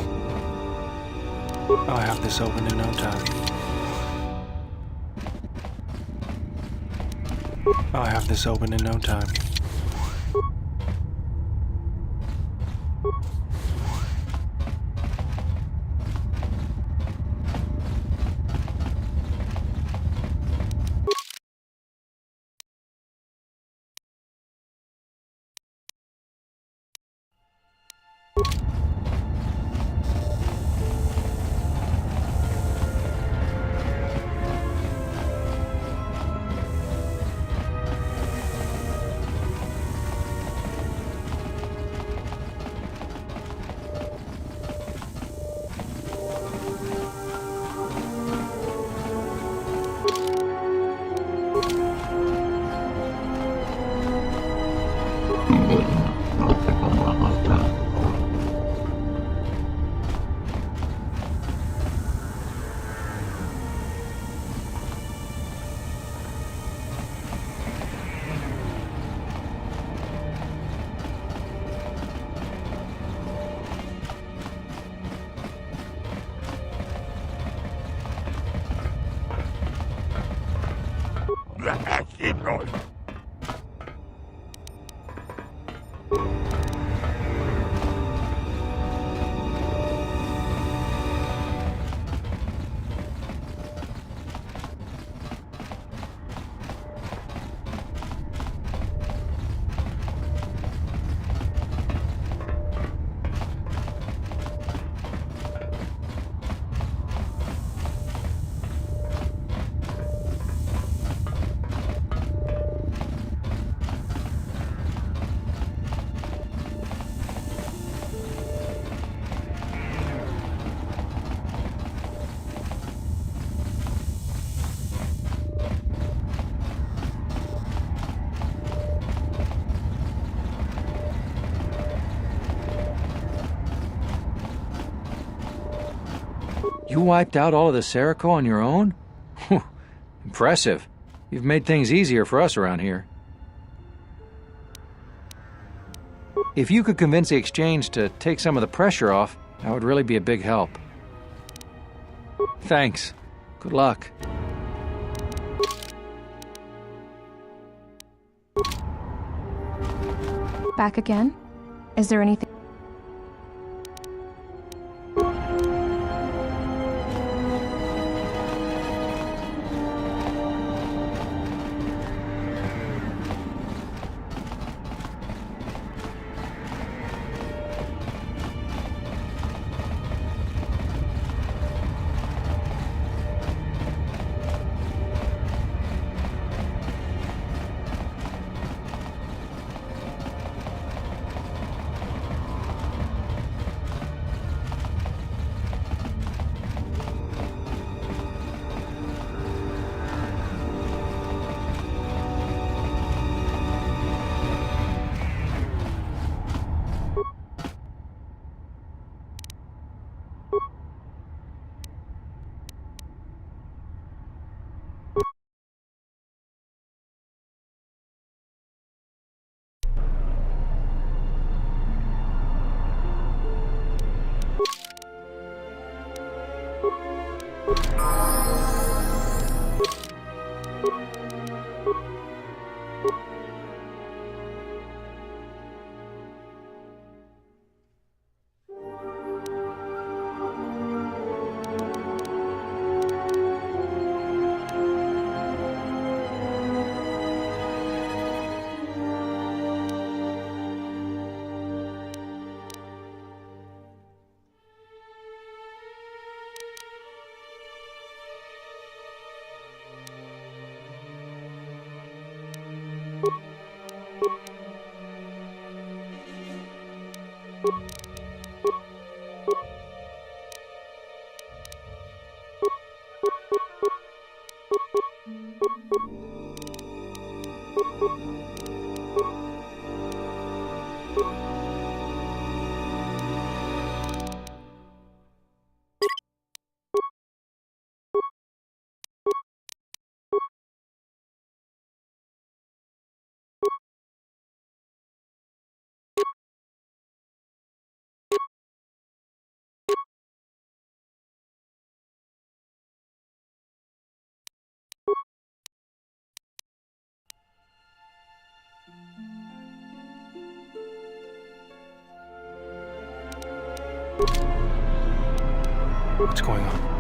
I'll have this open in no time. I'll have this open in no time. You wiped out all of the Serico on your own? Impressive. You've made things easier for us around here. If you could convince the Exchange to take some of the pressure off, that would really be a big help. Thanks. Good luck. Back again? Is there anything? What's going on?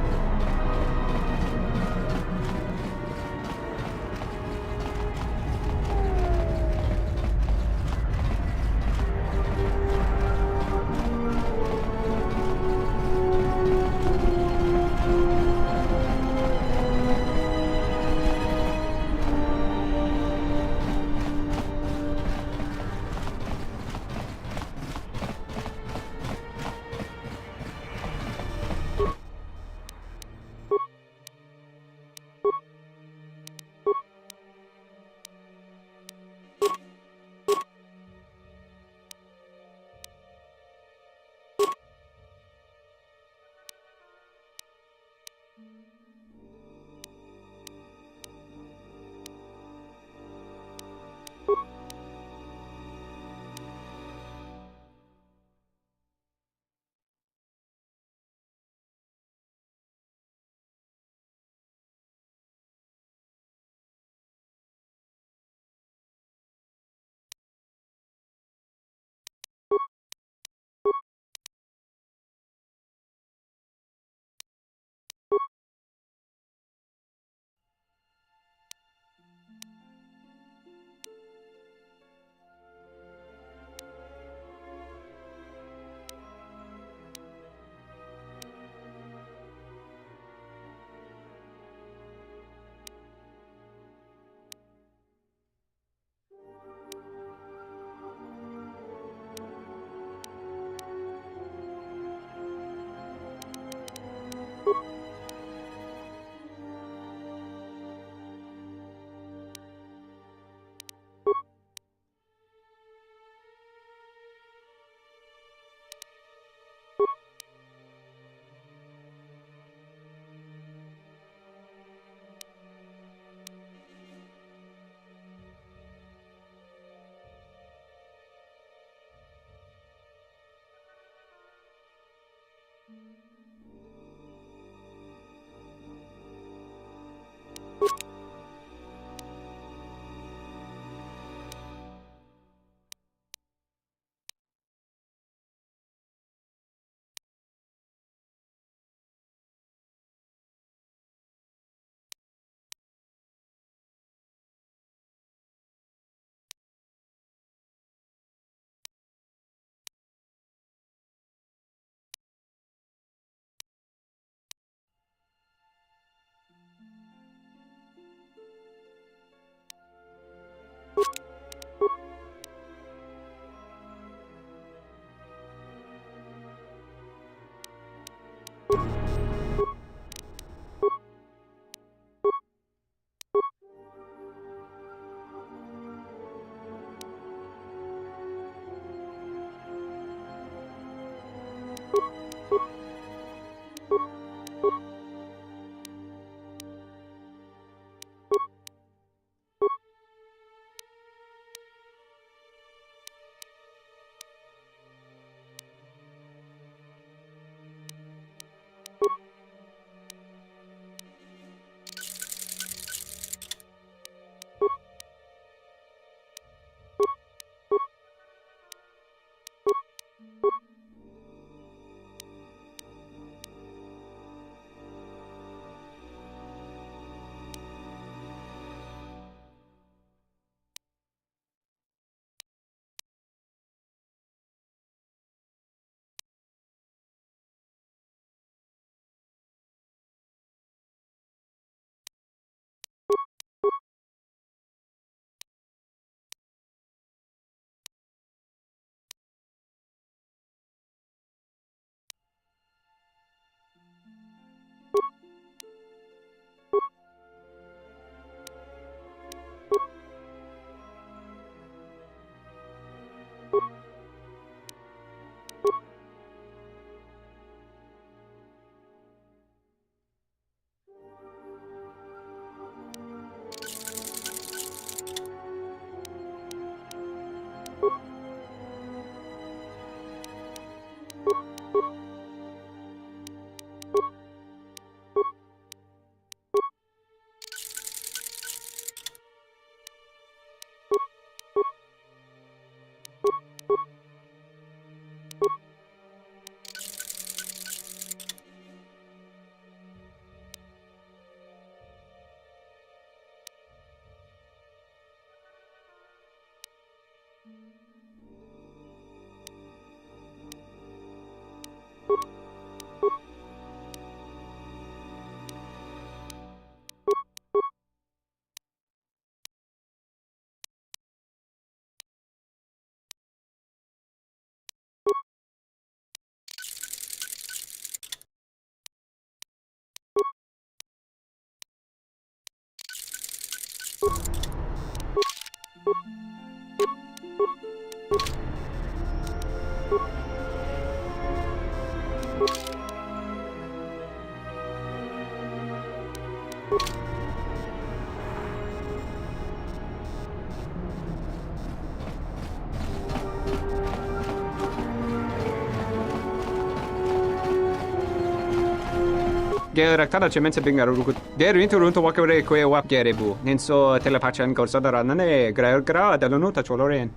Geraktada cemense bingaruku. Deru interunto wakare kwe wap gerebu. Ninso telepachan gorsada nane gra dalonuta choloren.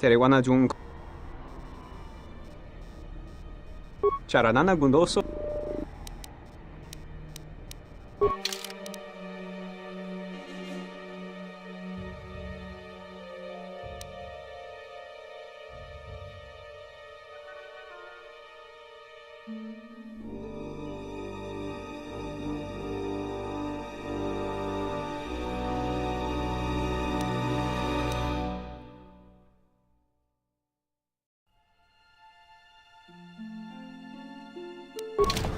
Terewana jung. Charanana gundoso. You